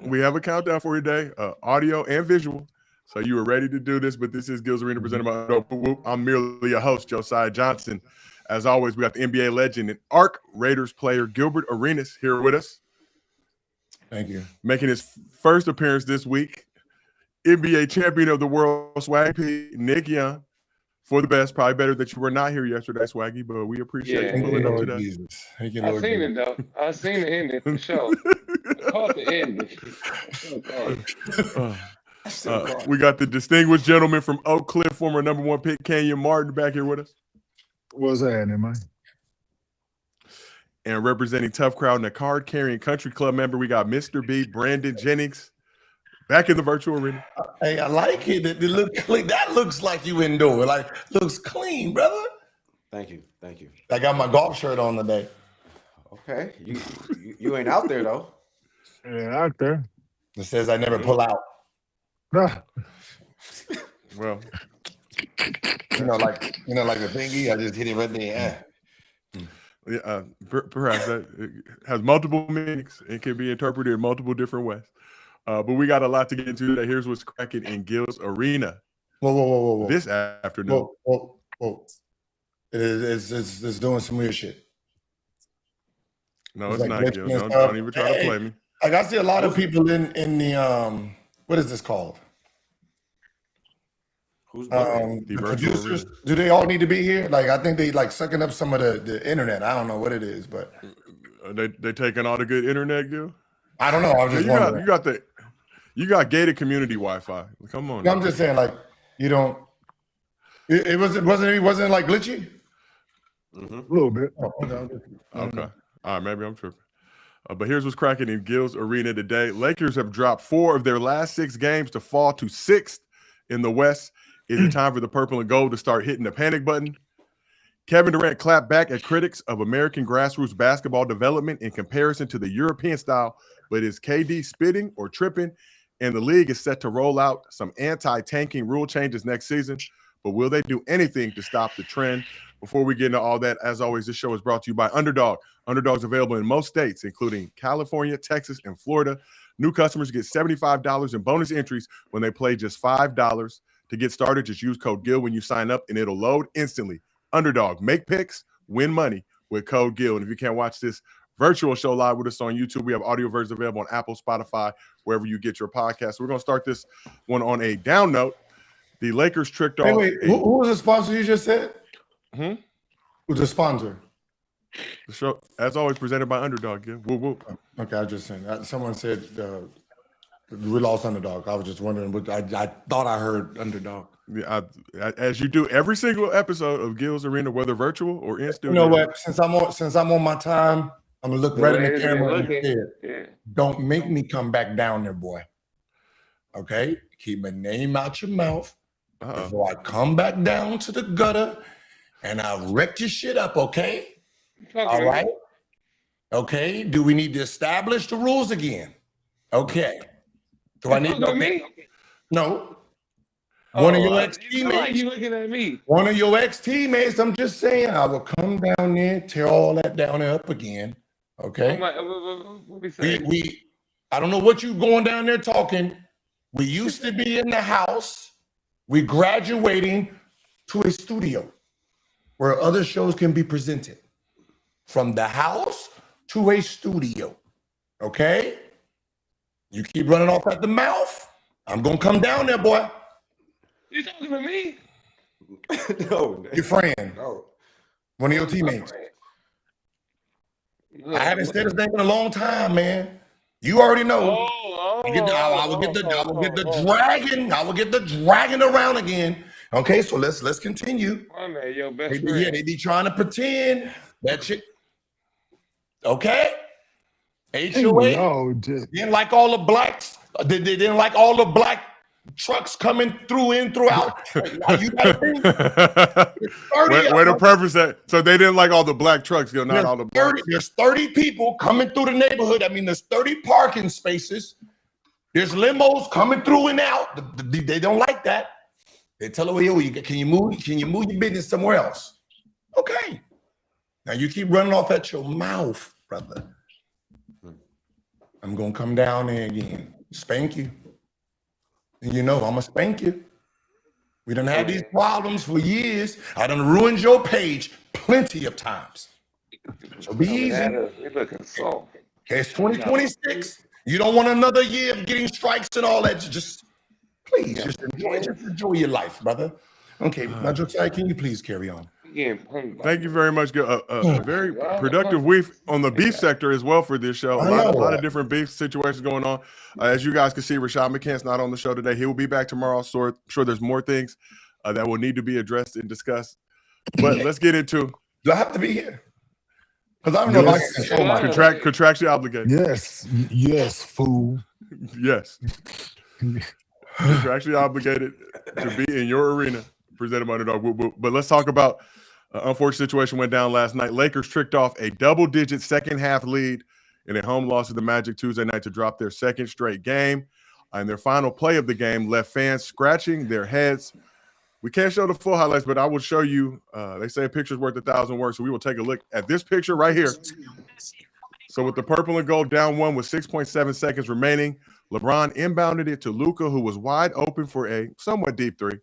we have a countdown for you today, audio and visual. So you were ready to do this, but this is Gil's Arena presented by I'm merely a host, Josiah Johnson. As always, we got the NBA legend and ARC Raiders player Gilbert Arenas here with us. Thank you. Making his first appearance this week, NBA champion of the world, Swaggy Nick Young. For the best, probably better that you were not here yesterday, Swaggy, but we appreciate you pulling up today. I seen it, though. I seen the ending for sure. I caught the ending. We got the distinguished gentleman from Oak Cliff, former #1 pick, Kenyon Martin, back here with us. What's that, man? And representing Tough Crowd and a card-carrying country club member, we got Mr. B, Brandon Jennings, back in the virtual arena. Hey, I like it. It look clean. That looks like you indoor. Like, looks clean, brother. Thank you. Thank you. I got my golf shirt on today. Okay. You ain't out there, though. Yeah, out there. It says I never pull out. Well, like the thingy. I just hit it right there. Yeah, perhaps that has multiple meanings and can be interpreted in multiple different ways. But we got a lot to get into today. Here's what's cracking in Gil's Arena. Whoa. This afternoon. Whoa. It's doing some weird shit. No, it's not, Gil. Don't even try to play me. Like, I see a lot of people in the what is this called? Who's the producers? Do they all need to be here? Like, I think they like sucking up some of the internet. I don't know what it is, but they taking all the good internet, Gil? I don't know. I was just wondering. You got gated community Wi-Fi. Come on. No, I'm just saying, like, you don't. It wasn't like glitchy. A little bit. Okay. All right, maybe I'm tripping. But here's what's cracking in Gil's Arena today. Lakers have dropped 4 of their last 6 games to fall to 6th in the West. Is it time for the purple and gold to start hitting the panic button? Kevin Durant clapped back at critics of American grassroots basketball development in comparison to the European style, but is KD spitting or tripping? And the league is set to roll out some anti-tanking rule changes next season, but will they do anything to stop the trend? Before we get into all that, as always, this show is brought to you by Underdog. Underdog's available in most states, including California, Texas, and Florida. New customers get $75 in bonus entries when they play just $5. To get started, just use code GIL when you sign up, and it'll load instantly. Underdog, make picks, win money with code GIL. And if you can't watch this virtual show live with us on YouTube, we have audio versions available on Apple, Spotify, wherever you get your podcast. So we're going to start this one on a down note. The Lakers tricked off. Wait, who was the sponsor you just said? Who's the sponsor? The show, as always, presented by Underdog. Yeah. Whoop, whoop. Okay, I was just saying. Someone said we lost Underdog. I was just wondering. What I thought I heard Underdog. Yeah, as you do every single episode of Gil's Arena, whether virtual or in studio. You know what? Since I'm on my time, I'm gonna look right in the camera and say, don't make me come back down there, boy. Okay, keep my name out your mouth before I come back down to the gutter and I wreck your shit up. Okay. All right. Okay. Do we need to establish the rules again? Okay. Do I need me? No. One of your ex-teammates. You looking at me? One of your ex-teammates. I'm just saying, I will come down there, tear all that down there up again. Okay. What we say? I don't know what you going down there talking. We used to be in the house. We graduating to a studio where other shows can be presented. From the house to a studio. Okay? You keep running off at the mouth. I'm gonna come down there, boy. You talking to me? No. Your friend. No. One of your teammates. I haven't said his name in a long time, man. You already know. I will get the dragon around again. Okay, so let's continue. My man, your best friend. Yeah, they be trying to pretend that shit. Okay. HOA didn't like all the blacks. They didn't like all the black trucks coming throughout. You gotta think. Where to preface that? So they didn't like all the black trucks, not all the blacks. There's 30 people coming through the neighborhood. I mean, there's 30 parking spaces. There's limos coming through and out. They don't like that. They tell her, yo, can you move your business somewhere else? Okay. Now you keep running off at your mouth, brother. I'm going to come down there again, spank you. And I'm going to spank you. We done had these problems for years. I done ruined your page plenty of times. So be easy. You're looking soft. Okay, it's 2026. You don't want another year of getting strikes and all that. Just please, just enjoy your life, brother. Okay, now Josiah, can you please carry on? Thank you very much. A very productive week on the beef sector as well for this show. A lot of different beef situations going on. As you guys can see, Rashad McCants not on the show today. He will be back tomorrow. So I'm sure there's more things that will need to be addressed and discussed. But let's get into. Do I have to be here? Because I don't know if I can control my contractually obligated. Yes, fool. Yes. Contractually obligated to be in your arena. Presented by Underdog. But let's talk about unfortunate situation went down last night. Lakers tricked off a double-digit second-half lead in a home loss to the Magic Tuesday night to drop their second straight game. And their final play of the game left fans scratching their heads. We can't show the full highlights, but I will show you. They say a picture's worth 1,000 words, so we will take a look at this picture right here. So with the purple and gold down one with 6.7 seconds remaining, LeBron inbounded it to Luka, who was wide open for a somewhat deep three.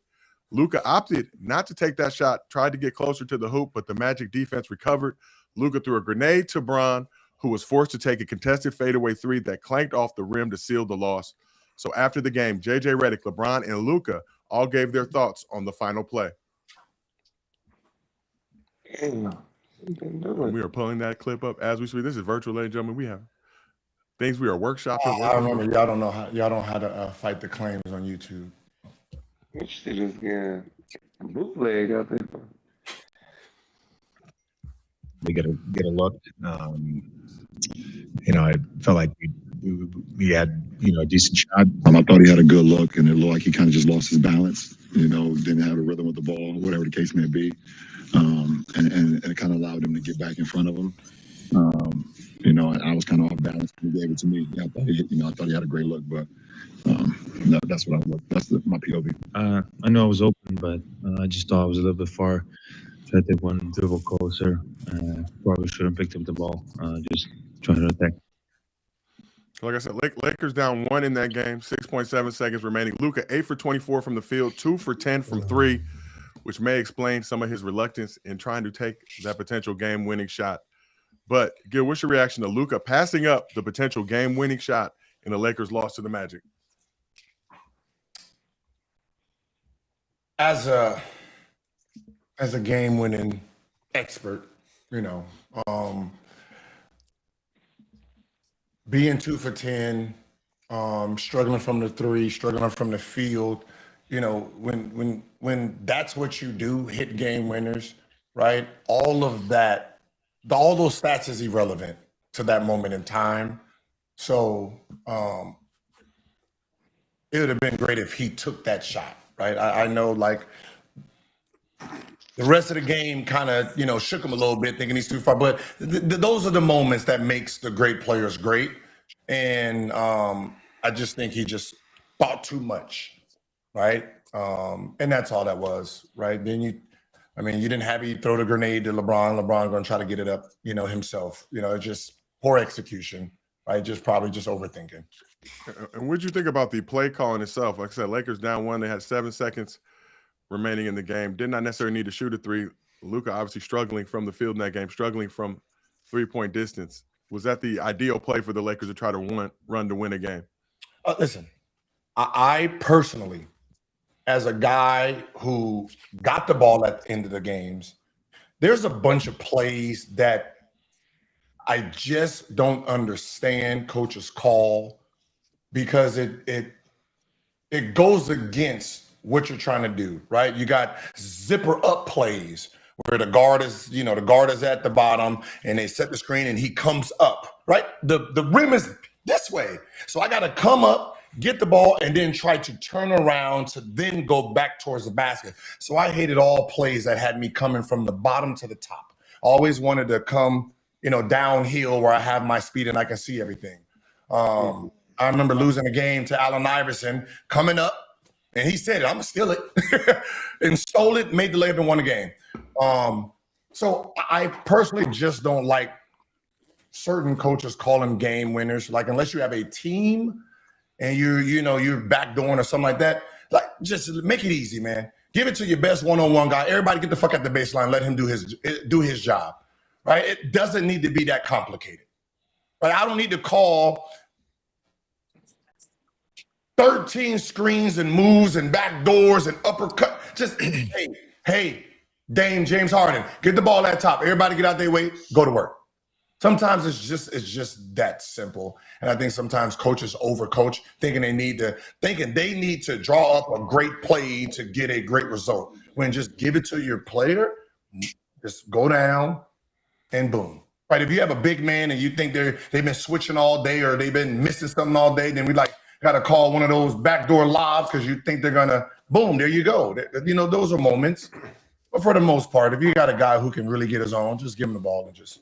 Luka opted not to take that shot, tried to get closer to the hoop, but the Magic defense recovered. Luka threw a grenade to Bron, who was forced to take a contested fadeaway three that clanked off the rim to seal the loss. So after the game, JJ Redick, LeBron, and Luka all gave their thoughts on the final play. And we are pulling that clip up as we speak. This is virtual, ladies and gentlemen. We have things we are workshopping. I remember y'all don't know how to fight the claims on YouTube. Which shit is getting bootleg out there. They get a look. I felt like we had a decent shot. I thought he had a good look, and it looked like he kind of just lost his balance. Didn't have a rhythm with the ball, whatever the case may be, and it kind of allowed him to get back in front of him. I was kind of off balance when he gave it to me. I thought he had a great look, but. That's what I look. That's my POV. I know I was open, but I just thought I was a little bit far. So I take one dribble closer. Probably should have picked up the ball. Just trying to attack. Like I said, Lakers down one in that game. 6.7 seconds remaining. Luka 8 for 24 from the field, 2 for 10 from three, which may explain some of his reluctance in trying to take that potential game-winning shot. But Gil, what's your reaction to Luka passing up the potential game-winning shot in the Lakers' loss to the Magic? As a game-winning expert, being 2 for 10, struggling from the three, struggling from the field, when that's what you do, hit game winners, right? All of that, all those stats is irrelevant to that moment in time. So it would have been great if he took that shot. Right, I know, like the rest of the game, kind of shook him a little bit, thinking he's too far. But those are the moments that makes the great players great, and I just think he just thought too much, right? And that's all that was, right? Then you didn't have you throw the grenade to LeBron. LeBron going to try to get it up, himself. It's just poor execution, right? Probably just overthinking. And what did you think about the play call in itself? Like I said, Lakers down one. They had 7 seconds remaining in the game. Did not necessarily need to shoot a three. Luka obviously struggling from the field in that game, struggling from three-point distance. Was that the ideal play for the Lakers to try to run to win a game? Listen, I personally, as a guy who got the ball at the end of the games, there's a bunch of plays that I just don't understand coach's call, because it goes against what you're trying to do, right? You got zipper up plays where the guard is at the bottom and they set the screen and he comes up, right? The rim is this way. So I got to come up, get the ball, and then try to turn around to then go back towards the basket. So I hated all plays that had me coming from the bottom to the top. Always wanted to come, downhill where I have my speed and I can see everything. I remember losing a game to Allen Iverson, coming up, and he said, I'm going to steal it, and stole it, made the layup and won the game. So I personally just don't like certain coaches call them game winners. Like unless you have a team and you're backdooring or something like that, like just make it easy, man. Give it to your best one-on-one guy. Everybody get the fuck at the baseline. Let him do his job, right? It doesn't need to be that complicated. Right? I don't need to call 13 screens and moves and back doors and uppercut. Just hey, Dame James Harden, get the ball at top. Everybody get out their way, go to work. Sometimes it's just that simple. And I think sometimes coaches overcoach, thinking they need to draw up a great play to get a great result. When just give it to your player, just go down and boom. Right? If you have a big man and you think they've been switching all day or they've been missing something all day, then we got to call one of those backdoor lobs because you think they're gonna boom. There you go. Those are moments. But for the most part, if you got a guy who can really get his own, just give him the ball and just.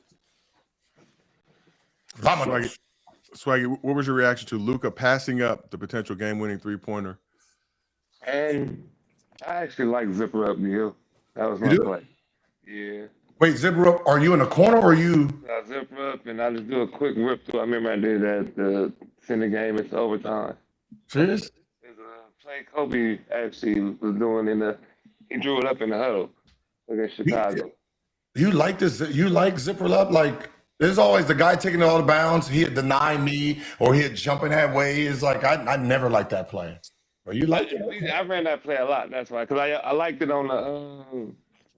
Swaggy, what was your reaction to Luka passing up the potential game-winning three-pointer? And I actually like zipper up Neil. That was my play. Yeah. Wait, zipper up? Are you in the corner or are you? I zipper up and I just do a quick rip through. I remember I did that to send the game into overtime. Serious? There's a play Kobe actually was doing he drew it up in the huddle against Chicago. You like this? You like zipper up? Like, there's always the guy taking it all the bounds. He'd deny me or he'd jumping halfway. It's like, I never liked that play. But you like it? I ran that play a lot. That's why. Because I liked it on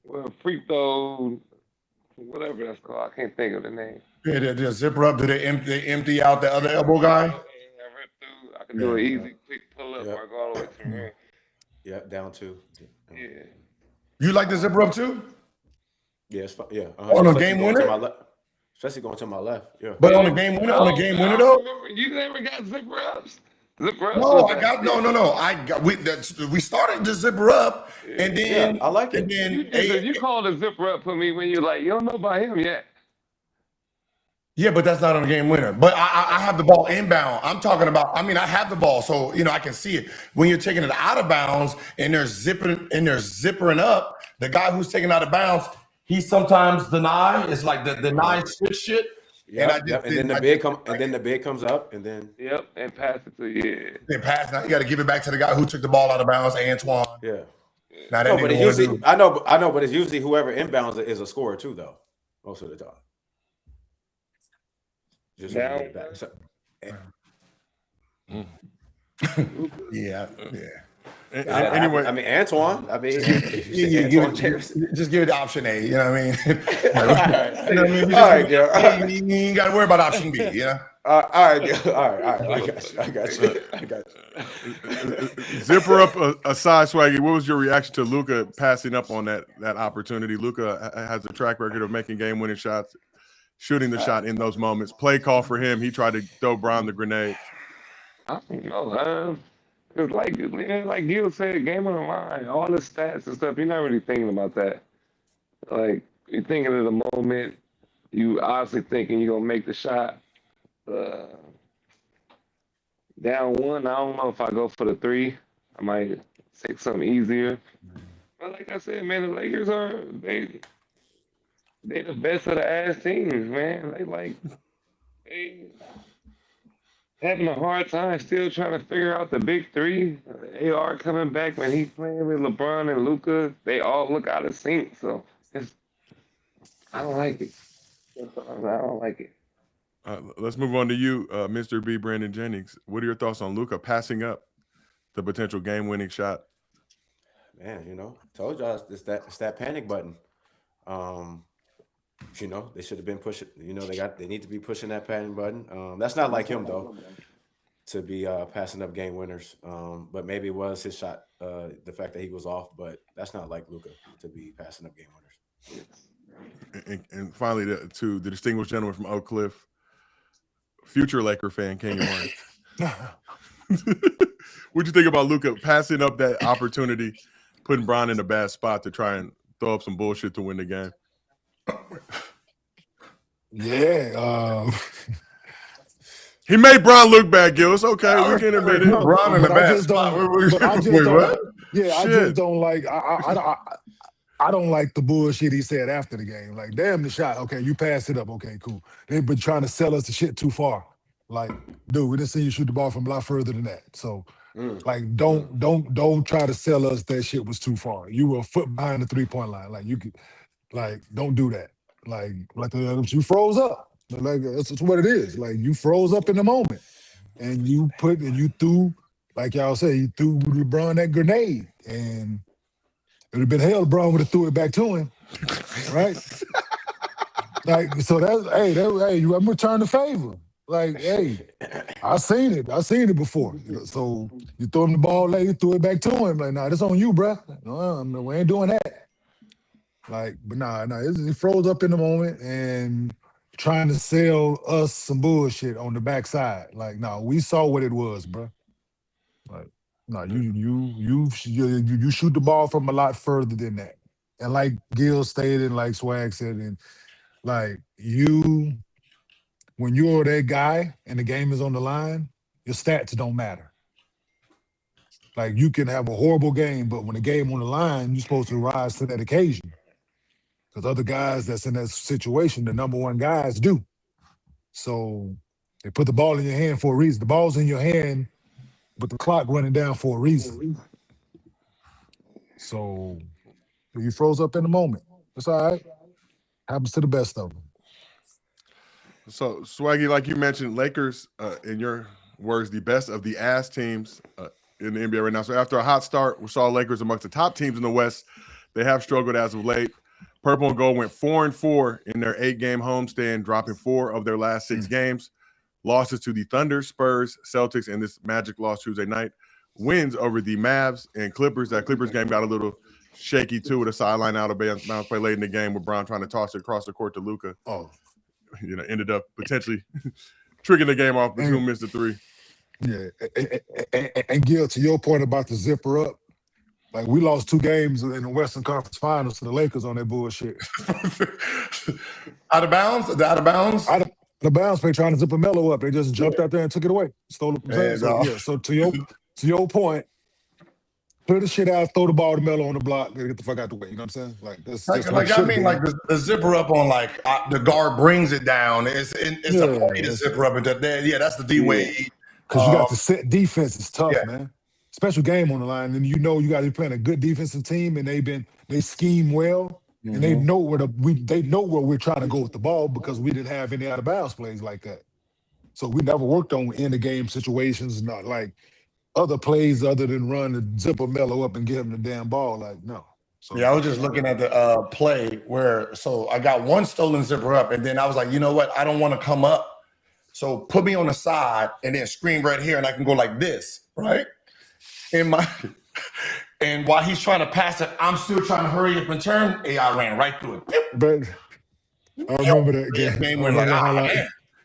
the free throw, whatever that's called. I can't think of the name. Yeah, the zipper up. Do they empty out the other elbow guy? I can do an easy, quick pull up or go all the way to the rim. Yeah, down two. Yeah. You like the zipper up too? Yeah, yeah. On a game winner? Especially going to my left. Yeah. But on a game winner, though? You never got zipper ups. Zipper ups. No, we started the zipper up, and then I like it. And then you called a zipper up for me when you're like, you don't know about him yet. Yeah, but that's not on a game winner. But I have the ball inbound. I'm talking about. I have the ball, so I can see it. When you're taking it out of bounds and they're zippering up, the guy who's taking out of bounds, he sometimes deny. It's like the deny switch shit. Yeah, and then the bid comes up, and then and pass it to you. Then pass. Now you got to give it back to the guy who took the ball out of bounds, Antoine. Yeah. Now no, but it's usually I know, but it's usually whoever inbounds it is a scorer too, though. Most of the time. Just down. Yeah. Anyway, I mean Antoine. I mean, just give it the option A. You know what I mean? All right, you ain't got to worry about option B. You know. All right. I got you. Zipper up aside, Swaggy. What was your reaction to Luka passing up on that opportunity? Luka has a track record of making game-winning shots, shooting the shot in those moments. Play call for him. He tried to throw Brown the grenade. I don't know. Cause like Gil said, game on the line, all the stats and stuff. You're not really thinking about that. Like you're thinking of the moment. You obviously thinking you're gonna make the shot. Down one, I don't know if I go for the three. I might take something easier. But like I said, man, the Lakers they the best of the ass teams, man. They having a hard time still trying to figure out the big three. AR coming back when he's playing with LeBron and Luka. They all look out of sync. So I don't like it. I don't like it. Let's move on to you, Mr. B. Brandon Jennings. What are your thoughts on Luka passing up the potential game-winning shot? Man, told y'all it's that panic button. They should have been pushing. They need to be pushing that panic button. That's not like him though, to be passing up game winners. But maybe it was his shot, the fact that he was off. But that's not like Luka to be passing up game winners. And finally, to the distinguished gentleman from Oak Cliff, future Laker fan, Kenyon Martin. What'd you think about Luka passing up that opportunity, putting Brown in a bad spot to try and throw up some bullshit to win the game? Yeah. He made Brown look bad, Gil. It's okay. We can admit it. Brown in the bad spot. I just don't like. I don't like the bullshit he said after the game. Like, damn the shot. Okay, you pass it up. Okay, cool. They've been trying to sell us the shit too far. Like, dude, we didn't see you shoot the ball from a lot further than that. So, like, don't try to sell us that shit was too far. You were a foot behind the 3-point line. Like, you could, like, don't do that. Like you froze up. Like, that's what it is. Like, you froze up in the moment, and you threw, like y'all say, you threw LeBron that grenade, and it would have been hell. LeBron would have threw it back to him, right? Like, so I'm returning the favor. Like, hey, I seen it before. So you throw him the ball, like, you threw it back to him. Like, nah, this on you, bro. No, we ain't doing that. Like, but he froze up in the moment and trying to sell us some bullshit on the backside. Like, no, we saw what it was, bro. Like, no, you shoot the ball from a lot further than that. And like Gil stated, and like Swag said, and like when you're that guy and the game is on the line, your stats don't matter. Like, you can have a horrible game, but when the game on the line, you're supposed to rise to that occasion. Because other guys that's in that situation, the number one guys do. So they put the ball in your hand for a reason. The ball's in your hand, but the clock running down for a reason. So you froze up in the moment. It's all right. Happens to the best of them. So, Swaggy, like you mentioned, Lakers, in your words, the best of the ass teams in the NBA right now. So after a hot start, we saw Lakers amongst the top teams in the West. They have struggled as of late. Purple and Gold went 4-4 in their 8-game homestand, dropping 4 of their last 6 games. Losses to the Thunder, Spurs, Celtics, and this Magic loss Tuesday night. Wins over the Mavs and Clippers. That Clippers game got a little shaky, too, with a sideline out of bounds play late in the game with Brown trying to toss it across the court to Luka. Ended up potentially tricking the game off, but who missed the 3. Yeah, and Gil, to your point about the zipper up, like, we lost 2 games in the Western Conference Finals to the Lakers on that bullshit. Out of bounds? The out of bounds? Out of bounds, they trying to zip a Melo up. They just jumped out there and took it away. Stole it. So to your point, clear the shit out, throw the ball to Melo on the block, get the fuck out the way. You know what I'm saying? Like, that's the zipper up on, like, the guard brings it down. It's a play to zipper up into there. Yeah, that's the D-Wade. Because you got to set defense. It's tough, man. Special game on the line, and you got to be playing a good defensive team, and they scheme well, and they know where we're trying to go with the ball because we didn't have any out of bounds plays like that. So we never worked on end of game situations, not like other plays other than run and zip a Melo up and give him the damn ball. Like, no. So, I was just looking at the play where I got one stolen zipper up, and then I was like, you know what? I don't want to come up, so put me on the side and then screen right here, and I can go like this, right? And while he's trying to pass it, I'm still trying to hurry up and turn. I ran right through it. But I remember that game.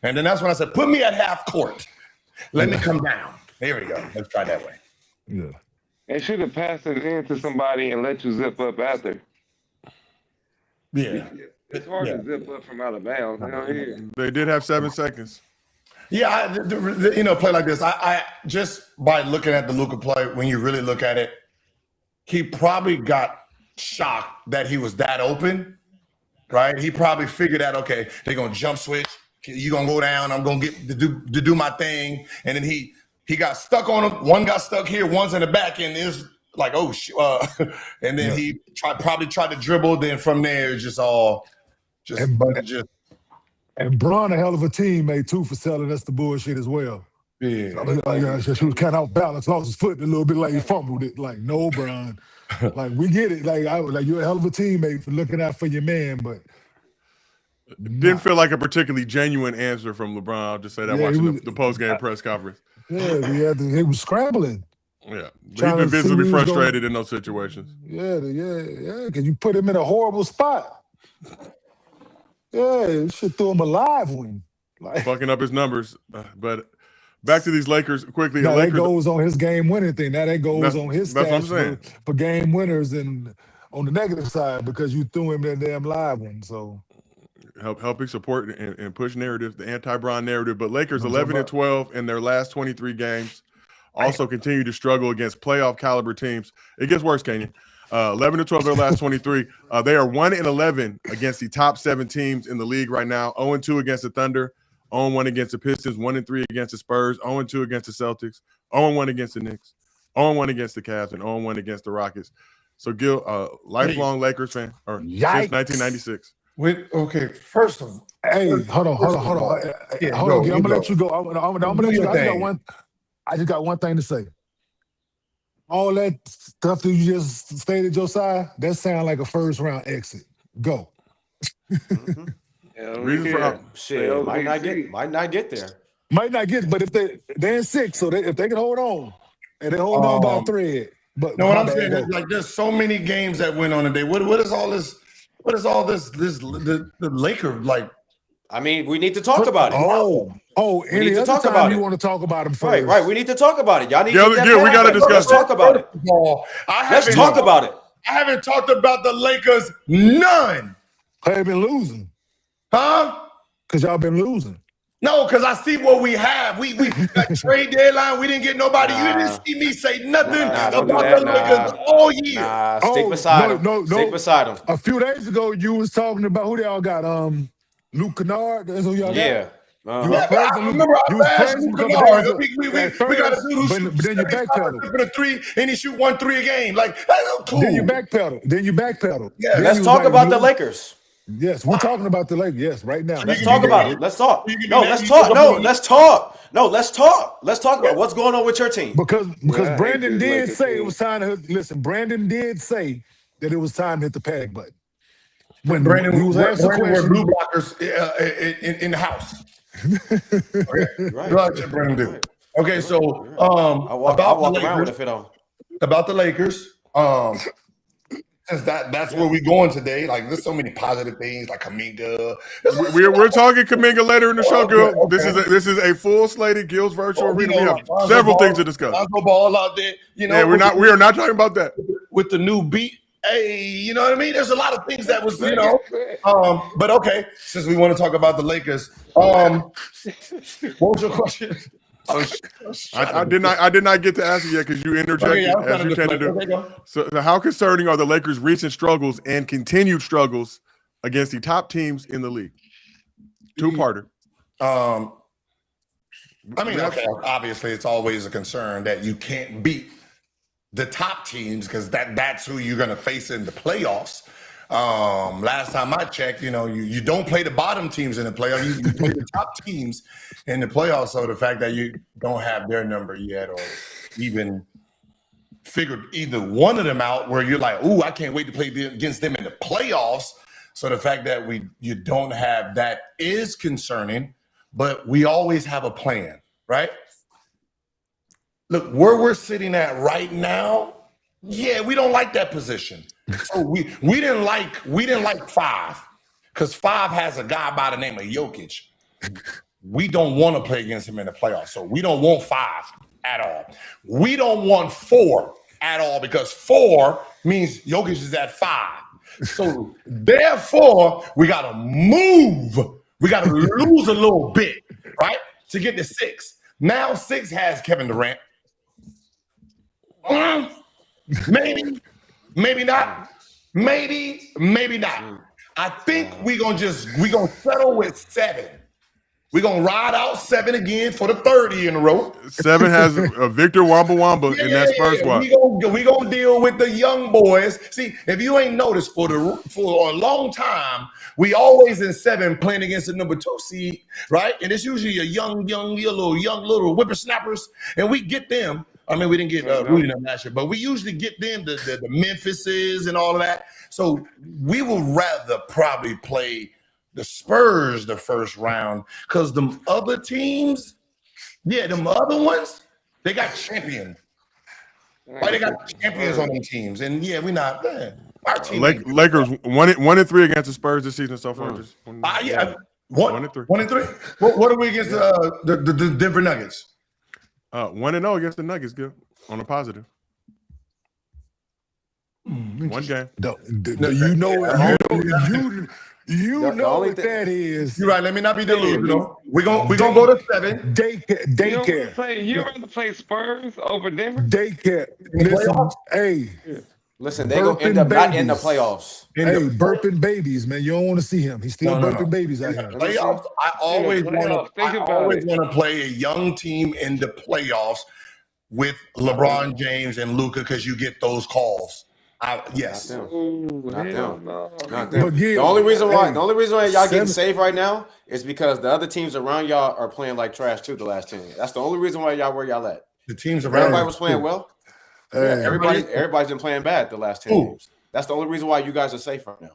And then that's when I said, put me at half court. Let me come down. There we go. Let's try that way. Yeah. They should have passed it in to somebody and let you zip up after. Yeah. It's hard to zip up from out of bounds. They did have 7 seconds. Yeah, play like this. I just by looking at the Luka play, when you really look at it, he probably got shocked that he was that open, right? He probably figured out, okay, they're gonna jump switch. You're gonna go down. I'm gonna get to do my thing, and then he got stuck on him. One got stuck here, one's in the back, and it's like, oh shit. And then he probably tried to dribble. Then from there, it's just all just. And Bron, a hell of a teammate, too, for selling us the bullshit as well. Yeah. She was kind of off balance, lost his foot a little bit, like he fumbled it. Like, no, Bron. Like, we get it. Like, you're a hell of a teammate for looking out for your man, but. Didn't feel like a particularly genuine answer from LeBron. I'll just say that watching the post-game press conference. Yeah, he was scrambling. Yeah. He's been visibly frustrated in those situations. Yeah, because you put him in a horrible spot. Yeah, you should throw him a live one. Like, fucking up his numbers. But back to these Lakers quickly. Now that goes on his game winning thing. Now that goes on his stats for game winners and on the negative side because you threw him that damn live one. So helping support and push narrative, the anti-Bron narrative. But Lakers 11-12 in their last 23 games. Also continue to struggle against playoff caliber teams. It gets worse, Kenyon. 11-12 their last 23. They are 1-11 against the top 7 teams in the league right now. 0-2 against the Thunder, 0-1 against the Pistons, 1-3 against the Spurs, 0-2 against the Celtics, 0-1 against the Knicks, 0-1 against the Cavs, and 0-1 against the Rockets. So, Gil, lifelong Lakers fan, or since 1996. Okay, first of all, hold on. Yeah, hold on, I'm gonna let you go. I'm gonna let you go. I just got one thing to say. All that stuff that you just stated, Josiah, that sounds like a first round exit. Go. Reason for shit, might not get there. Might not get, but if they're in 6, so if they can hold on, and they hold on by a thread. But no, what I'm saying is, like, there's so many games that went on today. What is all this? What is all this? The Lakers, like. I mean, we need to talk about it. Any other time you want to talk about them first? Right. We need to talk about it. Y'all need to get we got to discuss. Let's talk about it. Let's talk about it. I haven't talked about the Lakers none. They've been losing. Huh? Because y'all been losing. No, because I see what we have. We got trade deadline. We didn't get nobody. You didn't see me say nothing about the Lakers all year. Stick beside them. Stick beside them. A few days ago, you was talking about who they all got. Luka Doncic. That's who y'all got. Yeah. I remember I bashed Luka Doncic. We got a dude who but then you backpedal for the 3, and he shoot 1 3 a game. Like, that's cool. Then you backpedal. Yeah. Let's talk about the Lakers. Yes, we're talking about the Lakers. Yes, right now. Let's talk about it. Let's talk. Let's talk about what's going on with your team. Because Brandon did say it was time to listen. Brandon did say that it was time to hit the panic button. When Brandon was asked the question, blue blockers in the house. Right. Brandon did. Okay, so I'll walk around with a fit on. About the Lakers, since that's where we're going today. Like, there's so many positive things, like Kuminga. We're talking Kuminga later in the show, Gil. Okay. This is a full slated Gil's virtual arena. We have several things to discuss. Ball out there, you know. Yeah, we are not talking about that with the new beat. Hey, you know what I mean? There's a lot of things that was, you know. But okay, since we want to talk about the Lakers, what was your question? I did not get to ask you yet because you interjected as you tend to do. So how concerning are the Lakers' recent struggles and continued struggles against the top teams in the league? Two-parter. I mean, okay, obviously it's always a concern that you can't beat the top teams because that's who you're going to face in the playoffs. Last time I checked, you know, you don't play the bottom teams in the playoffs. You play the top teams in the playoffs. So the fact that you don't have their number yet, or even figured either one of them out, where you're like, "Ooh, I can't wait to play against them in the playoffs." So the fact that you don't have that is concerning. But we always have a plan, right? Look, where we're sitting at right now, yeah, we don't like that position. So we didn't like 5 because 5 has a guy by the name of Jokic. We don't want to play against him in the playoffs. So we don't want 5 at all. We don't want 4 at all because 4 means Jokic is at 5. So therefore, we got to move. We got to lose a little bit, right, to get to 6. Now 6 has Kevin Durant. Maybe not. Maybe not. I think we're gonna settle with 7. We're gonna ride out 7 again for the 3rd year in a row. 7 has a Victor Wamba in that Spurs squad. We gonna deal with the young boys. See, if you ain't noticed, for a long time, we always in 7 playing against the number 2 seed, right? And it's usually a young little whippersnappers, and we get them. I mean, we didn't get Rudy last year, but we usually get them the Memphises and all of that. So we would rather probably play the Spurs the first round because them other teams, them other ones, they got champions. Right? They got champions on them teams, and we're not. Our team Lakers 1-3 against the Spurs this season so far. 1-3. 1-3. What are we against the Denver Nuggets? 1-0 against the Nuggets, Gil, on a positive. One game. You know what that is. You're right. Let me not be delusional. We're gonna go to 7. Daycare. You'd rather play Spurs over Denver? Daycare. Listen, hey. Listen, they gonna end up not in the playoffs. Burping babies, man. You don't want to see him. He's still burping babies out here. Playoffs. I always want to play a young team in the playoffs with LeBron James and Luka because you get those calls. Yes. Not them. Not them. The only reason why y'all getting safe right now is because the other teams around y'all are playing like trash too the last 10 years. That's the only reason why y'all where y'all at. The teams around everybody was playing well. Yeah, everybody's been playing bad the last 10 games. That's the only reason why you guys are safe right now.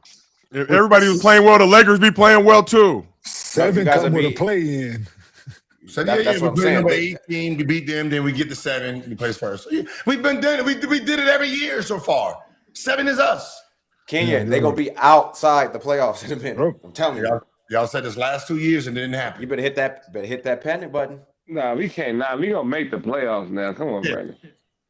If everybody was playing well, the Lakers be playing well too. 7 come with a play-in. So that's what I'm saying. Number 18, we beat them, then we get to 7, we place first. We've been doing it. We did it every year so far. 7 is us. Kenya, they gonna be outside the playoffs in a minute. I'm telling you. Y'all said this last 2 years and it didn't happen. You better hit that panic button. Nah, we can't. Nah, we gonna make the playoffs now. Come on, Brandon.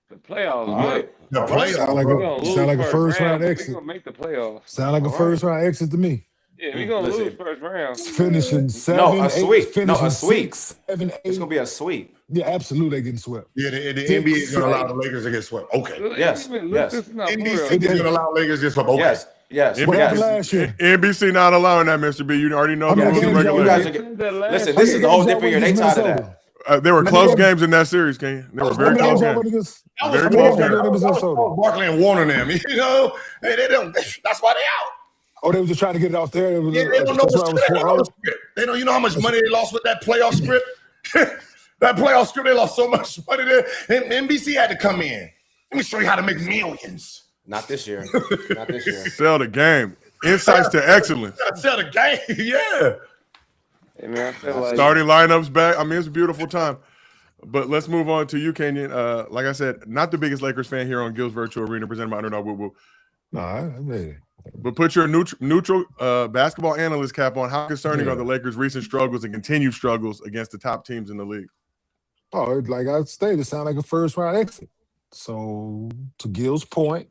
The playoffs. The playoffs. Sound like a first round exit. We gonna make the playoffs. Sound like a first round exit to me. Yeah, we gonna lose first round. Finishing 7, a 8, sweep. finishing A sweep. 6, 7, 8. It's gonna be a sweep. Yeah, absolutely, they getting swept. Yeah, the NBA is gonna allow the Lakers to get swept. Okay. Yes. NBC is gonna allow Lakers to get swept. Okay. Yes. What happened last year? NBC not allowing that, Mr. B. You already know. Listen, this is a whole different year. They tied to that. There were close games in that series, Ken. They were very close games. Very close games. Barkley and Warner them. You know, they don't. That's why they out. Oh, they were just trying to get it off there. They don't know. They don't. You know how much money they lost with that playoff script. That playoff script, they lost so much money there. And NBC had to come in. Let me show you how to make millions. Not this year. Not this year. Sell the game. Insights to excellence. Sell the game. Yeah. Hey, man, I feel like starting lineups back. I mean, it's a beautiful time. But let's move on to you, Kenyon. Like I said, not the biggest Lakers fan here on Gil's Virtual Arena, presented by Underdog Woo Woo. No, I'm ready. But put your neutral basketball analyst cap on. How concerning are the Lakers' recent struggles and continued struggles against the top teams in the league? Oh, like I stated, it sounds like a first round exit. So to Gil's point,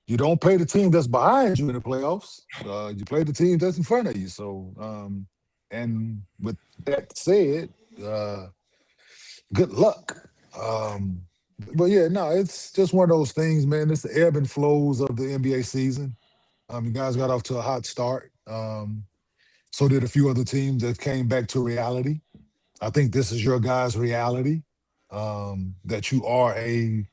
you don't play the team that's behind you in the playoffs. You play the team that's in front of you. So, and with that said, good luck. But yeah, no, it's just one of those things, man. It's the ebb and flows of the NBA season. You guys got off to a hot start. So did a few other teams that came back to reality. I think this is your guys' reality, that you are a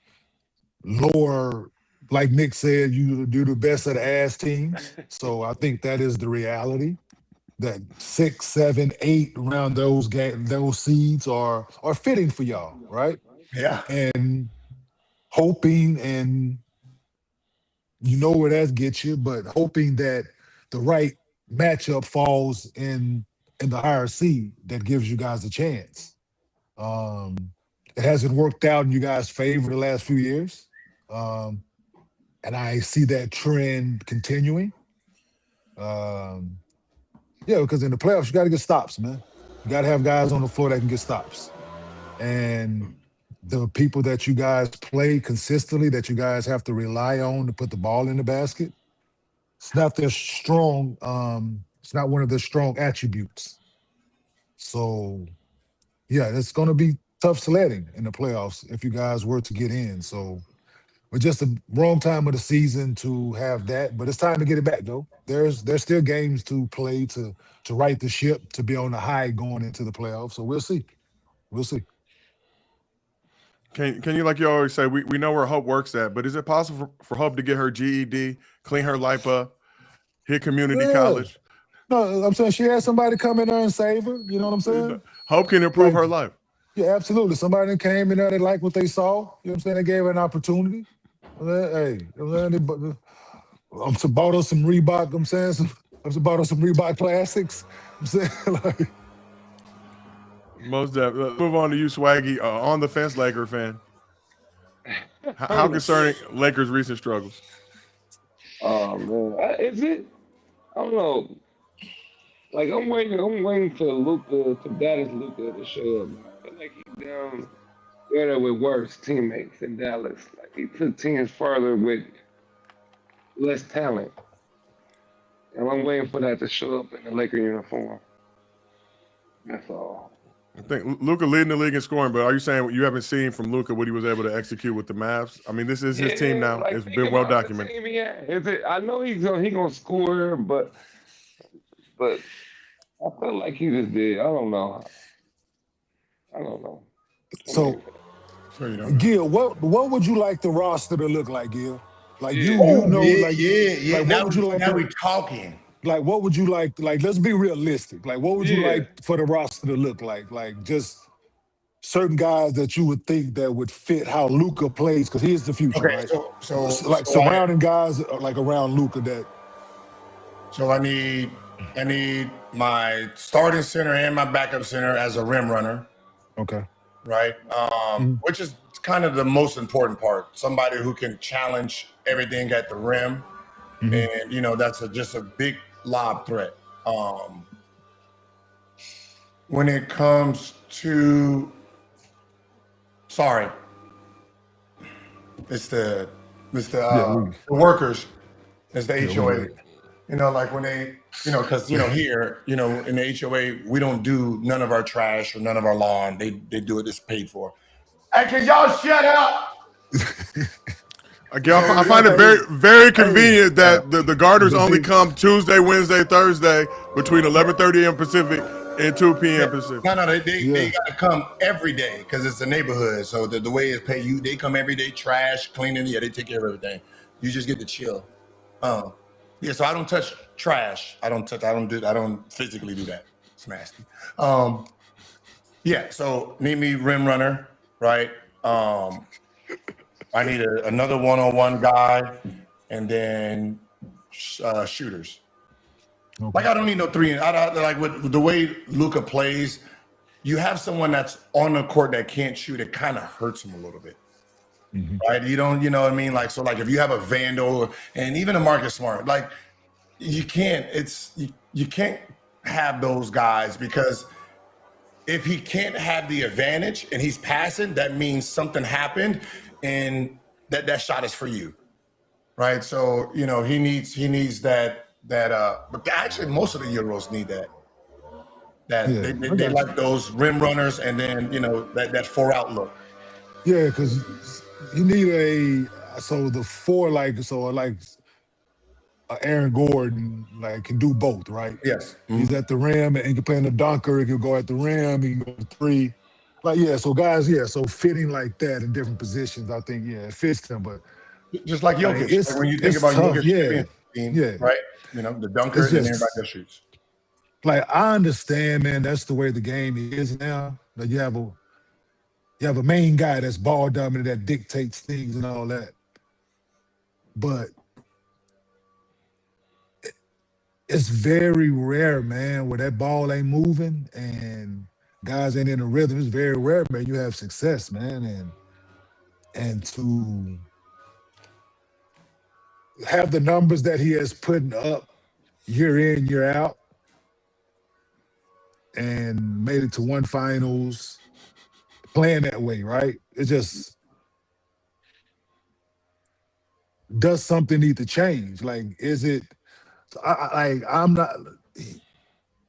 lower, like Nick said, you're the best of the ass teams. So I think that is the reality, that 6, 7, 8 around those seeds are fitting for y'all, right? Yeah. And hoping, and you know where that gets you, but hoping that the right matchup falls in the higher seed that gives you guys a chance. It hasn't worked out in you guys' favor the last few years. And I see that trend continuing. Yeah, because in the playoffs, you got to get stops, man. You got to have guys on the floor that can get stops. And the people that you guys play consistently, that you guys have to rely on to put the ball in the basket, it's not their strong, it's not one of their strong attributes. So, yeah, it's going to be tough sledding in the playoffs if you guys were to get in. So, it's just the wrong time of the season to have that, but it's time to get it back, though. There's still games to play to right the ship, to be on the high going into the playoffs. So we'll see. We'll see. Can you, like you always say, we know where Hope works at, but is it possible for Hope to get her GED, clean her life up, hit community college? No, I'm saying she had somebody come in there and save her. You know what I'm saying? Hope can improve her life. Yeah, absolutely. Somebody that came in there, they liked what they saw. You know what I'm saying? They gave her an opportunity. Hey, they bought us some Reebok. I'm saying, bought us some Reebok classics. I'm saying, like. Most definitely. Move on to you, Swaggy, on the fence Laker fan. How concerning Lakers' recent struggles? Oh man, is it? I don't know. Like I'm waiting for Luka, for Dallas Luka to show up. I feel like he's down there with worse teammates in Dallas. Like he took teams further with less talent, and I'm waiting for that to show up in the Laker uniform. That's all. I think Luka leading the league in scoring, but are you saying you haven't seen from Luka what he was able to execute with the Mavs? I mean, this is his team now. Like, It's been well documented. I know he's gonna score, but I feel like he just did. I don't know. So, Gil, what would you like the roster to look like, Gil? Like yeah. Like now, what would you like? Now we talking. Like, what would you like? Like, let's be realistic. Like, what would you like for the roster to look like? Like, just certain guys that you would think that would fit how Luka plays, because he is the future, Okay, right? so surrounding guys like around Luka that. So I need my starting center and my backup center as a rim runner. Okay. Right. Which is kind of the most important part. Somebody who can challenge everything at the rim. And that's just a big lob threat. When it comes to it's the workers, it's the HOA. Like when they, because here, in the HOA, we don't do none of our trash or none of our lawn. They do it, it's paid for. Hey, can y'all shut up? Again, I find it very, very convenient that the gardeners only come Tuesday, Wednesday, Thursday between 11:30 a.m. Pacific and 2 p.m. Pacific. No, they got to come every day because it's a neighborhood. So the way it's paid, they come every day, trash, cleaning. Yeah, they take care of everything. You just get to chill. So I don't touch trash. I don't physically do that. It's nasty. So need me rim runner, right? I need another one-on-one guy, and then shooters. Okay. Like I don't need no three. Like with the way Luka plays, you have someone that's on the court that can't shoot. It kind of hurts him a little bit, right? You don't, what I mean? Like so, like if you have a Vandal and even a Marcus Smart, like you can't. You can't have those guys because if he can't have the advantage and he's passing, that means something happened. And that shot is for you, right? So he needs that. But actually, most of the Euros need that. They like those rim runners, and then that 4-out look. Yeah, because you need the 4 Aaron Gordon can do both, right? Yes, he's at the rim and he can play in the dunker. He can go at the rim. He can go to 3. So guys, so fitting like that in different positions, I think, it fits them. But just like Jokic, when you think about Jokic, right? The dunker and everybody that shoots. Like I understand, man. That's the way the game is now. Like you have a main guy that's ball dominant that dictates things and all that. But it's very rare, man, where that ball ain't moving and guys ain't in a rhythm. It's very rare, man. You have success, man, and to have the numbers that he has put up year in, year out, and made it to 1 finals, playing that way, right? It just does something need to change. Like, is it? I'm not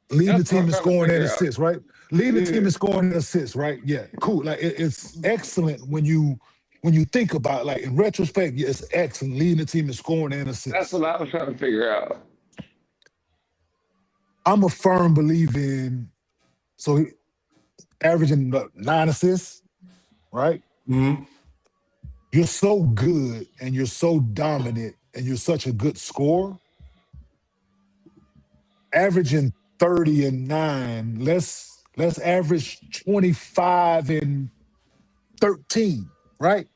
leading the team in scoring and assists, right? Leading the team in scoring and assists, right? Yeah, cool. Like it's excellent when you think about it, in retrospect, it's excellent leading the team in scoring and assists. That's what I was trying to figure out. I'm a firm believer in averaging 9 assists, right? Mm-hmm. You're so good and you're so dominant and you're such a good scorer. Averaging 30 and 9, let's average 25 and 13, right?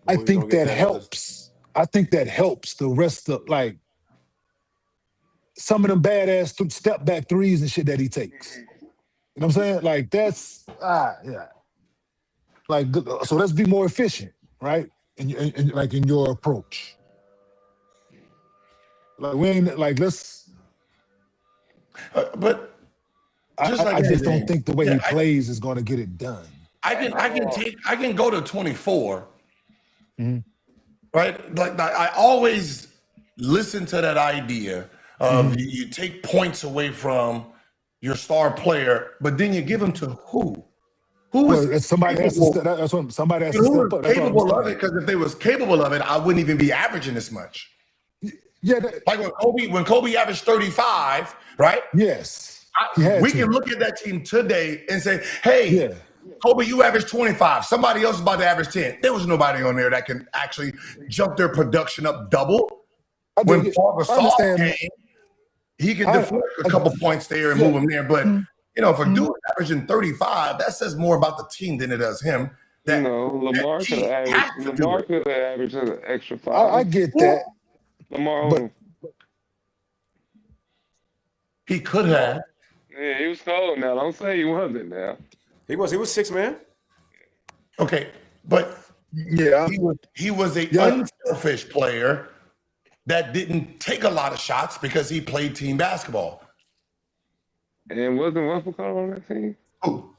I think that helps. I think that helps the rest of some of them badass step back threes and shit that he takes. You know what I'm saying? Like that's so let's be more efficient, right? In your approach. Like we ain't let's. But I just don't think the way he plays is going to get it done. I can go to 24, right? Like I always listen to that idea of you take points away from your star player, but then you give him to who? Who was somebody has to step? That's what somebody has to step up. Capable of it, because if they was capable of it, I wouldn't even be averaging this much. Yeah, like when Kobe averaged 35, right? Yes, we can look at that team today and say, "Hey, Kobe, you averaged 25. Somebody else is about to average 10." There was nobody on there that can actually jump their production up double. When Paul Gasol came, he can deflect a couple points there and move them there. But you know, for dude averaging 35, that says more about the team than it does him. That, Lamar could have averaged an extra 5. I get that. Lamar, he could have. Yeah, he was cold now. Don't say he wasn't now. He was 6 man. Okay, but he was a unselfish player that didn't take a lot of shots because he played team basketball. And wasn't Westbrook on that team? Who?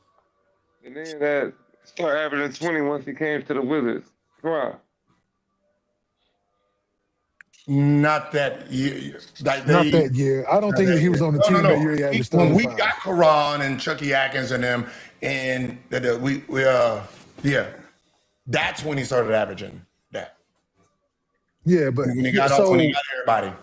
And then that started averaging 20 once he came to the Wizards. Come on. Not that year. Not that year. I don't think he was on the team that year. He averaged 35. When we got Karan and Chucky Atkins and them, and that's when he started averaging that. Yeah, but when he got everybody.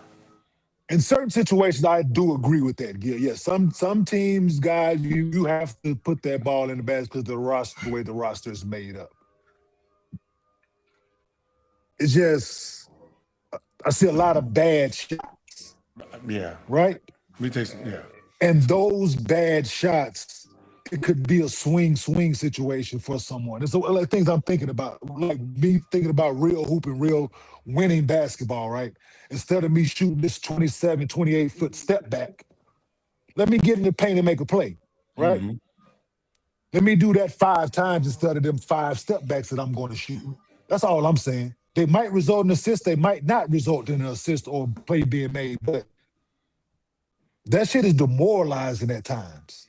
In certain situations, I do agree with that, Gil. Yeah, some teams, guys, you have to put that ball in the basket because the way the roster is made up. It's just I see a lot of bad shots. Yeah. Right? Yeah. And those bad shots, it could be a swing situation for someone. It's like things I'm thinking about, like me thinking about real hooping, real winning basketball, right? Instead of me shooting this 27, 28-foot step back, let me get in the paint and make a play, right? Mm-hmm. Let me do that 5 times instead of them 5 step backs that I'm going to shoot. That's all I'm saying. They might result in an assist. They might not result in an assist or play being made, but that shit is demoralizing at times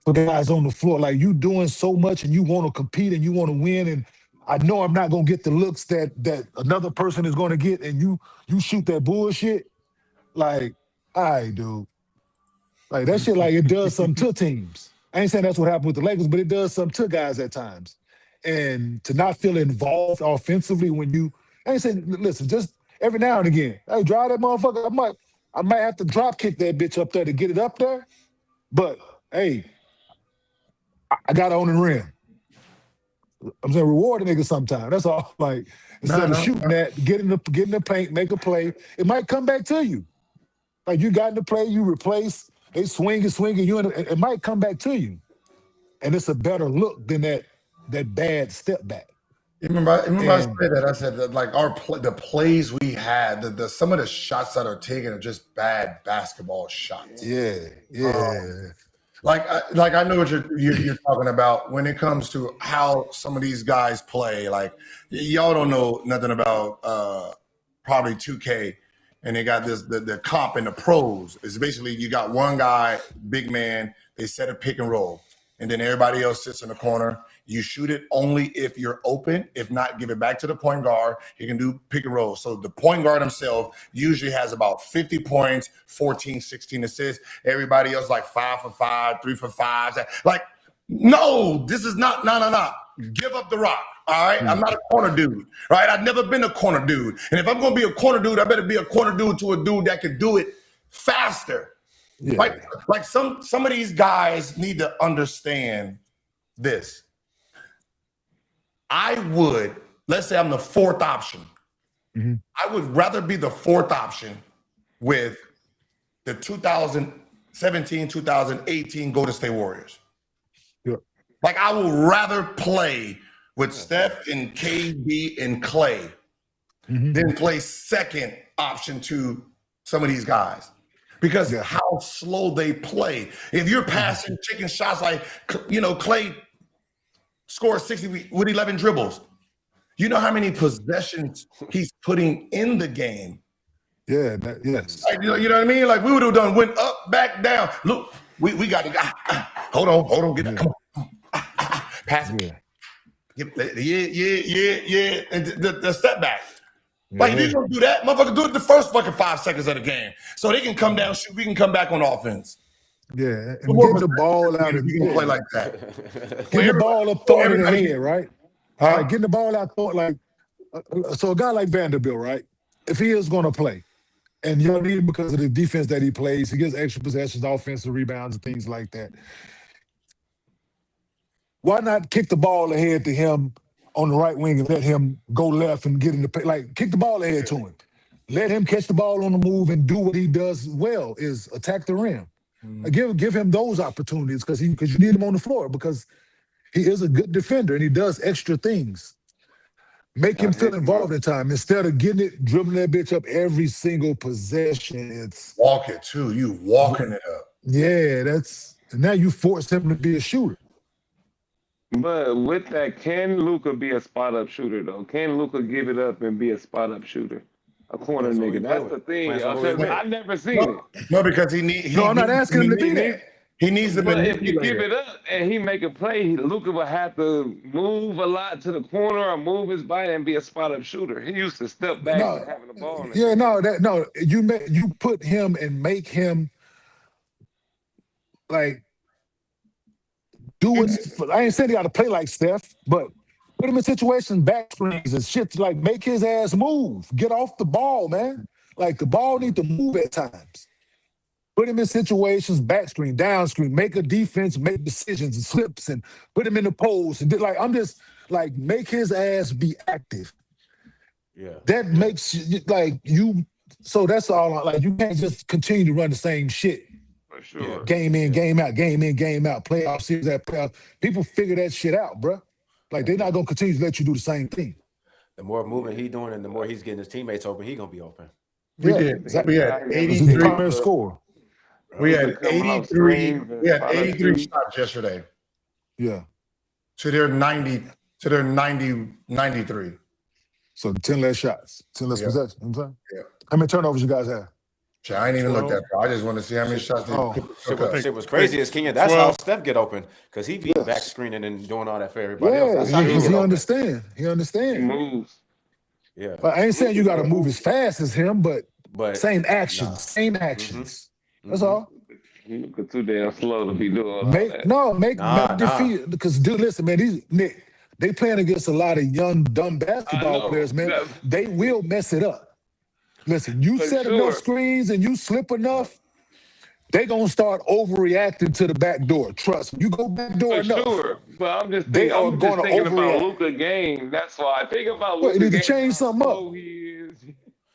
for guys on the floor. Like, you doing so much and you want to compete and you want to win, and I know I'm not going to get the looks that another person is going to get, and you shoot that bullshit. Like, all right, dude. Like, that shit, like, it does something to teams. I ain't saying that's what happened with the Lakers, but it does something to guys at times. And to not feel involved offensively when you, I ain't saying, listen, just every now and again, hey, drive that motherfucker. I might have to drop kick that bitch up there to get it up there. But, hey, I got to own the rim. I'm saying reward a nigga sometime. That's all. Like, instead of shooting that, get in the paint, make a play, it might come back to you. Like, you got in the play, you replace, they swing, it might come back to you. And it's a better look than that bad step back. Remember I said that. I said that, like, the plays we had, some of the shots that are taken are just bad basketball shots. Yeah. Like I know what you're talking about when it comes to how some of these guys play. Like, y'all don't know nothing about probably 2K, and they got the comp and the pros. It's basically you got one guy, big man, they set a pick and roll, and then everybody else sits in the corner. You shoot it only if you're open. If not, give it back to the point guard. He can do pick and roll. So the point guard himself usually has about 50 points, 14, 16 assists. Everybody else like 5 for 5, 3 for 5. Like, no, this is not, no. Give up the rock, all right? I'm not a corner dude, right? I've never been a corner dude. And if I'm going to be a corner dude, I better be a corner dude to a dude that can do it faster. Yeah. Like some of these guys need to understand this. I would, let's say I'm the 4th option. Mm-hmm. I would rather be the 4th option with the 2017, 2018 Golden State Warriors. Yeah. Like, I would rather play with Steph and KD and Clay than play 2nd option to some of these guys. Because how slow they play. If you're passing, taking shots like, Clay scores 60 with 11 dribbles. You know how many possessions he's putting in the game? Yeah, yes. Like, you know what I mean? Like, we would have done went up, back, down. Look, we got to hold on, get that. Come on. Pass it. Yeah. And the step back. Like, if you're going to do that, motherfucker, do it the first fucking 5 seconds of the game. So they can come down, shoot, we can come back on offense. Yeah, and getting the ball out if and you can play like that. getting the ball up, throwing it in the everybody- head, right? Huh? Like getting the ball out, like so a guy like Vanderbilt, right? If he is going to play, and you don't need him because of the defense that he plays, he gets extra possessions, offensive rebounds, and things like that. Why not kick the ball ahead to him on the right wing and let him go left and get in the like kick the ball ahead to him. Let him catch the ball on the move and do what he does well is attack the rim. Give him those opportunities because you need him on the floor because he is a good defender and he does extra things. Make him feel involved in time instead of getting it, dribbling that bitch up every single possession. It's walk it too. You walking it up. Yeah, and now you force him to be a shooter. But with that, can Luka be a spot-up shooter, though? Can Luka give it up and be a spot-up shooter? A corner nigga. That's the thing. I've never seen it. No, because he needs. No, I'm not asking him to be that. He needs to But if you give it up and he make a play, Luka will have to move a lot to the corner or move his body and be a spot-up shooter. He used to step back and having the ball. You put him and make him like do it. I ain't saying he got to play like Steph, but put him in situations, back screens and shit to like make his ass move. Get off the ball, man. Like the ball need to move at times. Put him in situations, back screen, down screen, make a defense, make decisions and slips and put him in the post. And I'm just like, make his ass be active. Yeah. That makes you, so that's all. Like, you can't just continue to run the same shit. For sure. Game in, game out, game in, game out, playoff series at playoff. People figure that shit out, bro. Like, they're not going to continue to let you do the same thing. The more movement he's doing and the more he's getting his teammates open, he's going to be open. We had 83 primary score. We had 83. We had 83 shots yesterday. Yeah. To their 93. So 10 less shots, 10 less possessions. You know what I'm saying? Yeah. How many turnovers you guys have? I ain't even looked that far. I just want to see how many shots Shit was crazy as Kenya. That's how Steph get open because he be back screening and doing all that for everybody else. That's how he understand. He understands. He moves. Yeah. But I ain't saying you got to move as fast as him, but same actions, same actions. That's all. You look too damn slow to be doing all that. Make defeat because dude, listen, man, Nick, they playing against a lot of young, dumb basketball players, man. They will mess it up. Listen, you set enough screens and you slip enough, they gonna start overreacting to the back door. Trust me, you go back door enough. Sure, but I'm just thinking about Luka game. That's why I think about Luka. You need to change something up.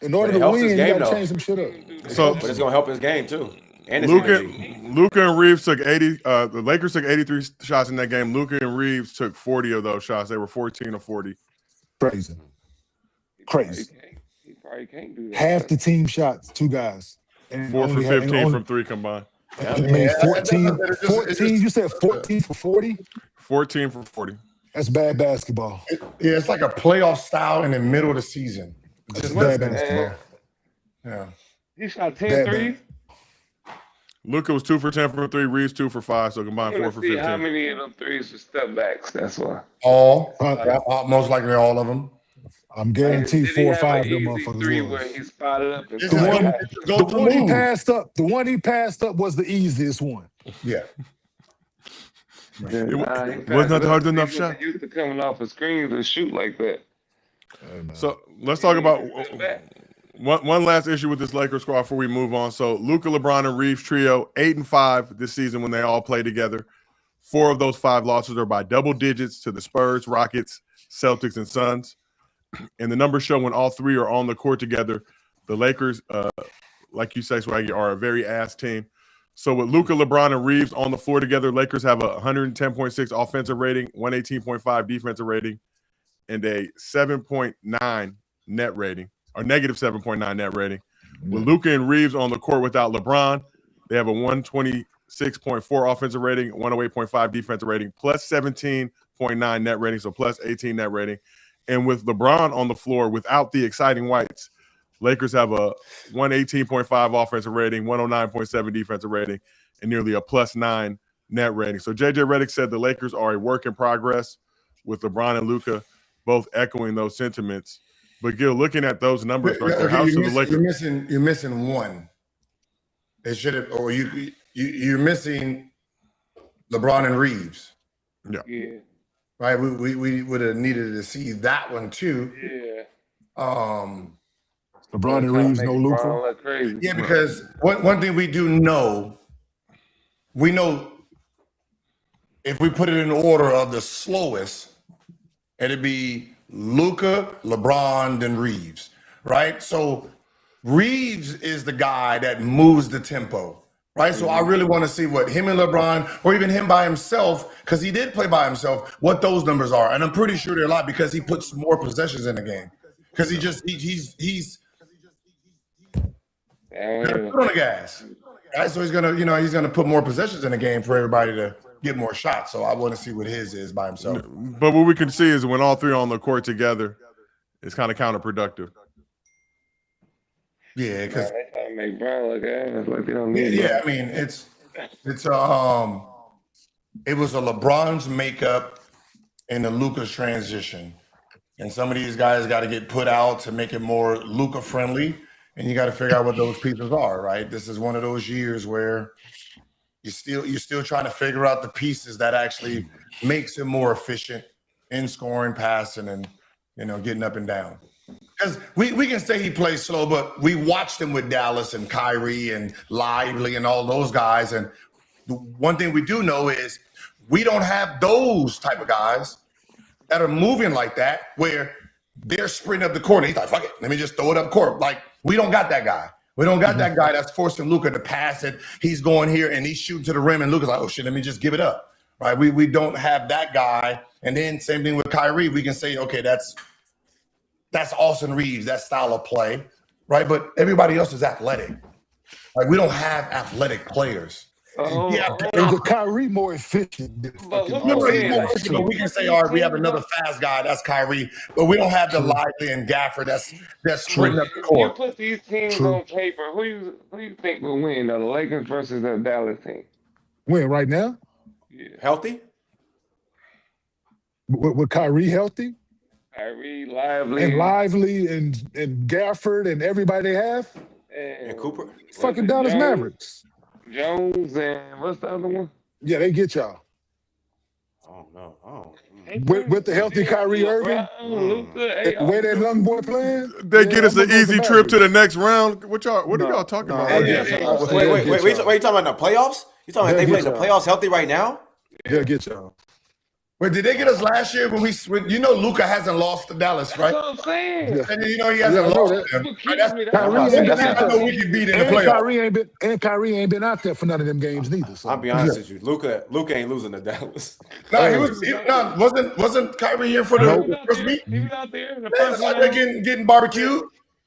In order to win, you gotta change some shit up. But it's gonna help his game too. And Luka and Reaves took 80. The Lakers took 83 shots in that game. Luka and Reaves took 40 of those shots. They were 14 of 40. Crazy. He probably can't do that. Half the team shots, two guys. And 4 for 15 from three combined. I mean, 14. You said 14 for 40? 14 for 40. That's bad basketball. It's like a playoff style in the middle of the season. Just bad basketball. Yeah. He shot 10 threes. Luka was 2 for 10 from 3, Reaves 2 for 5, so combined 4 for 15. How many of them threes were step backs? That's why. Most likely all of them. I'm guaranteed 4 or 5 of them motherfuckers. Three where he spotted up. And the one he passed up. The one he passed up was the easiest one. Yeah. It was not a hard enough shot. Used to coming off of screens and shoot like that. So let's talk about one last issue with this Lakers squad before we move on. So Luka, LeBron, and Reaves trio 8-5 this season when they all play together. 4 of those 5 losses are by double digits to the Spurs, Rockets, Celtics, and Suns. And the numbers show when all 3 are on the court together, the Lakers, like you say, Swaggy, are a very ass team. So with Luka, LeBron, and Reaves on the floor together, Lakers have a 110.6 offensive rating, 118.5 defensive rating, and a 7.9 net rating, or negative 7.9 net rating. With Luka and Reaves on the court without LeBron, they have a 126.4 offensive rating, 108.5 defensive rating, plus 17.9 net rating, so plus 18 net rating. And with LeBron on the floor without the exciting whites, Lakers have a 118.5 offensive rating, 109.7 defensive rating, and nearly a plus 9 net rating. So JJ Redick said the Lakers are a work in progress with LeBron and Luka both echoing those sentiments. But Gil, looking at those numbers, right there, how should the Lakers? You're missing one. They should have, or you you're missing LeBron and Reaves. Yeah. Right. We would have needed to see that one too. Yeah. LeBron and Reaves, no Luka. Yeah, because one thing we do know, we know if we put it in order of the slowest, it'd be Luka, LeBron, then Reaves, right? So Reaves is the guy that moves the tempo, right? So I really want to see what him and LeBron, or even him by himself, because he did play by himself, what those numbers are. And I'm pretty sure they're a lot because he puts more possessions in the game. Because he's put on the gas. Right? So he's gonna put more possessions in the game for everybody to get more shots. So I want to see what his is by himself. But what we can see is when all three are on the court together, it's kind of counterproductive. Yeah, because they trying to make Brown look ass like they don't need. Yeah, I mean it was a LeBron's makeup and the Luka's transition. And some of these guys got to get put out to make it more Luka friendly. And you got to figure out what those pieces are, right? This is one of those years where you're still trying to figure out the pieces that actually makes him more efficient in scoring, passing, and getting up and down. Because we can say he plays slow, but we watched him with Dallas and Kyrie and Lively and all those guys. And the one thing we do know is we don't have those type of guys that are moving like that, where they're sprinting up the court. And he's like, fuck it, let me just throw it up court. Like, we don't got that guy. We don't got that guy that's forcing Luka to pass it. He's going here and he's shooting to the rim, and Luka's like, oh shit, let me just give it up. Right? We don't have that guy. And then same thing with Kyrie. We can say, okay, that's Austin Reaves, that style of play, right? But everybody else is athletic. Like, we don't have athletic players. Is Kyrie more efficient? But we can say, all right, we have another fast guy, that's Kyrie, but we don't have the Lively and Gafford that's sprinting up the court. You put these teams on paper. Who you think will win? The Lakers versus the Dallas team. Win right now? Yeah. Healthy? With Kyrie healthy? Kyrie, Lively, and Gafford and everybody they have? And Cooper? Fucking Dallas Mavericks. Jones and what's the other one? Yeah, they get y'all. Oh no. With the healthy Kyrie Irving, the way that young boy playing, they get us an easy trip to the next round. What are y'all talking about? Wait, you talking about the playoffs? You talking about they play the playoffs healthy right now? They'll get y'all. Wait, did they get us last year when Luka hasn't lost to Dallas, right? That's what I'm saying. And he hasn't lost to them. That's we can beat in the playoffs. Kyrie ain't been out there for none of them games neither. So. I'll be honest with you, Luka ain't losing to Dallas. Wasn't Kyrie here for the first week? He was out there. It's like they're getting barbecued.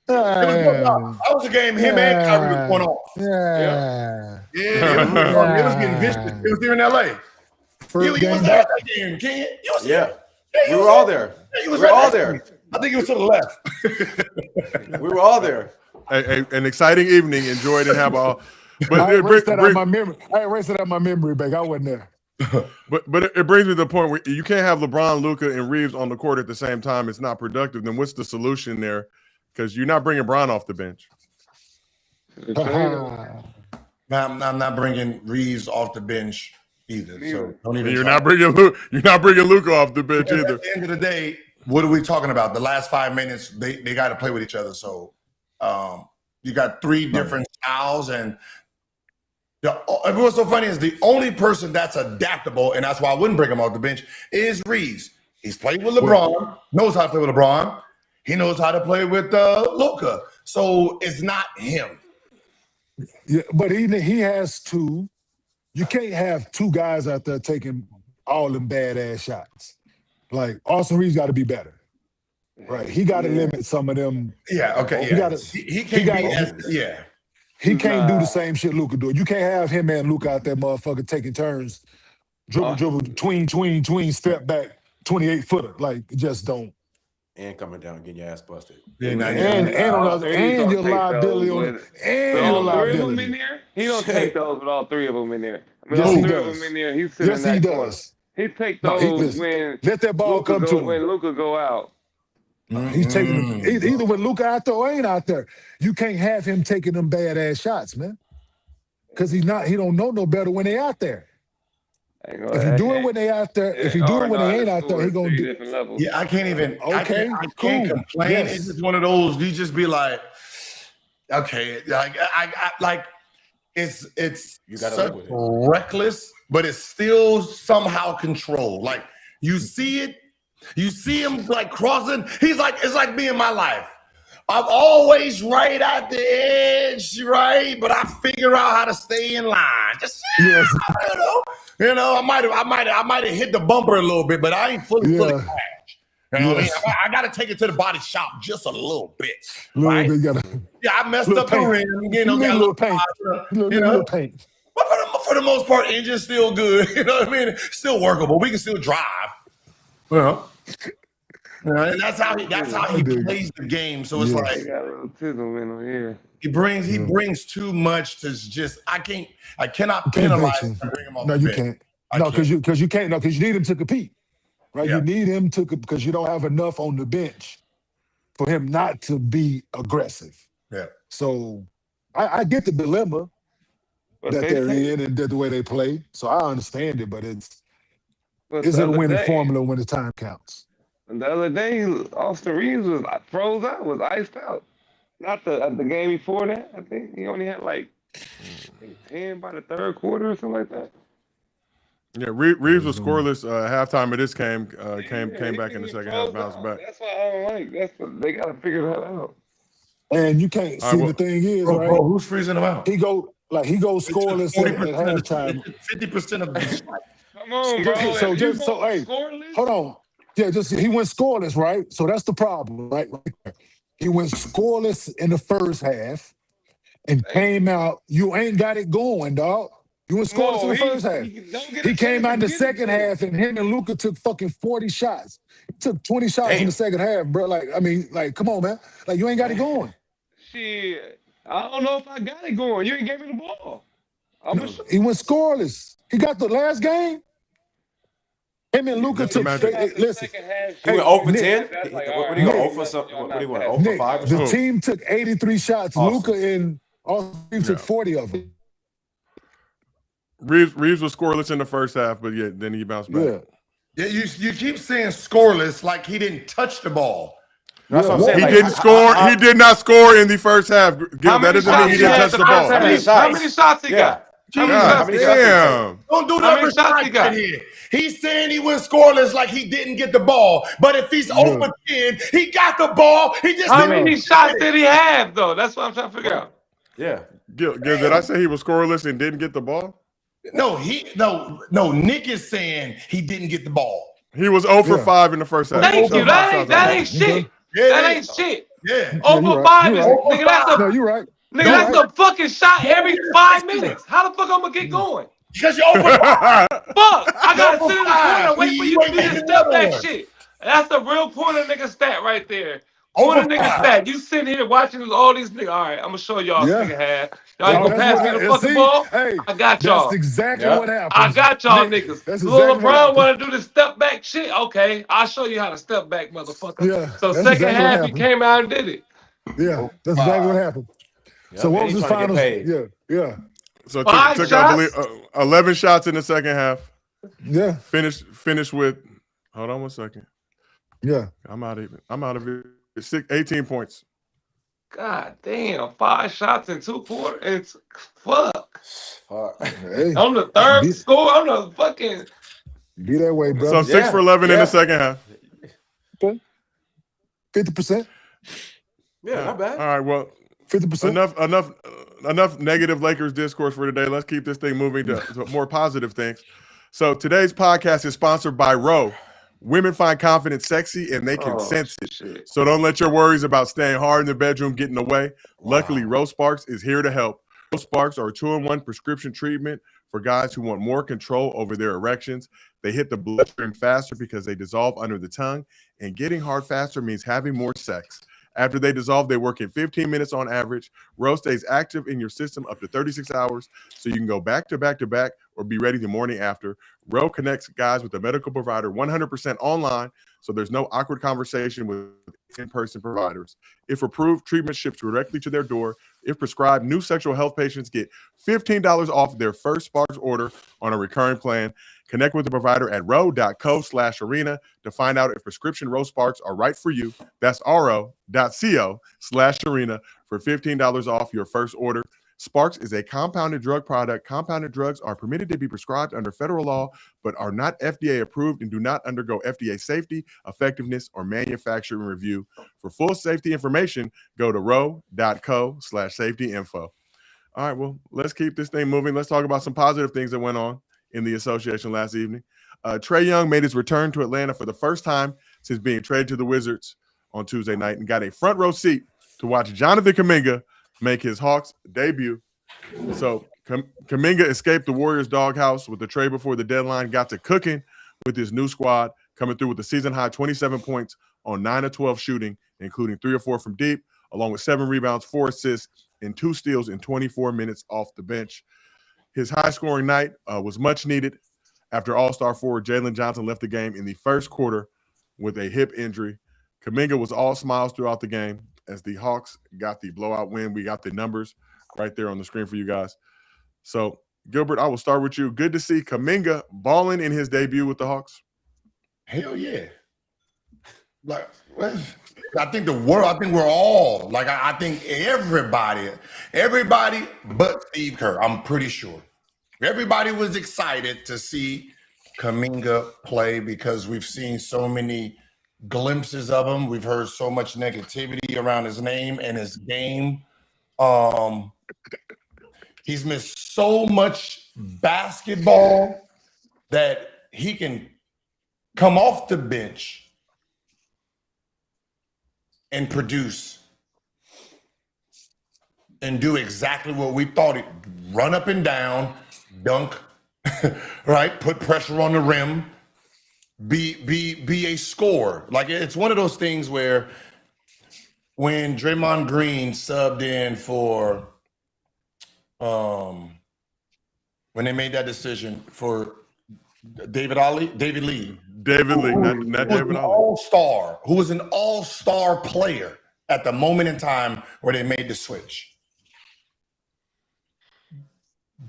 That was a game him and Kyrie was going off. It was getting vicious. It was here in LA. You was at that game, Ken. We were all there. We were all there. I think it was to the left. We were all there. An exciting evening. Enjoyed and have all. But I erased that out of my memory. I erased it out of my memory back. I wasn't there. But it brings me to the point where you can't have LeBron, Luka, and Reaves on the court at the same time. It's not productive. Then what's the solution there? Because you're not bringing Bron off the bench. I'm not bringing Reaves off the bench either. So don't even. You're not bringing Luka off the bench either. At the end of the day, what are we talking about? The last 5 minutes, they got to play with each other. So you got three different styles, and what's so funny is the only person that's adaptable, and that's why I wouldn't bring him off the bench, is Reaves. He's played with LeBron, knows how to play with LeBron. He knows how to play with Luka. So it's not him. Yeah, but he has two. You can't have two guys out there taking all them badass shots. Like, Austin Reaves got to be better. Right. He got to limit some of them. Yeah, okay. He can't do the same shit Luka do. You can't have him and Luka out there motherfucker taking turns, dribble, tween, step back, 28-footer. Like, just don't. And coming down and getting your ass busted. And your liability on it. And your liability. He don't take those with all three of them in there. Yes, he does. Of them in there, he's sitting in that he corner. does. He take those when let that ball come to him. When Luka go out. He's taking them. Either when Luka out there or ain't out there. You can't have him taking them badass shots, man. because he don't know no better when they out there. If he do it when they out there, if he do it when they ain't out there, he gonna do. Yeah, I can't even. Okay, I can't complain. Yes. It's just one of those. You just be like, okay, like I like it's such reckless, but it's still somehow controlled. Like you see it, you see him like crossing. He's like, it's like me in my life. I'm always right at the edge, right? But I figure out how to stay in line. Just Yes. you know, I might have hit the bumper a little bit, but I ain't fully crashed. You know what I mean? I got to take it to the body shop just a little bit. Right? Yeah, I messed up the rim. You know, got a little paint. Little paint. But for the most part, engine's still good. You know what I mean? Still workable. We can still drive. Well. And that's how he plays the game. So it's like he brings too much to just I cannot penalize him and bring him off. No, the you bench. can't. No, because you can't. No, because you need him to compete, right? Yeah. You need him to because you don't have enough on the bench for him not to be aggressive. Yeah. So I get the dilemma that they're in and the way they play. So I understand it, but is it a winning formula when the time counts? And the other day, Austin Reaves was froze out, was iced out. Not the game before that. I think he only had like 10 by the third quarter or something like that. Yeah, Reaves was scoreless halftime of this game. Came back in the second half, bounced back. That's what I don't like. They got to figure that out. And you can't see the thing is, right? Bro, who's freezing him out? He goes scoreless at halftime. 50% of the shot. Come on, bro. Hey, hold on. Yeah, he went scoreless, right? So that's the problem, right? He went scoreless in the first half and came out. You ain't got it going, dog. You went scoreless in the first half. He came out in the second half, and him and Luka took fucking 40 shots. He took 20 shots in the second half, bro. Like, come on, man. Like, you ain't got it going. Shit, I don't know if I got it going. You ain't gave me the ball. He went scoreless. He got the last game. Him and Luka took listen. He went 0 for 10. What do you go 0 for something? What do you want? 0 for 5 or something? The team took 83 shots. Luka and Austin took 40 of them. Reaves was scoreless in the first half, but then he bounced back. Yeah, you keep saying scoreless like he didn't touch the ball. That's what I'm saying. He didn't score. He did not score in the first half. Gil, that doesn't mean he didn't touch the ball. How many shots he got? Damn. Don't do that here. He's saying he went scoreless like he didn't get the ball. But if he's over 10, he got the ball. He just How many shots did he have, though? That's what I'm trying to figure out. Yeah. Gil, did I say he was scoreless and didn't get the ball? No, Nick is saying he didn't get the ball. He was 0 for 5 in the first half. Thank you. That ain't shit. That ain't shit. Yeah. 0 for 5 is nigga. That's you're right. Nigga, that's a fucking shot every 5 minutes. How the fuck I'm gonna get going? Because you're over 5. Fuck! I gotta sit in the corner and wait for you to do this step back shit. That's the real corner nigga stat right there. Corner nigga stat. You sitting here watching all these niggas. All right, I'm gonna show y'all nigga half. Y'all ain't gonna pass me the fucking ball. Hey, I got y'all. That's exactly what happened. I got y'all niggas. Lil LeBron want to do the step back shit. Okay, I'll show you how to step back, motherfucker. Yeah. So second half, he came out and did it. Yeah, that's exactly what happened. Yep. So what was his finals? Yeah. So took I believe 11 shots in the second half. Yeah. Finished with. Hold on 1 second. Yeah. I'm out of it. 18 points. God damn! 5 shots in 2 quarters. It's fuck. Hey, I'm the third score. I'm the fucking. Be that way, bro. So 6 for 11 in the second half. 50%. Yeah, not bad. All right, well. 50%. Enough negative Lakers discourse for today. Let's keep this thing moving to more positive things. So today's podcast is sponsored by Roe. Women find confidence sexy and they can sense it. Shit. So don't let your worries about staying hard in the bedroom get in the way. Luckily, Roe Sparks is here to help. Roe Sparks are a 2-in-1 prescription treatment for guys who want more control over their erections. They hit the bloodstream faster because they dissolve under the tongue, and getting hard faster means having more sex. After they dissolve, they work in 15 minutes on average. Roe stays active in your system up to 36 hours, so you can go back to back to back or be ready the morning after. Roe connects guys with a medical provider 100% online, so there's no awkward conversation with in-person providers. If approved, treatment ships directly to their door. If prescribed, new sexual health patients get $15 off their first Sparks order on a recurring plan. Connect with the provider at ro.co/arena to find out if prescription Roe Sparks are right for you. That's ro.co/arena for $15 off your first order. Sparks is a compounded drug product. Compounded drugs are permitted to be prescribed under federal law, but are not FDA approved and do not undergo FDA safety, effectiveness, or manufacturing review. For full safety information, go to ro.co/safety info. All right, well, let's keep this thing moving. Let's talk about some positive things that went on in the association last evening. Trae Young made his return to Atlanta for the first time since being traded to the Wizards on Tuesday night and got a front row seat to watch Jonathan Kuminga make his Hawks debut. So Kuminga escaped the Warriors' doghouse with the trade before the deadline, got to cooking with his new squad, coming through with a season-high 27 points on 9 of 12 shooting, including 3 or 4 from deep, along with 7 rebounds, 4 assists, and 2 steals in 24 minutes off the bench. His high-scoring night was much needed after All-Star forward Jalen Johnson left the game in the first quarter with a hip injury. Kuminga was all smiles throughout the game as the Hawks got the blowout win. We got the numbers right there on the screen for you guys. So, Gilbert, I will start with you. Good to see Kuminga balling in his debut with the Hawks. Hell yeah. Like, I think we're all, like, I think everybody but Steve Kerr, I'm pretty sure. Everybody was excited to see Kuminga play because we've seen so many glimpses of him. We've heard so much negativity around his name and his game. He's missed so much basketball that he can come off the bench and produce and do exactly what we thought it, run up and down, dunk, right? Put pressure on the rim, be a scorer. Like, it's one of those things where when Draymond Green subbed in for when they made that decision for David Lee, not David Ali. Who was an all-star player at the moment in time where they made the switch.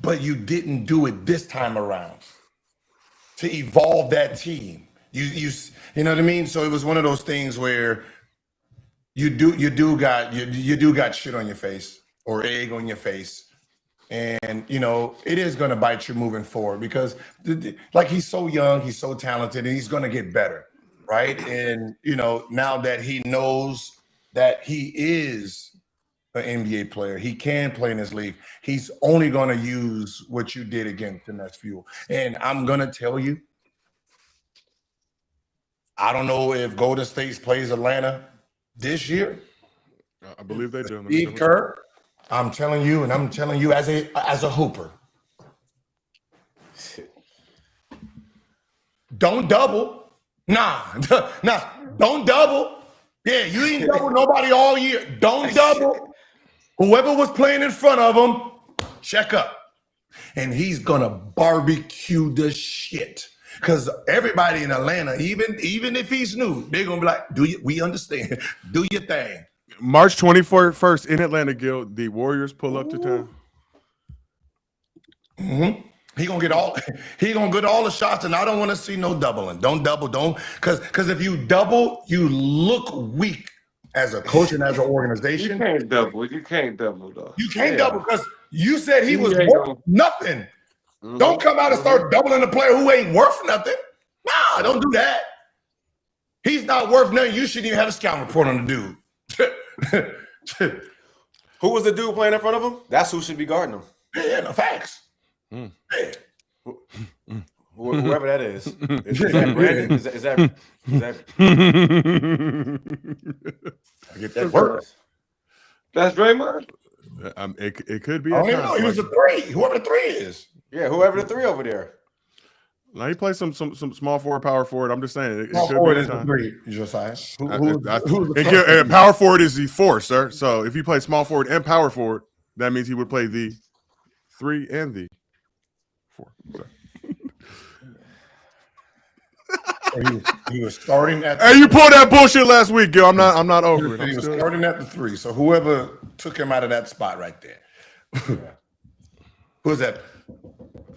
But you didn't do it this time around to evolve that team. You know what I mean? So it was one of those things where you do got shit on your face or egg on your face. And, you know, it is going to bite you moving forward because, like, he's so young, he's so talented, and he's going to get better, right? And, you know, now that he knows that he is an NBA player, he can play in this league, he's only going to use what you did against him as fuel. And I'm going to tell you, I don't know if Golden State plays Atlanta this year. I believe they do. Steve Kerr, I'm telling you, and I'm telling you as a hooper, don't double. Nah, don't double. Yeah, you ain't double nobody all year. Don't double. Whoever was playing in front of him, check up. And he's gonna barbecue the shit. Because everybody in Atlanta, even if he's new, they're gonna be like, we understand. Do your thing. March 21st in Atlanta, Gil, the Warriors pull up to town. Mm-hmm. He gonna get all the shots, and I don't want to see no doubling. Don't double, because if you double, you look weak as a coach and as an organization. You can't double though. You can't double because you said he was worth nothing. Mm-hmm. Don't come out and start doubling a player who ain't worth nothing. Nah, don't do that. He's not worth nothing. You shouldn't even have a scout report on the dude. Who was the dude playing in front of him? That's who should be guarding him. Yeah, no facts. Yeah. Whoever that is. Is that Brandon? Is that I get that word. That's Draymond? It could be. I don't even know. He was a 3. Whoever the 3 is. Yeah, whoever the 3 over there. Now he plays some small forward, power forward. I'm just saying. It small could forward be is the 3. You just saying. And power forward is the 4, sir. So if he plays small forward and power forward, that means he would play the 3 and the for. So. He was starting at. Hey, you pulled that bullshit last week, Gil. I'm not over it. He was starting at the 3. So whoever took him out of that spot right there. Who's that?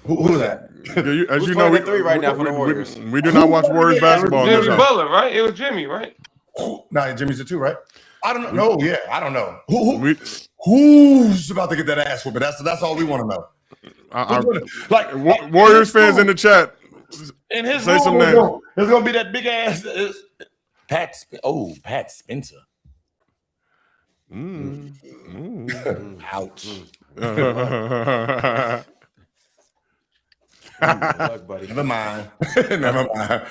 Who's that? Who's you know, we 3 right now for the Warriors. We do not watch Warriors basketball. Jimmy Butler, right? It was Jimmy, right? Nah, Jimmy's a 2, right? I don't know. Yeah, I don't know. Who's about to get that ass whooping? That's all we want to know. Like Warriors fans in the chat. In his say room, some names. There's gonna be that big ass Pat Spencer. Ouch. Never mind. Never mind.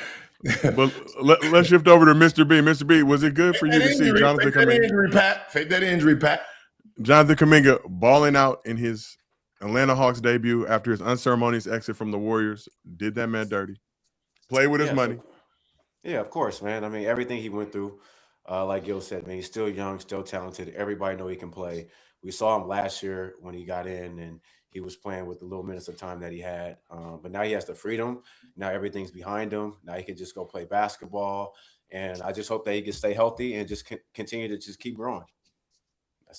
But let's shift over to Mr. B. Mr. B, was it good for you to see Jonathan Kuminga? Fake that injury, Pat. Jonathan Kuminga balling out in his Atlanta Hawks debut after his unceremonious exit from the Warriors. Did that man dirty. Play with his money. Yeah, of course, man. I mean, everything he went through, like Gil said, man, he's still young, still talented. Everybody know he can play. We saw him last year when he got in and he was playing with the little minutes of time that he had. But now he has the freedom. Now everything's behind him. Now he can just go play basketball. And I just hope that he can stay healthy and just continue to just keep growing.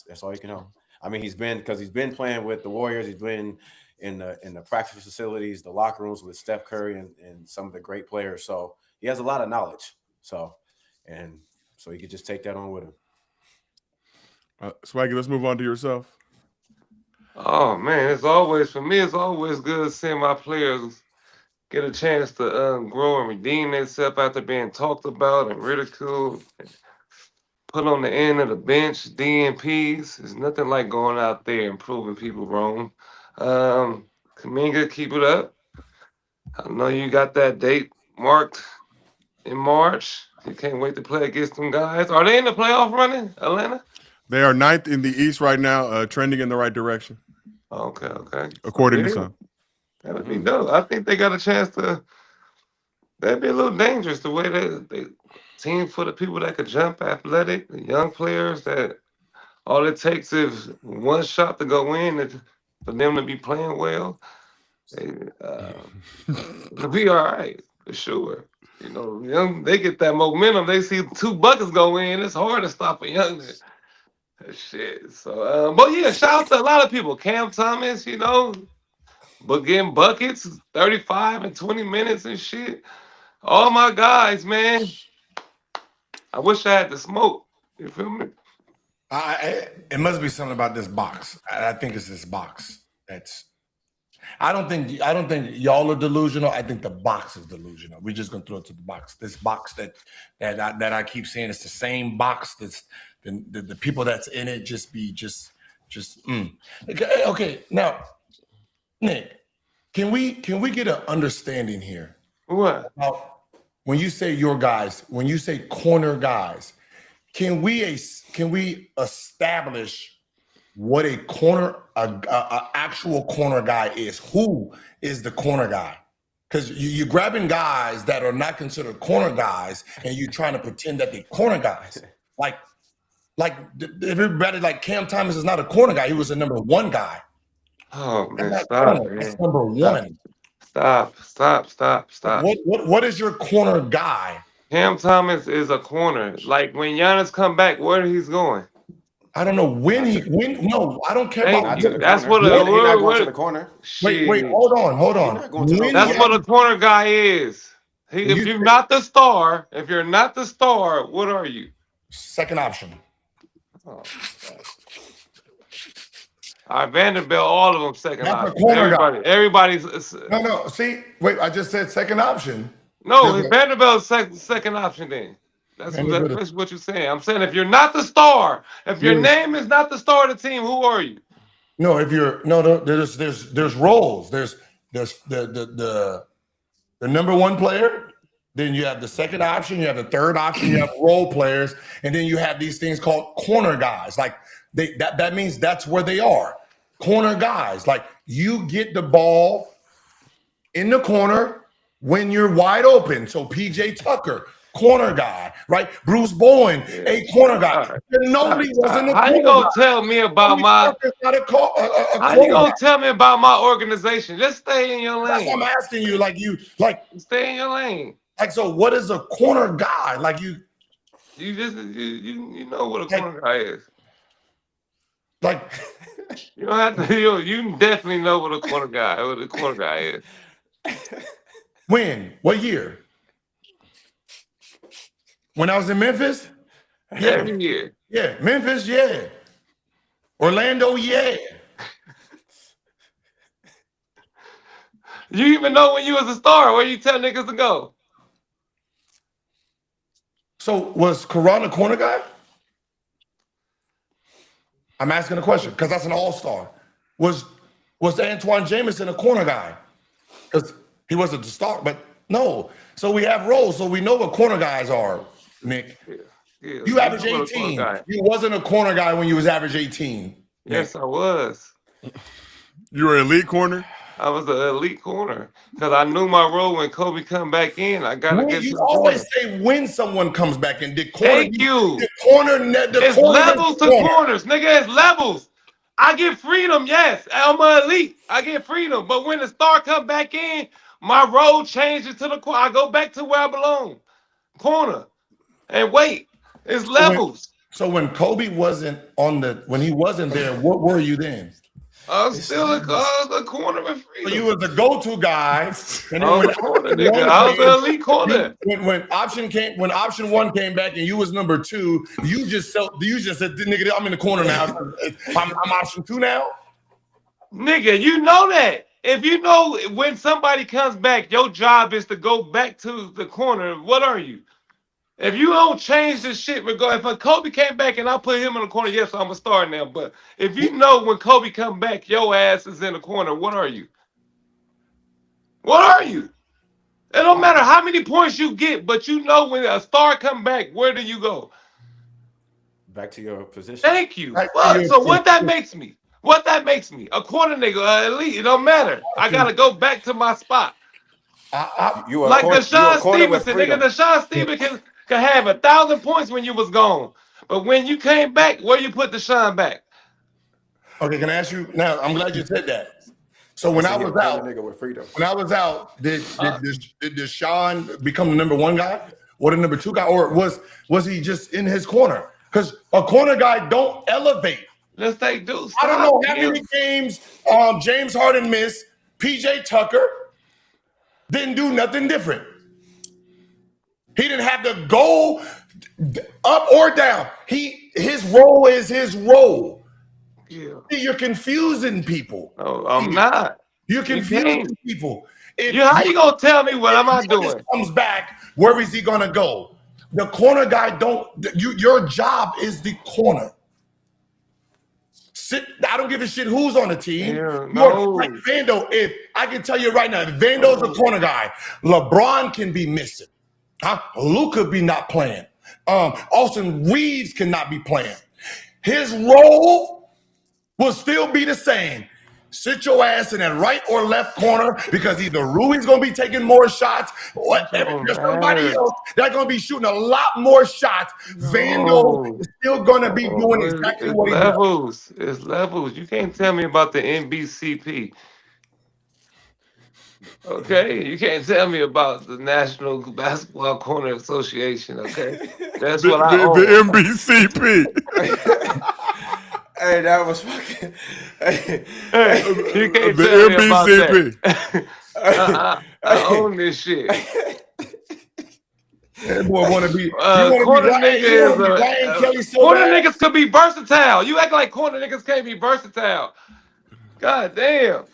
That's all you can hope. I mean, he's been playing with the Warriors. He's been in the practice facilities, the locker rooms with Steph Curry and some of the great players. So he has a lot of knowledge. So he could just take that on with him. Swaggy, let's move on to yourself. Oh man, for me, it's always good seeing my players get a chance to grow and redeem themselves after being talked about and ridiculed. Put on the end of the bench, DNPs. There's nothing like going out there and proving people wrong. Kuminga, keep it up. I know you got that date marked in March. You can't wait to play against them guys. Are they in the playoff running, Atlanta? They are 9th in the East right now, trending in the right direction. Okay. According to some. That would be dope. I think they got a chance to. That'd be a little dangerous the way they team for the people that could jump, athletic, the young players that all it takes is one shot to go in for them to be playing well. They'll be all right for sure. You know, they get that momentum. They see 2 buckets go in. It's hard to stop a young shit. So, but yeah, shout out to a lot of people. Cam Thomas, you know, but getting buckets, 35 and 20 minutes and shit. All my guys, man. I wish I had the smoke. You feel me? It must be something about this box. I think it's this box. I don't think y'all are delusional. I think the box is delusional. We're just gonna throw it to the box. This box that I keep saying, it's the same box that's the people that's in it Okay, now, Nick, can we get an understanding here? What? About when you say your guys, when you say corner guys, can we establish what a actual corner guy is? Who is the corner guy? Because you're grabbing guys that are not considered corner guys, and you're trying to pretend that they're corner guys. Like everybody, like Cam Thomas is not a corner guy. He was a number 1 guy. Oh man, stop, man. That's number 1. Stop. What is your corner guy? Cam Thomas is a corner. Like when Giannis come back, where he's going? I don't know when. No, I don't care about. That's what he's not going to the corner. Wait, hold on. That's what a corner guy is. If you're not the star, what are you? Second option. Oh, all right, Vanderbilt, all of them second option. Everybody's no. See, wait, I just said second option. No, Vanderbilt's second option then. That's what you're saying. I'm saying if you're not the star, if your name is not the star of the team, who are you? No, there's roles. There's the number 1 player. Then you have the second option. You have the third option. You have role players, and then you have these things called corner guys. Like that means that's where they are. Corner guys. Like you get the ball in the corner when you're wide open. So PJ Tucker, corner guy, right? Bruce Bowen, a corner guy. Nobody wasn't a corner guy. How you gonna tell me about my? How you gonna tell me about my organization? Just stay in your lane. That's what I'm asking you. Stay in your lane. Like, so what is a corner guy? Like you know what a corner guy is. Like you don't have to. You definitely know what a corner guy is. When? What year? When I was in Memphis? Yeah. Every year. Yeah. Memphis, yeah. Orlando, yeah. You even know when you was a star, where you tell niggas to go. So was Karan a corner guy? I'm asking a question because that's an all-star. Was Antoine Jameson a corner guy? Because he wasn't the star, but no. So we have roles, so we know what corner guys are, Nick. Yeah, you average 18. You wasn't a corner guy when you was average 18. Yes, I was. You were an elite corner? I was an elite corner because I knew my role when Kobe come back in. I gotta get. You always say when someone comes back in. Thank you. It's levels to corners, nigga. It's levels. I get freedom, yes. I'm an elite. I get freedom, but when the star come back in, my role changes to the corner. I go back to where I belong, corner, and wait. It's levels. So when Kobe wasn't when he wasn't there, what were you then? I was still a corner with freedom. So you was the go-to guy. And then I was an elite corner. When option one came back and you was number 2, you just said, nigga, I'm in the corner now. I'm option 2 now. Nigga, you know that. If you know when somebody comes back, your job is to go back to the corner. What are you? If you don't change this shit, if a Kobe came back and I put him in the corner, yes, I'm a star now. But if you know when Kobe come back, your ass is in the corner. What are you? What are you? It don't matter how many points you get, but you know when a star come back, where do you go? Back to your position. Thank you. So what that makes me? What that makes me? A corner nigga, elite. It don't matter. I gotta go back to my spot. Like Deshaun Stevenson, nigga. Deshaun Stevenson could have 1,000 points when you was gone, but when you came back, where you put Deshaun back? Okay, can I ask you now? I'm glad you said that. So when I was out, did Deshaun become the number 1 guy or the number 2 guy, or was he just in his corner? Because a corner guy don't elevate. Let's take Deuce. I don't know how many games James Harden missed. PJ Tucker didn't do nothing different. He didn't have to go up or down. His role is his role. Yeah. You're confusing people. No, I'm not. You're confusing people. How you gonna tell me what am I doing? Comes back, where is he gonna go? The corner guy your job is the corner. I don't give a shit who's on the team. Yeah, no. Like Vando, if I can tell you right now, if Vando's the corner guy, LeBron can be missing. Luka be not playing. Austin Reaves cannot be playing. His role will still be the same. Sit your ass in that right or left corner because either Rui's going to be taking more shots or somebody else that's going to be shooting a lot more shots. Vando is still going to be doing exactly what he does. It's levels. You can't tell me about the NBCP. Okay, you can't tell me about the National Basketball Corner Association. Okay, that's what I own. The NBCP. Hey, that was fucking. You can't tell me about that. I own this shit. That boy want to be. Corner niggas could be versatile. You act like corner niggas can't be versatile. God damn,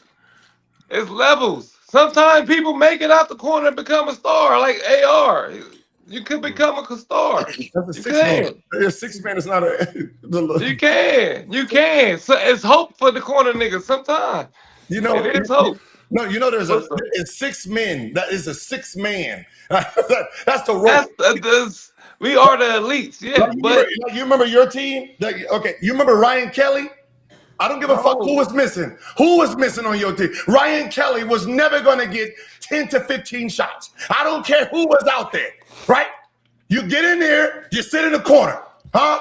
it's levels. Sometimes people make it out the corner and become a star, like AR. You could become a star. That's a 6-man. A 6-man is not a. You can. So it's hope for the corner niggas sometimes. You know, it is hope. No, you know, it's 6 men. That is a 6-man. That's the role. We are the elites, yeah. You remember your team? Okay, you remember Ryan Kelly? I don't give a fuck who was missing. Who was missing on your team? Ryan Kelly was never going to get 10 to 15 shots. I don't care who was out there, right? You get in there, you sit in the corner, huh?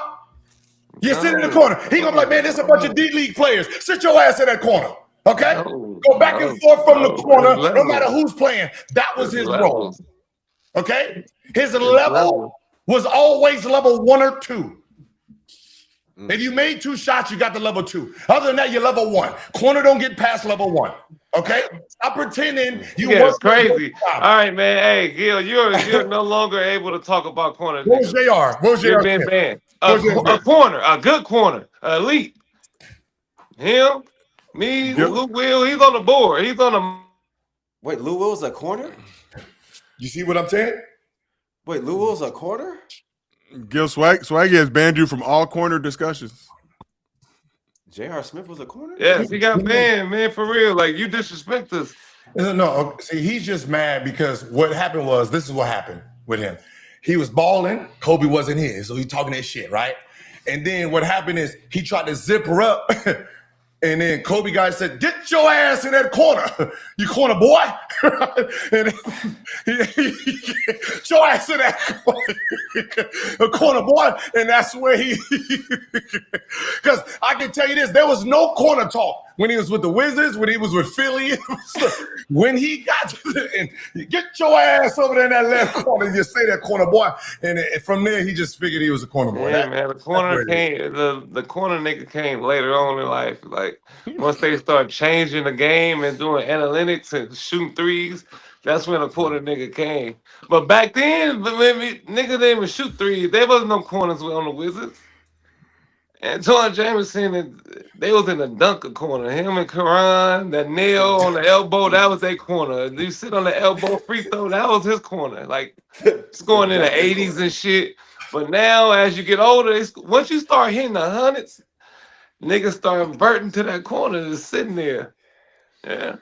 You sit in the corner. He gonna be like, man, there's a bunch of D-League players. Sit your ass in that corner, okay? Go back and forth from the corner, no matter who's playing. That was his role, okay? His level was always level 1 or 2. If you made 2 shots, you got the level 2. Other than that, you're level 1. Corner don't get past level 1. Okay? Stop pretending you work crazy. All right, man. Hey, Gil, you're no longer able to talk about corner. What was JR? What was JR? You've been banned. A corner, a good corner, elite. Him, me, Lou Will, he's on the board. He's on the. Wait, Lou Will's a corner? You see what I'm saying? Wait, Lou Will's a corner? Gil Swaggy has banned you from all corner discussions. J.R. Smith was a corner? Yes, he got banned, man, for real. Like, you disrespect us. No, see, he's just mad because what happened was, this is what happened with him. He was balling, Kobe wasn't here, so he's talking that shit, right? And then what happened is he tried to zip her up, and then Kobe guy said, "Get your ass in that corner, you corner boy." And get your ass in that corner boy. And that's where because I can tell you this, there was no corner talk when he was with the Wizards, when he was with Philly. When he got get your ass over there in that left corner, you say that corner boy. And from there, he just figured he was a corner boy. Yeah, man, the corner came, the corner nigga came later on in life. Like, once they start changing the game and doing analytics and shooting threes, that's when the corner nigga came. But back then, nigga didn't even shoot threes. There wasn't no corners on the Wizards. Antoine Jameson, they was in the dunker corner. Him and Karan, that nail on the elbow, that was their corner. You sit on the elbow free throw, that was his corner. Like, scoring in the 80s and shit. But now, as you get older, once you start hitting the hundreds, niggas start inverting to that corner, just sitting there. Yeah.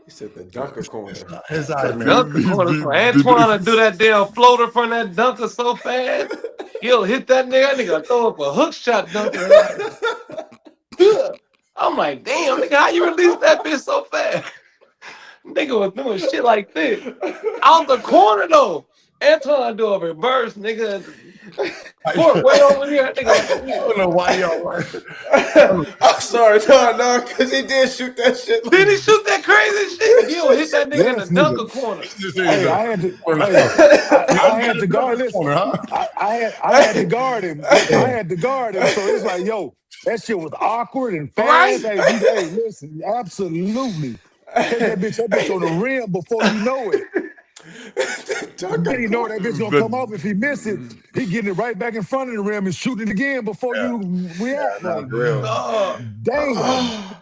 He said the dunker corner. The dunker corner. For Antoine to do that damn floater from that dunker so fast, he'll hit that nigga throw up a hook shot dunker. I'm like, damn, nigga, how you release that bitch so fast? Nigga was doing shit like this. Out the corner, though. Antoine do a reverse, nigga. Court way over here. Nigga. I don't know why y'all. I'm sorry, no, because he did shoot that shit. Did he shoot that crazy shit? He'll hit that nigga in the dunker corner. Hey, I had to guard this. I had to guard him. I had to guard him. So it's like, yo, that shit was awkward and fast. Right? Hey, listen, absolutely. Take that bitch on the rim before you know it. Then you know that bitch gonna come off. If he miss it, he getting it right back in front of the rim and shooting it again before you react. Like, damn.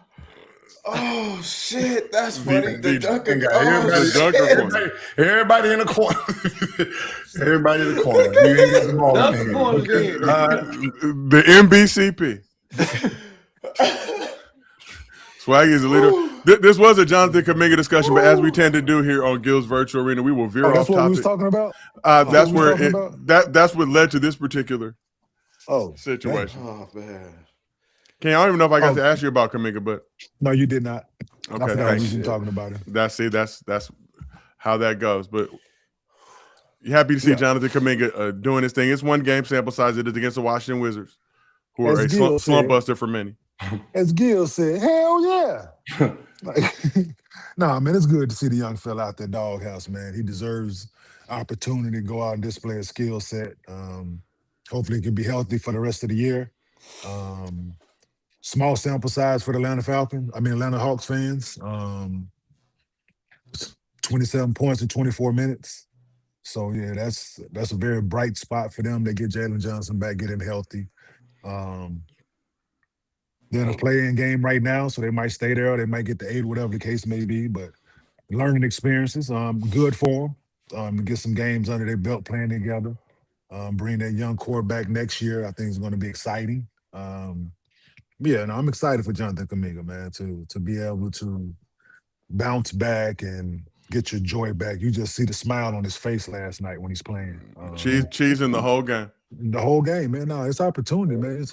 Oh shit, that's funny. The dunker. Everybody in the corner. Everybody in the corner. You ain't got the ball. The MBCP. Swaggy is a leader. This was a Jonathan Kuminga discussion, but as we tend to do here on Gil's Virtual Arena, we will veer off topic. That's what we was talking about? That's what led to this particular situation. Oh, man. Ken, I don't even know if I got to ask you about Kuminga, but no, you did not. Okay, thanks. You talking about it. That's how that goes. But you're happy to see Jonathan Kuminga doing his thing. It's one game sample size. It is against the Washington Wizards, who are a slump buster for many. As Gil said, hell yeah. Nah, man, it's good to see the young fella out there, doghouse, man. He deserves opportunity to go out and display a skill set. Hopefully he can be healthy for the rest of the year. Small sample size for the Atlanta Hawks fans. 27 points in 24 minutes. So, yeah, that's a very bright spot for them. They get Jalen Johnson back, get him healthy. They're in a play-in game right now, so they might stay there or they might get the 8, whatever the case may be. But learning experiences, good for them. Get some games under their belt playing together. Bring that young core back next year. I think it's going to be exciting. I'm excited for Jonathan Kuminga, man, to be able to bounce back and get your joy back. You just see the smile on his face last night when he's playing. Cheese in the whole game. The whole game, man. No, it's opportunity, man.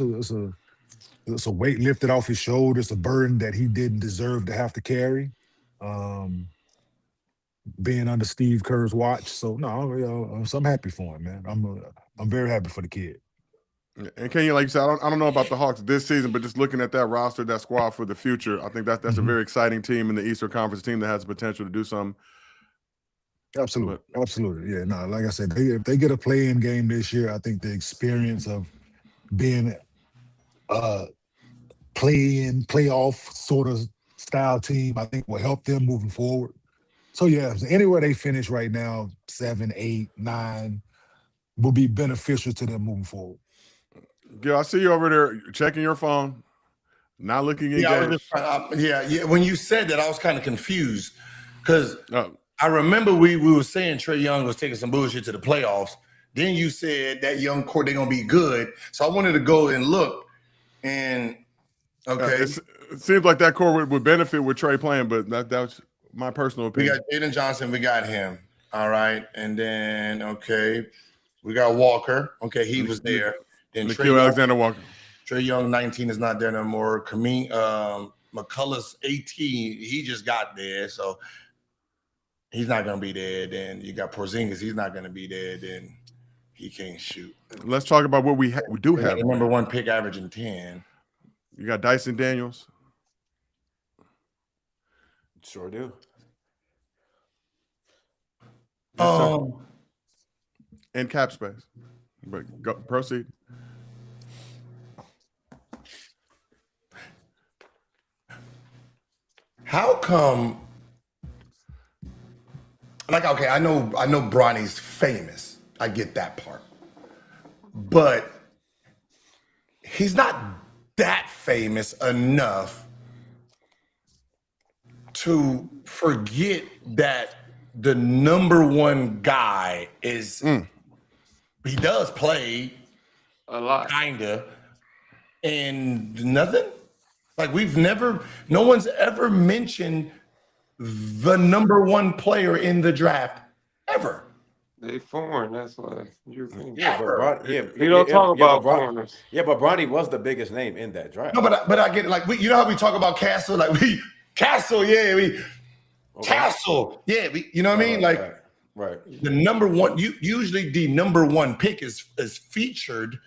It's a weight lifted off his shoulders, a burden that he didn't deserve to have to carry. being under Steve Kerr's watch. So no, so I'm happy for him, man. I'm very happy for the kid. And Kenya, like you said, I don't know about the Hawks this season, but just looking at that roster, that squad for the future, I think that's a very exciting team in the Eastern Conference, team that has the potential to do something. Absolutely. Yeah, no, like I said, if they get a play-in game this year, I think the experience of being play-in, playoff sort of style team, I think will help them moving forward. So yeah, anywhere they finish right now, 7, 8, 9, will be beneficial to them moving forward. Gil, I see you over there checking your phone, not looking engaged. Yeah. When you said that, I was kind of confused because I remember we were saying Trae Young was taking some bullshit to the playoffs. Then you said that young core, they're going to be good. So I wanted to go and look. And, okay. It seems like that core would benefit with Trae playing, but that's my personal opinion. We got Jaden Johnson. We got him. All right. And then, okay, we got Walker. Okay, he was there. Then Nikhil Alexander-Walker. Trae Young, 19, is not there no more. McCullough's 18. He just got there. So he's not going to be there. Then you got Porzingis. He's not going to be there. Then he can't shoot. Let's talk about what we do have. The number 1 pick averaging 10. You got Dyson Daniels. Sure do. And cap space. But go, proceed. How come? Like, okay, I know Bronny's famous. I get that part. But he's not that famous enough to forget that the number 1 guy is he does play a lot, kinda, and nothing. Like no one's ever mentioned the number 1 player in the draft ever. They foreign, that's why you're you don't talk about foreigners. Yeah, but Bronny was the biggest name in that draft. No, but I get it. Like you know how we talk about Castle, Castle, you know what I mean? Like right. The number 1, usually the number 1 pick is featured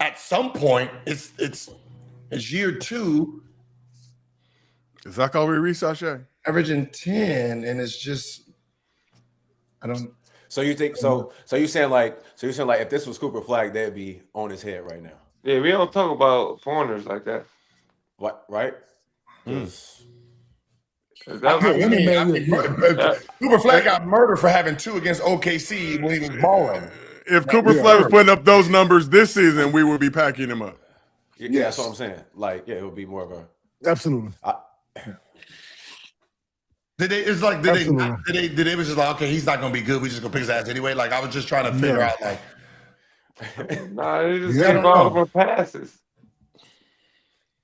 at some point. It's year 2. Is that called Reaves, Sasha? Averaging 10, and it's just I don't. So you think so you're saying like if this was Cooper Flag, they'd be on his head right now. Yeah, we don't talk about foreigners like that. What, right? Cooper Flag got murdered for having 2 against OKC when he was balling. If Cooper Flag was putting up those numbers this season, we would be packing him up. Yeah, that's what I'm saying. Like, yeah, it would be more of a absolutely. Did they was just like, okay, he's not gonna be good. We just gonna pick his ass anyway. Like I was just trying to figure out like nah, they just get ball for passes.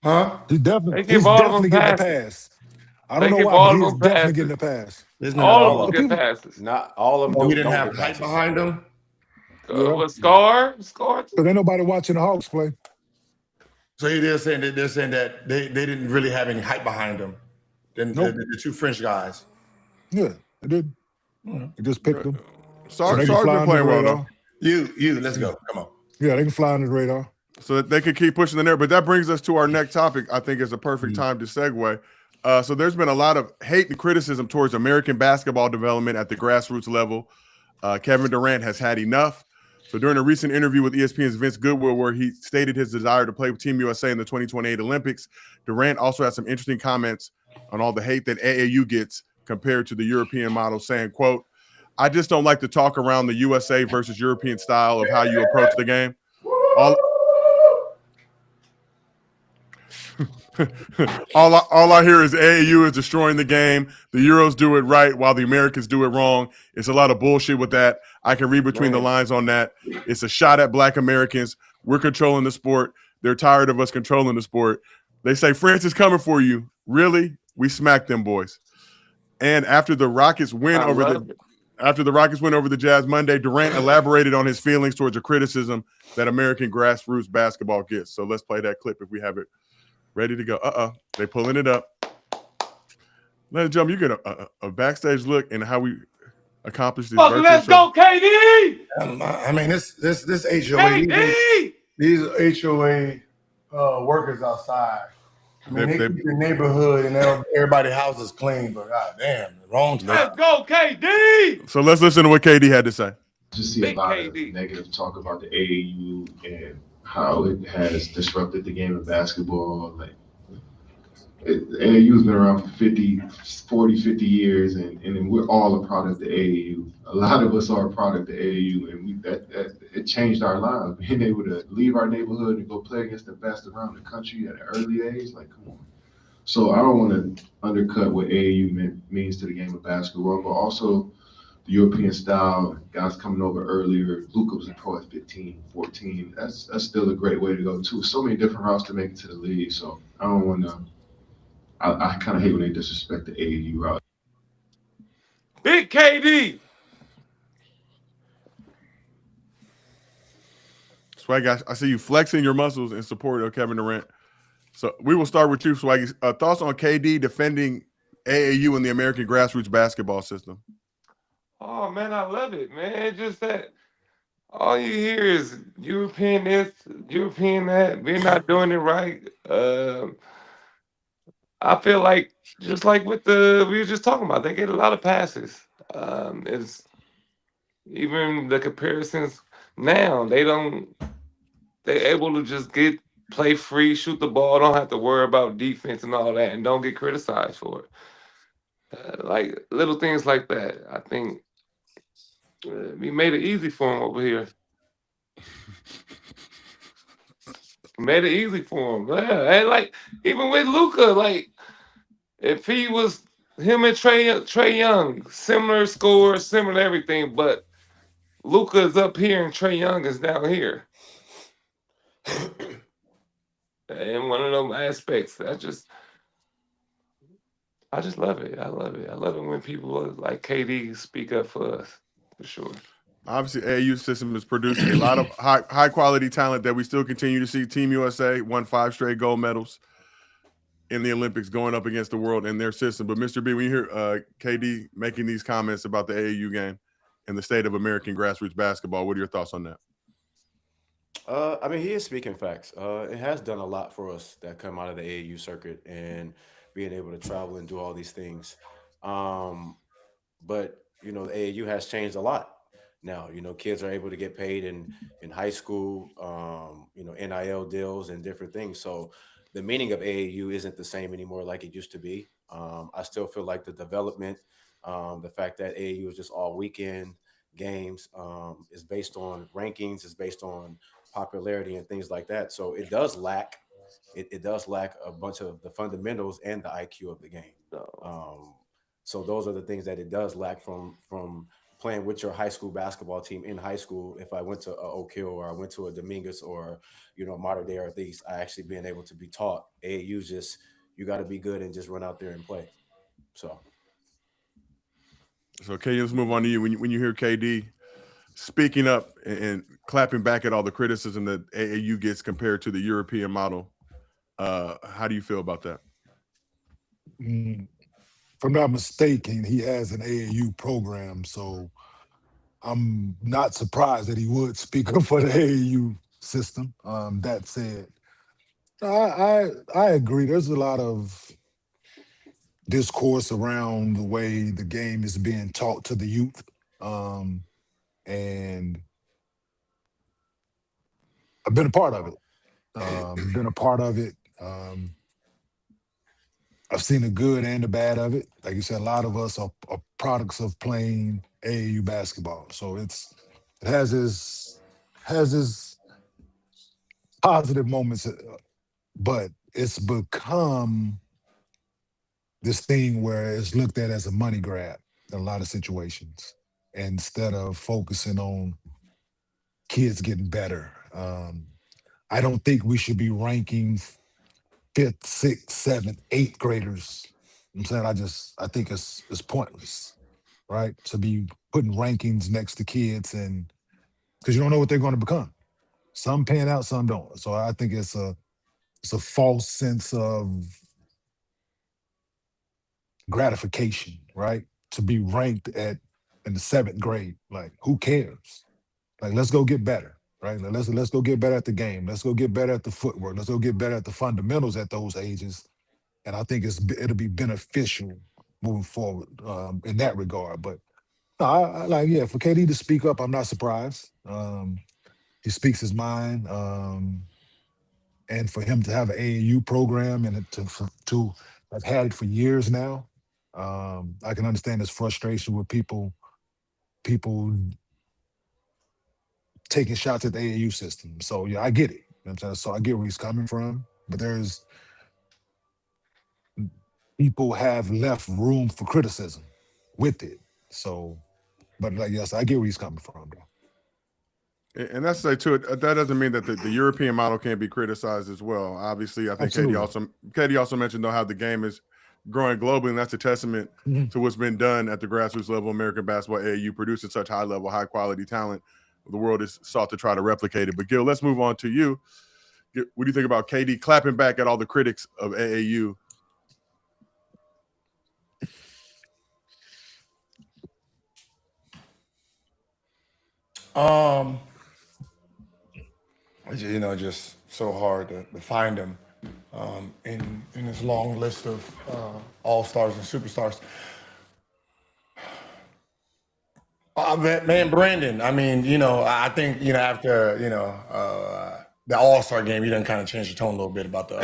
Huh? He's definitely getting the pass. I don't know why, but he's definitely getting the pass. All of them get passes. Not all of them. He didn't have hype behind him. Scar. But ain't nobody watching the Hawks play. So they're saying that they didn't really have any hype behind them. Then the 2 French guys. Yeah, they did. They just picked them. Sarge been playing well though. You, let's go. Come on. Yeah, they can fly on his radar. So that they can keep pushing in there. But that brings us to our next topic. I think is a perfect time to segue. So there's been a lot of hate and criticism towards American basketball development at the grassroots level. Kevin Durant has had enough. So during a recent interview with ESPN's Vince Goodwill, where he stated his desire to play with Team USA in the 2028 Olympics, Durant also had some interesting comments on all the hate that AAU gets compared to the European model, saying, quote, "I just don't like to talk around the USA versus European style of how you approach the game. All I hear is AAU is destroying the game. The Euros do it right while the Americans do it wrong. It's a lot of bullshit with that. I can read between the lines on that. It's a shot at Black Americans. We're controlling the sport. They're tired of us controlling the sport. They say France is coming for you. Really? We smacked them boys." And after the Rockets win over the Jazz Monday, Durant elaborated on his feelings towards the criticism that American grassroots basketball gets. So let's play that clip if we have it ready to go. They pulling it up. Ladies and gentlemen, you get a backstage look in how we accomplished this. Let's go, KD! I mean, this HOA, KD! these HOA workers outside. I mean, they keep the neighborhood and everybody's house is clean, but goddamn, wrong time. Let's go, KD! So let's listen to what KD had to say. Just see a lot of negative talk about the AAU and how it has disrupted the game of basketball. Like, AAU's been around for 40, 50 years, and we're all a product of the AAU. A lot of us are a product of the AAU, and it changed our lives. Being able to leave our neighborhood and go play against the best around the country at an early age, like, come on. So I don't want to undercut what AAU means to the game of basketball, but also the European style, guys coming over earlier. Luka was a pro at 15, 14. That's still a great way to go, too. So many different routes to make it to the league, so I don't want to. I kind of hate when they disrespect the AAU route. Big KD. Swaggy, I see you flexing your muscles in support of Kevin Durant. So we will start with you, Swaggy. Thoughts on KD defending AAU in the American grassroots basketball system? Oh, man, I love it, man. It's just that all you hear is European this, European that. We're not doing it right. I feel like, just like with we were just talking about, they get a lot of passes. It's even the comparisons now, they're able to just play free, shoot the ball, don't have to worry about defense and all that, and don't get criticized for it. Like little things like that. I think we made it easy for him over here. Made it easy for him. Yeah. And like even with Luka, like if he was him and Trey Young, similar scores, similar everything, but Luka is up here and Trey Young is down here. And one of them aspects, I just love it. I love it. I love it when people like KD speak up for us, for sure. Obviously, AAU system is producing a lot of high quality talent that we still continue to see. Team USA won 5 straight gold medals in the Olympics, going up against the world in their system. But Mr. B, when you hear KD making these comments about the AAU game and the state of American grassroots basketball, what are your thoughts on that? I mean, he is speaking facts. It has done a lot for us that come out of the AAU circuit and being able to travel and do all these things. But, you know, the AAU has changed a lot. Now, you know, kids are able to get paid in high school, you know, NIL deals and different things. So the meaning of AAU isn't the same anymore like it used to be. I still feel like the development, the fact that AAU is just all weekend games is based on rankings, is based on popularity and things like that. So it does lack. It does lack a bunch of the fundamentals and the IQ of the game. So those are the things that it does lack from playing with your high school basketball team in high school. If I went to Oak Hill or I went to a Dominguez or, you know, Mater Dei or these, I actually being able to be taught. AAU just, you got to be good and just run out there and play. So KD, let's move on to you. When you hear KD speaking up and clapping back at all the criticism that AAU gets compared to the European model, how do you feel about that? If I'm not mistaken, he has an AAU program, so I'm not surprised that he would speak up for the AAU system. That said, I agree. There's a lot of discourse around the way the game is being taught to the youth, and I've been a part of it. I've seen the good and the bad of it. Like you said, a lot of us are products of playing AAU basketball. So it has its positive moments, but it's become this thing where it's looked at as a money grab in a lot of situations, instead of focusing on kids getting better. I don't think we should be ranking 5th, 6th, 7th, 8th graders. I'm saying I think it's pointless, right? To be putting rankings next to kids, and because you don't know what they're going to become. Some pan out, some don't. So I think it's a false sense of gratification, right? To be ranked in the 7th grade. Like, who cares? Like, let's go get better, right? Like, let's go get better at the game. Let's go get better at the footwork. Let's go get better at the fundamentals at those ages. And I think it'll be beneficial moving forward in that regard. But no, I like, yeah, for KD to speak up, I'm not surprised. He speaks his mind. And for him to have an AAU program and to have had it for years now, I can understand his frustration with people taking shots at the AAU system. So yeah, I get it. You know what I'm saying? So I get where he's coming from, but there's people have left room for criticism with it. So, but like, yes, I get where he's coming from, though. And that's say too. That doesn't mean that the European model can't be criticized as well. Obviously, I think Katie also mentioned though how the game is growing globally, and that's a testament to what's been done at the grassroots level. American basketball AAU producing such high level, high quality talent. The world is sought to try to replicate it. But Gil, let's move on to you. What do you think about KD clapping back at all the critics of AAU? You know, just so hard to find him in this long list of all-stars and superstars. Man, Brandon, I mean, you know, I think, you know, after, you know, the All-Star game, you done kind of changed the tone a little bit about the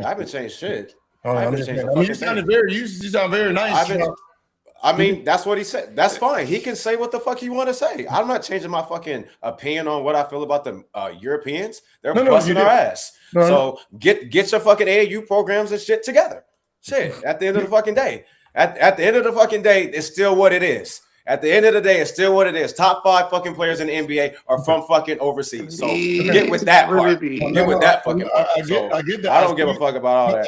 I've been saying shit. You sound very nice. I mean, that's what he said. That's fine. He can say what the fuck he want to say. I'm not changing my fucking opinion on what I feel about the Europeans. They're busting our ass. So get your fucking AAU programs and shit together. Shit. At the end of the fucking day. At the end of the fucking day, it's still what it is. At the end of the day, it's still what it is. Top 5 fucking players in the NBA are from fucking overseas. So get with that part. Get with that fucking part. I get that. I don't give a fuck about all that.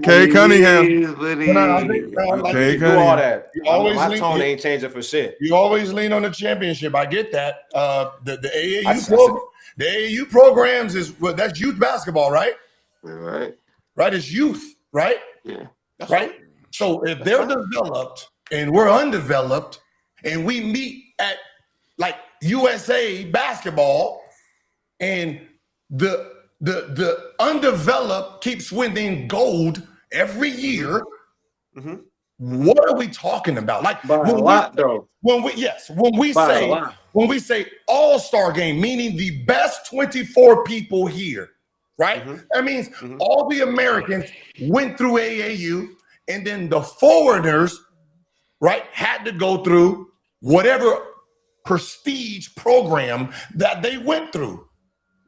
K Cunningham. Do all that. My tone ain't changing for shit. You always lean on the championship. I get that. The AAU programs that's youth basketball, right? Right. Right. It's youth, right? Yeah. Right. So if they're developed and we're undeveloped, and we meet at like USA basketball, and the undeveloped keeps winning gold every year. What are we talking about? Like when we say all-star game, meaning the best 24 people here, right? That means all the Americans went through AAU, and then the foreigners, right, had to go through whatever prestige program that they went through.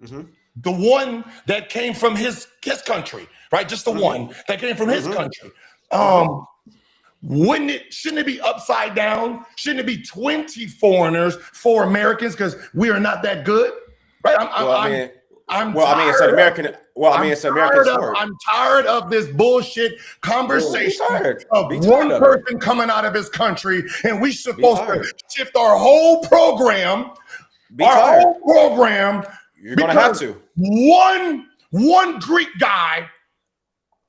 The one that came from his country, right? Just the one that came from his country. Shouldn't it be upside down? Shouldn't it be 20 foreigners, 4 Americans, because we are not that good? Right? It's an American. It's an American sport. I'm tired of this bullshit conversation of one person coming out of his country, and we supposed to shift our whole program. Whole program. You're gonna have to. One Greek guy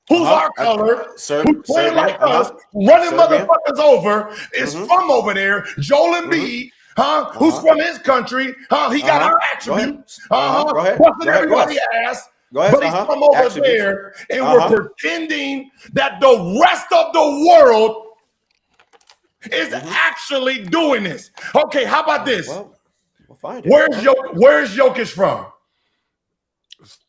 who's our color, who's playing like us, running motherfuckers over, is from over there. Joel Embiid. Who's from his country? He got our attributes. Busting everybody's ass. But he's from over there, and we're pretending that the rest of the world is actually doing this. Okay, how about this? We'll find it. Where's Jokic from?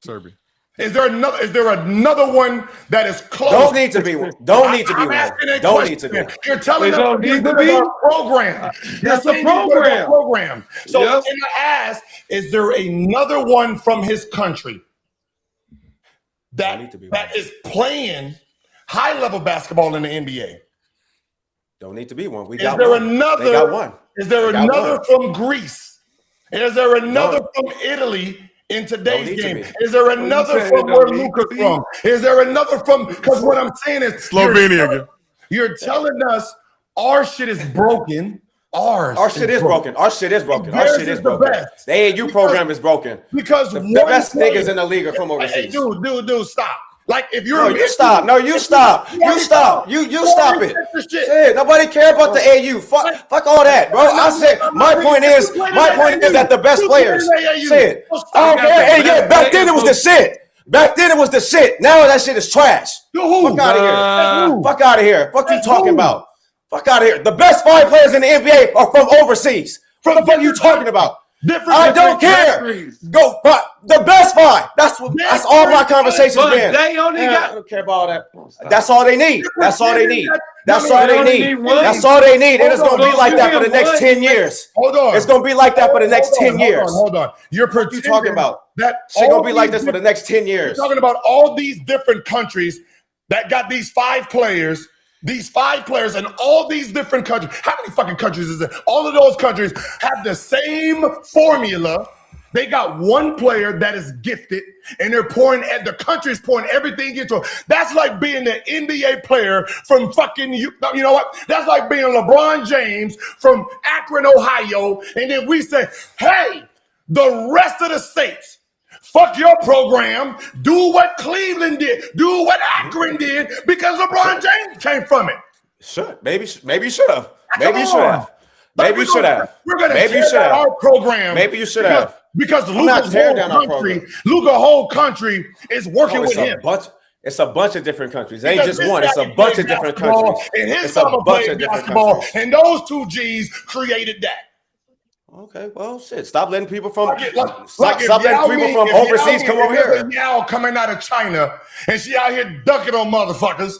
Serbia. Is there another one that is close? Don't need to be one. Don't need to be one. Don't need to be. You're telling them it's a program. That's a program. So in the ask, is there another one from his country that is playing high-level basketball in the NBA? Don't need to be one. They got one. Is there another from Greece? Is there another from Italy? In today's game, is there another from where Luka's from? Is there another from? Because what I'm saying is Slovenia. You're telling us our shit is broken. Our shit is broken. Our shit is broken. Our shit is broken. The AAU program is broken. Because the best niggas in the league are from overseas. Dude, stop. Like if you're you stop. You stop it. Shit, nobody care about the AU. Fuck all that, bro. I said my point is that the best players. Shit. I don't care. Hey, yeah, back then it was the shit. Now that shit is trash. Fuck out of here. Fuck out of here. Fuck you talking about. Fuck out of here. The best 5 players in the NBA are from overseas. What the fuck are you talking about? I don't care. Go the best 5. That's all my conversations been. They only got. I don't care about all that. That's all they need. That's all they need. And it's gonna be like that for the next 10 years. Hold on. It's gonna be like that for the next 10 years. Hold on. You're what you talking about? That shit gonna be like this for the next 10 years. You're talking about all these different countries that got these 5 players. These 5 players in all these different countries. How many fucking countries is it? All of those countries have the same formula. They got one player that is gifted, and they're pouring, and the country's pouring everything into it. That's like being an NBA player from fucking, you know what? That's like being LeBron James from Akron, Ohio, and then we say, hey, the rest of the states, fuck your program. Do what Cleveland did. Do what Akron did because LeBron James came from it. Sure. Maybe you should have. Maybe you should have. Maybe you should have. We're going to tear down our program. Maybe you should have. Because Luka's whole country is working with him. It's a bunch of different countries. It ain't just one. It's a bunch of different countries. And his son played basketball. And those 2 G's created that. Okay, well, shit. Stop letting people from overseas come over here. Yao coming out of China, and she out here dunking on motherfuckers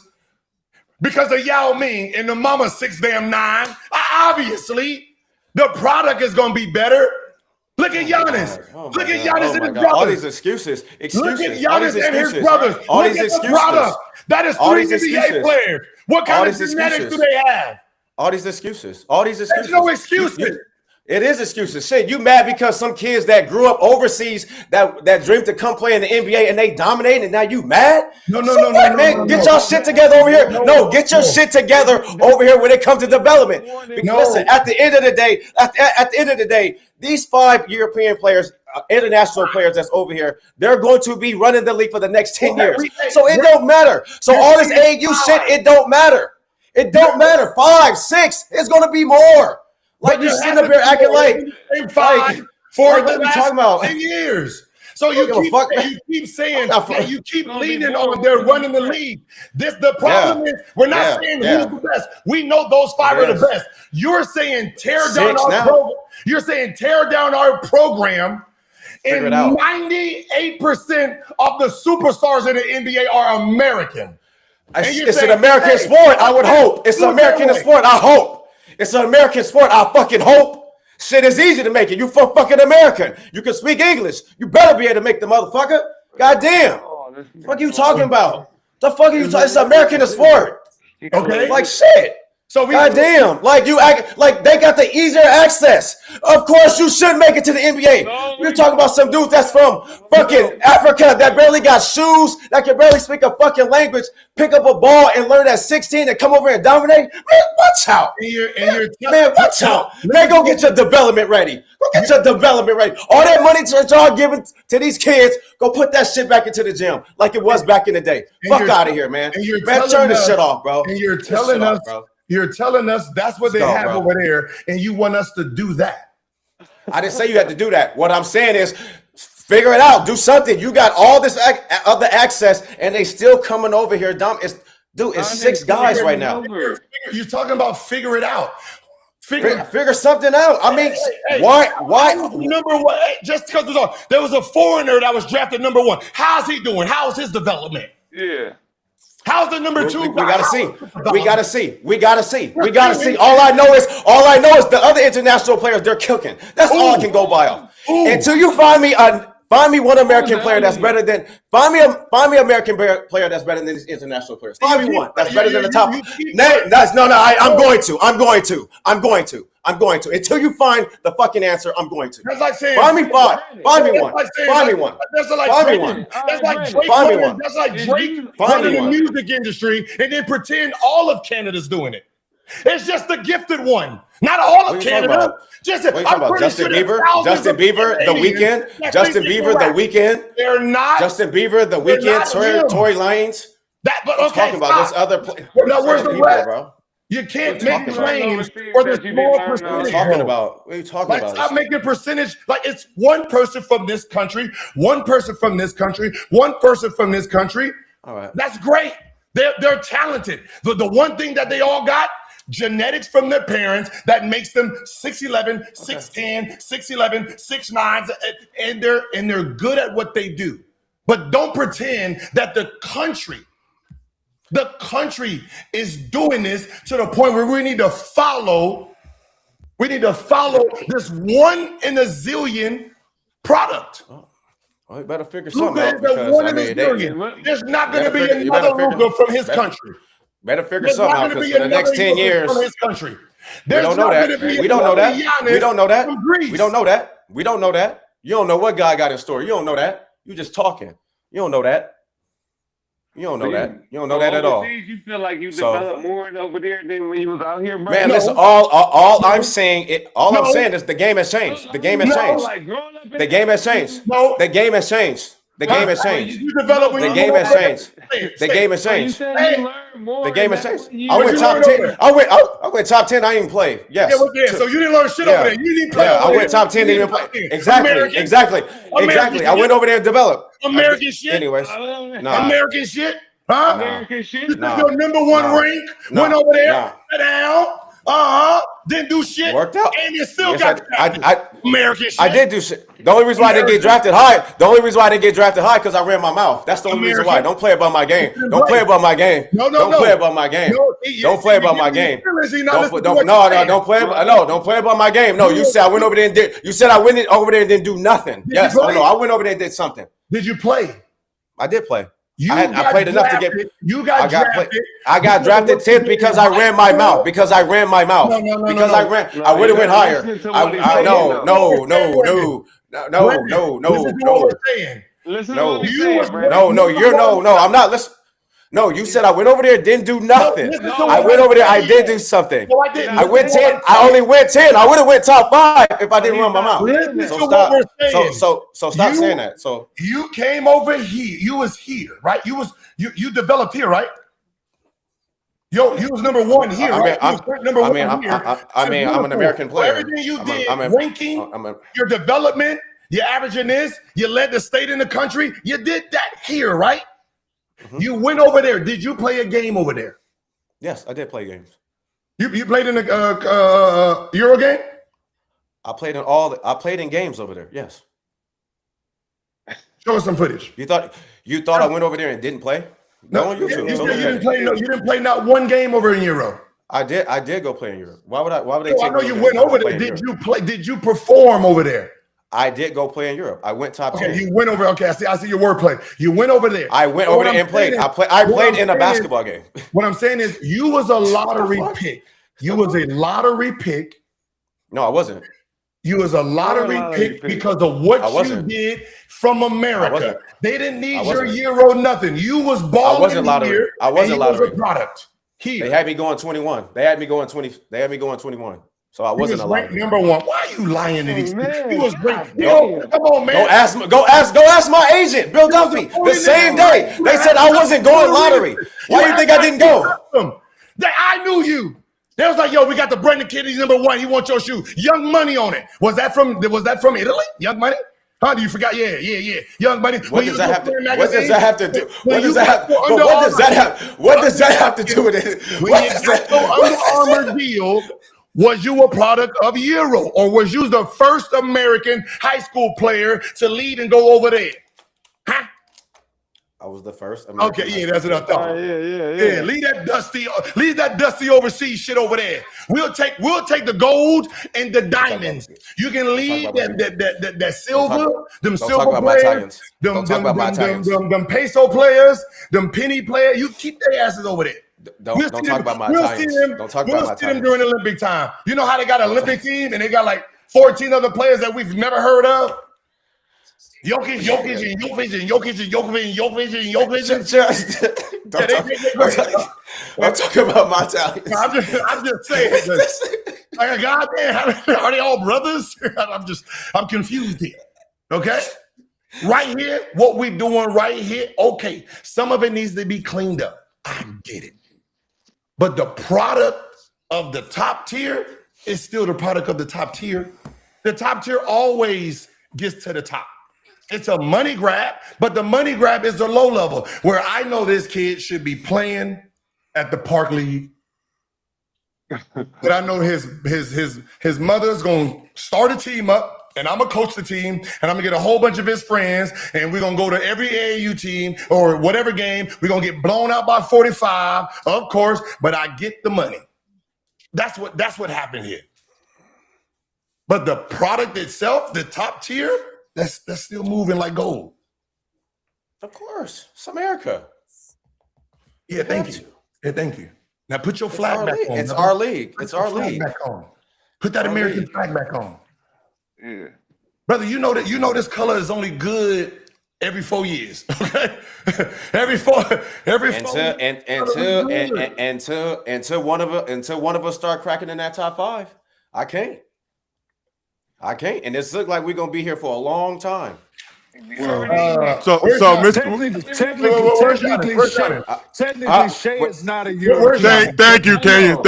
because of Yao Ming and the mama 6'9". Obviously, the product is gonna be better. Look at Giannis. Look at Giannis and his brothers. All these excuses. Look at Giannis and his brothers. All these excuses. That is 3 NBA players. What kind of genetics do they have? All these excuses. There's no excuses. It is excuses. Shit, you mad because some kids that grew up overseas that dreamed to come play in the NBA and they dominated, and now you mad? No, man. Get your shit together over here. Get your shit together over here when it comes to development. Listen, at the end of the day, these 5 European players, international players that's over here, they're going to be running the league for the next 10 years. So it don't matter. So all this AU shit, it don't matter. It don't matter. 5, 6, it's going to be more. Like you sitting up here acting like 5 for the last 10 years. So you keep saying you keep leaning on they're running the league. The problem is we're not saying who's the best. We know those 5 are the best. You're saying tear down our program. You're saying tear down our program. And 98% of the superstars in the NBA are American. It's an American sport. I would hope it's an American sport. I hope. It's an American sport. I fucking hope. Shit is easy to make it. You fucking American. You can speak English. You better be able to make the motherfucker. Goddamn. What you talking about? The fuck are you talking? It's an American sport. Okay. Like shit. So goddamn, like you act like they got the easier access. Of course, you should make it to the NBA. You're talking about some dude that's from fucking Africa that barely got shoes, that can barely speak a fucking language, pick up a ball and learn at 16 and come over and dominate. Man, watch out. Watch out. Man, go get your development ready. Go get your development ready. All that money that y'all giving to these kids, go put that shit back into the gym like it was back in the day. Fuck out of here, man. Man, turn this shit off, bro. And you're telling us. You're telling us that's what they have over there, and you want us to do that. I didn't say you had to do that. What I'm saying is figure it out. Do something. You got all this other access, and they still coming over here. It's 6 guys right now. You're talking about figure it out. Figure something out. I mean, why? Number 1, just because there was a foreigner that was drafted number 1. How's he doing? How's his development? Yeah. How's the number 2? We gotta see. All I know is the other international players, they're cooking. That's all I can go by on. Until you find me one American player that's better than find me American player that's better than these international players. Find me one that's better than the top. I'm going to. Until you find the fucking answer, I'm going to. That's like saying find me 5. Find me one. Find me one. That's like Drake running the music industry and then pretend all of Canada's doing it. It's just the gifted one. Not all of Canada. Just what are you talking about? Justin Bieber? Justin Bieber, The Weeknd? Justin Bieber, The Weeknd? They're not. Justin Bieber, The Weeknd, Tory Lanez? But okay, talking about this other play. Now, where's the people, rest? bro? You can't make claims for the small percentage. What are you talking about? What are you talking about? Stop making percentage. Like it's one person from this country, one person from this country, one person from this country. All right. That's great. They're talented. The one thing that they all got, genetics from their parents that makes them 6'11", 6'10", 6'11", 6'9", and they're good at what they do. But don't pretend that the country is doing this to the point where we need to follow this one in a zillion product. Well, you better figure something out there's not going to be another Luka from his country. Better figure something out because for the next 10 years, from his country. We don't know that. We don't know that. We don't know that. We don't know that. We don't know that. You don't know what God got in store. You don't know that. You just talking. You don't know that. You don't know that. You don't know that at all. You feel like you developed more over there than when you was out here, bro? Man, listen, all I'm saying is the game has changed. The game has changed. The game has changed. The game has changed. The game has changed. The game has changed. The game has changed. The game has changed. I went top 10. I went top 10. I didn't even play. Yes. So you didn't learn shit over there. You didn't play. Yeah, I went top 10. Didn't even play. Exactly. I went over there and developed. American shit. Anyways, American shit. Huh? American shit. You took your number one rank. Went over there. Sat down. Didn't do shit. Worked out. And you still got American shit. I did do shit. The only reason why I didn't get drafted high. The only reason why I didn't get drafted high because I ran my mouth. That's the only reason why. Don't play about my game. Don't play about my game. Don't play about my game. Don't play about my game. Don't play about my game. No, you said I went over there and did. You said I went over there and didn't do nothing. Yes, I know. I went over there and did something. Did you play? I did play. I played enough to get. You got drafted. I got drafted 10th because I ran my mouth. Because I ran my mouth. Because I ran. I would have went higher. No. I'm not listening. No, you said I went over there, didn't do nothing. I went over there, I did do something. I went 10. I only went 10. I would have went top 5 if I didn't run my mouth. So stop saying that. So you came over here. You was here, right? You developed here, right? Yo, you was number one here, right? I'm an American player. Everything you did, ranking, your development, your averaging this, you led the state in the country. You did that here, right? Mm-hmm. You went over there. Did you play a game over there? Yes, I did play games. You played in the Euro game? I played in games over there. Yes. Show us some footage. You thought I went over there and didn't play? No, on YouTube. You didn't play not one game over in Euro. I did go play in Europe. Why would they? I know you went over there. Did you play? Did you perform over there? I did go play in Europe. I went top 10. Okay, you went over. Okay, I see your wordplay. You went over there. I went over there and played. I played in a basketball game. What I'm saying is, you was a lottery pick. You was a lottery pick. No, I wasn't. You was a lottery pick because of what you did from America. They didn't need your Euro nothing. You was balling. I wasn't lottery. I wasn't lottery. Was a product. Here. They had me going 21. They had me going 20. They had me going 21. So I wasn't a lottery. Number one. Why are you lying to these people? You was ranked. Come on, man. Go ask my agent, Bill Duffy. The same day they said I wasn't going lottery. Why do you think I didn't go? I knew you. They was like, yo, we got the Brendan kid. He's number one. He wants your shoe. Young Money on it. Was that from Italy? Young Money? Huh? You forgot? Yeah. Young Money. What does that have to do? What does that have to do? What does that have to do with it? When you got your Under Armour deal, was you a product of Euro, or was you the first American high school player to lead and go over there? Huh? I was the first American. Okay, yeah, that's what I thought. Yeah. Leave that dusty overseas shit over there. We'll take the gold and the diamonds. You can leave that silver, them silver players, them peso players, them penny players. You keep their asses over there. Don't talk about my Italians. Don't talk about my Italians. We'll see them during Olympic time. You know how they got an Olympic team and they got like 14 other players that we've never heard of? Jokic. I'm talking about my talents. I'm just saying. Like, goddamn, are they all brothers? I'm confused here. Okay? Right here, what we're doing right here, okay, some of it needs to be cleaned up. I get it. But the product of the top tier is still the product of the top tier. The top tier always gets to the top. It's a money grab, but the money grab is the low level where I know this kid should be playing at the Park League. But I know his mother's gonna start a team up. And I'm going to coach the team, and I'm going to get a whole bunch of his friends, and we're going to go to every AAU team or whatever game. We're going to get blown out by 45, of course, but I get the money. That's what happened here. But the product itself, the top tier, that's still moving like gold. Of course. It's America. Yeah, thank you. Yeah, thank you. Now put your flag back on. It's our league. It's our league. Put that American flag back on. Yeah. Brother, you know this color is only good every 4 years. Okay? every four until one of us start cracking in that top 5. I can't. And it's look like we're gonna be here for a long time. Technically, Shea is not a European. Thank you, Kenyon.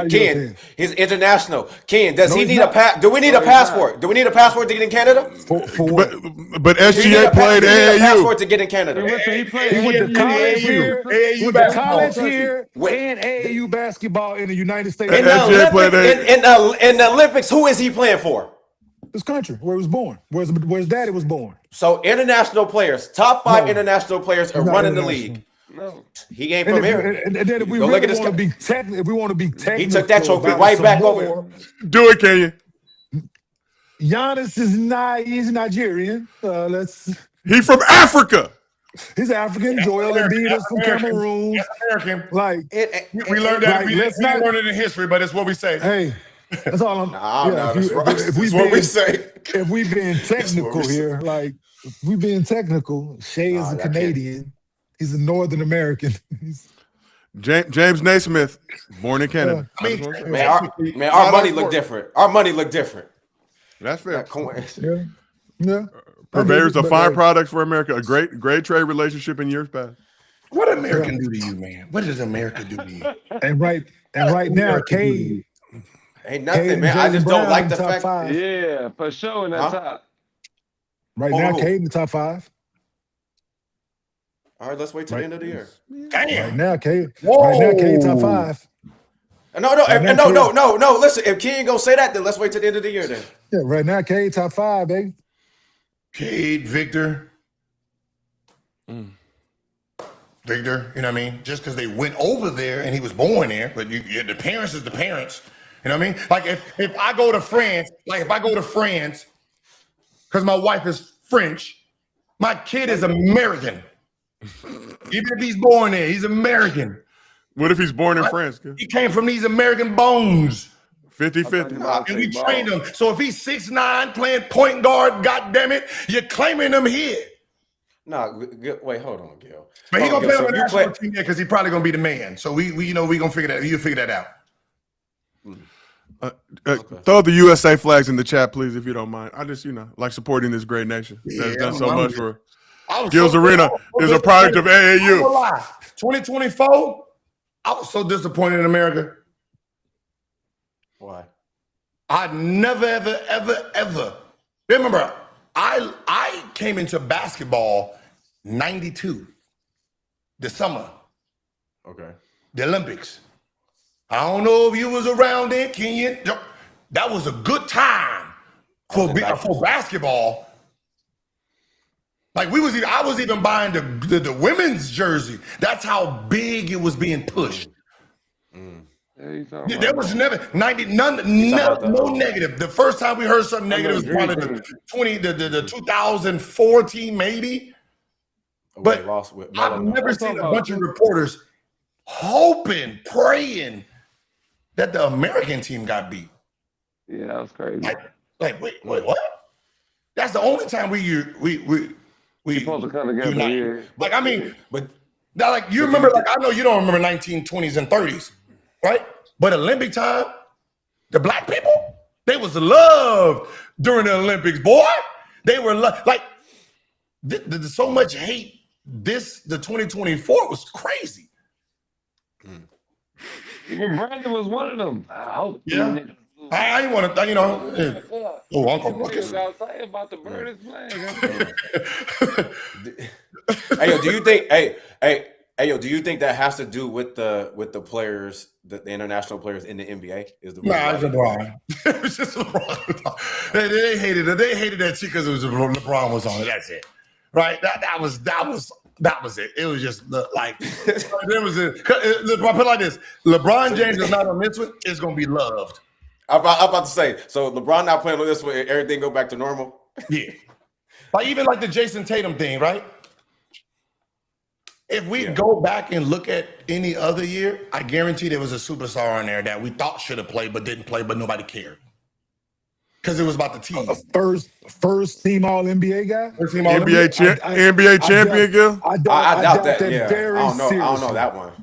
Ken. He's international. Ken, does he need a pass? Do we need a passport? Do we need a passport to get in Canada? But SGA played AAU. Passport to get in Canada. He went to college here. And AAU basketball in the United States. In the Olympics, who is he playing for? This country, where he was born, where his daddy was born. So international players, top 5 international players are running the league. No, he ain't from here. And then if we really want to be technical, if we want to be technical, he took that trophy right back over. Do it, Kenyon. Giannis is he's Nigerian. He's from Africa. He's African. Joel Embiid is from Cameroon. American. We learned that. We learned it in history, but it's what we say. Hey. That's all I'm. That's what we say. If we've been technical here, if we've been technical, Shea is a Canadian. He's a Northern American. James Naismith, born in Canada. Our money look different. Our money look different. That's fair. Yeah. Purveyors of fine products for America. A great trade relationship in years past. What America do to you, man? What does America do to you? And right now, Cade. Ain't nothing, man. I just don't like the fact. 5. Yeah, for sure in that top. Right now, Cade in the top 5. All right, let's wait till the end of the year. Damn. Right now, Cade. Right now, Cade top 5. No. Listen, if King gonna say that, then let's wait till the end of the year. Then. Yeah, right now, Cade top 5, baby. Cade, Victor. Victor, you know what I mean? Just because they went over there and he was born there, but the parents is the parents. You know what I mean? Like if I go to France, because my wife is French, my kid is American. Even if he's born there, he's American. What if he's born in France? He came from these American bones. 50-50. And we trained him. So if he's 6'9", playing point guard, goddammit, you're claiming him here. No, wait, hold on, Gil. But he's gonna play on the national team there because he's probably gonna be the man. So we gonna figure that. You figure that out. Throw the USA flags in the chat, please, if you don't mind. I just, like supporting this great nation that's done so much for Gilbert Arenas is a product of AAU. 2024, I was so disappointed in America. Why? I never, ever. Remember, I came into basketball 92, the summer. Okay. The Olympics. I don't know if you was around then, Kenyon. That was a good time for basketball. Like I was even buying the women's jersey. That's how big it was being pushed. There was never no negative. The first time we heard something negative was probably the 2004 team, maybe. But I've never seen a bunch of reporters hoping, praying that the American team got beat. Yeah, that was crazy. Like wait, what? That's the only time we supposed to come together. unite. Yeah. Like I mean, but now like you remember, like I know you don't remember 1920s and 30s, right? But Olympic time, the black people, they was loved during the Olympics, boy. They were like so much hate. The 2024 was crazy. Even Brandon was one of them. I hope. Yeah. I ain't want to, Oh, Uncle Buckets. Buckets. Outside about the bird is playing. Hey, yo, do you think? Hey, yo, do you think that has to do with the players, the international players in the NBA? It's LeBron. It was just LeBron. They hated it. They hated that shit because it was LeBron was on it. That's it, right? That was it. It was just like there was a. Put it like this: LeBron James is not on this one. It's gonna be loved. I'm about to say. So LeBron not playing on this one. Everything go back to normal. Yeah, like even like the Jason Tatum thing, right? If we go back and look at any other year, I guarantee there was a superstar on there that we thought should have played but didn't play, but nobody cared. Because it was about the team. First team All NBA guy? First team NBA champion, Gil? I doubt that. Yeah. Very I don't know seriously. that one.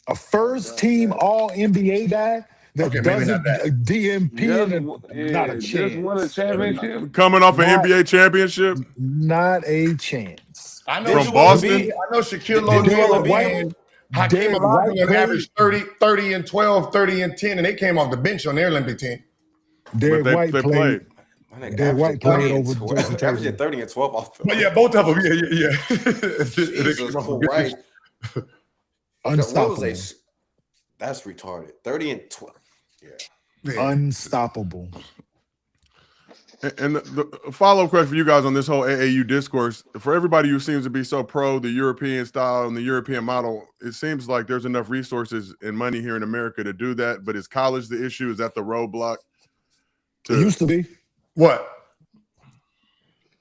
A first team All NBA guy that doesn't DMP, not a chance. Just won a championship. Coming off an NBA championship? Not a chance. I know from Boston. I know Shaquille O'Neal and Hakeem Olajuwon averaged 30 and 12, 30 and 10, and they came off the bench on their Olympic team. Derek White played. Derek White played over Jason Tatum. Averaging 30 and 12 off. But yeah, both of them. Yeah. Jesus Christ. Unstoppable. That's retarded. 30 and 12. Yeah. Unstoppable. And the follow-up question for you guys on this whole AAU discourse, for everybody who seems to be so pro the European style and the European model, it seems like there's enough resources and money here in America to do that. But is college the issue? Is that the roadblock? It used to be. What?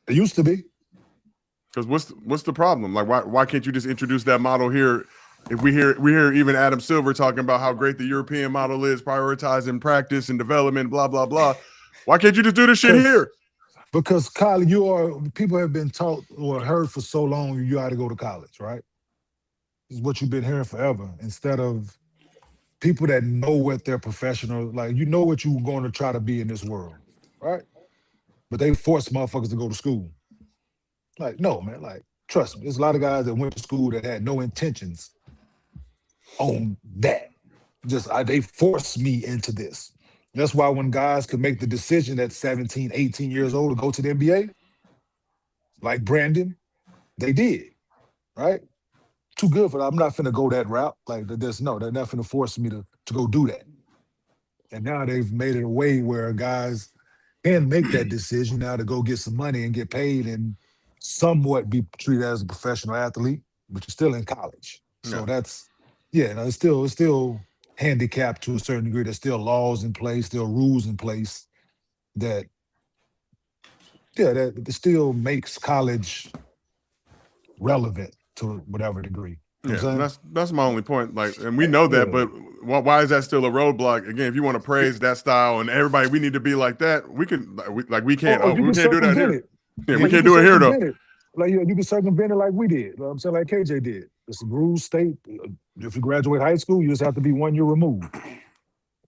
It used to be. Because what's the problem? Like why can't you just introduce that model here? If we hear even Adam Silver talking about how great the European model is, prioritizing practice and development, blah blah blah. Why can't you just do this shit here? Because college, people have been taught or heard for so long you got to go to college, right? It's what you've been hearing forever. Instead of people that know what they're professional, like you know what you're going to try to be in this world, right? But they force motherfuckers to go to school. Like, no, man, like, trust me, there's a lot of guys that went to school that had no intentions on that. They forced me into this. That's why when guys could make the decision at 17, 18 years old to go to the NBA, like Brandon, they did, right? Too good for that. I'm not finna go that route. Like, they're not finna force me to go do that. And now they've made it a way where guys can make that decision now to go get some money and get paid and somewhat be treated as a professional athlete, but you're still in college. So it's still handicapped to a certain degree. There's still laws in place, still rules in place that still makes college relevant to whatever degree. You know what I'm saying? That's my only point. Like, and we know that, but why is that still a roadblock? Again, if you want to praise that style and everybody, we need to be like that. We can, we can't. We can't do that here. Yeah, we can't do it here though. Like you can circumvent it like we did. You know what I'm saying, like KJ did. It's a rules state. If you graduate high school, you just have to be 1 year removed.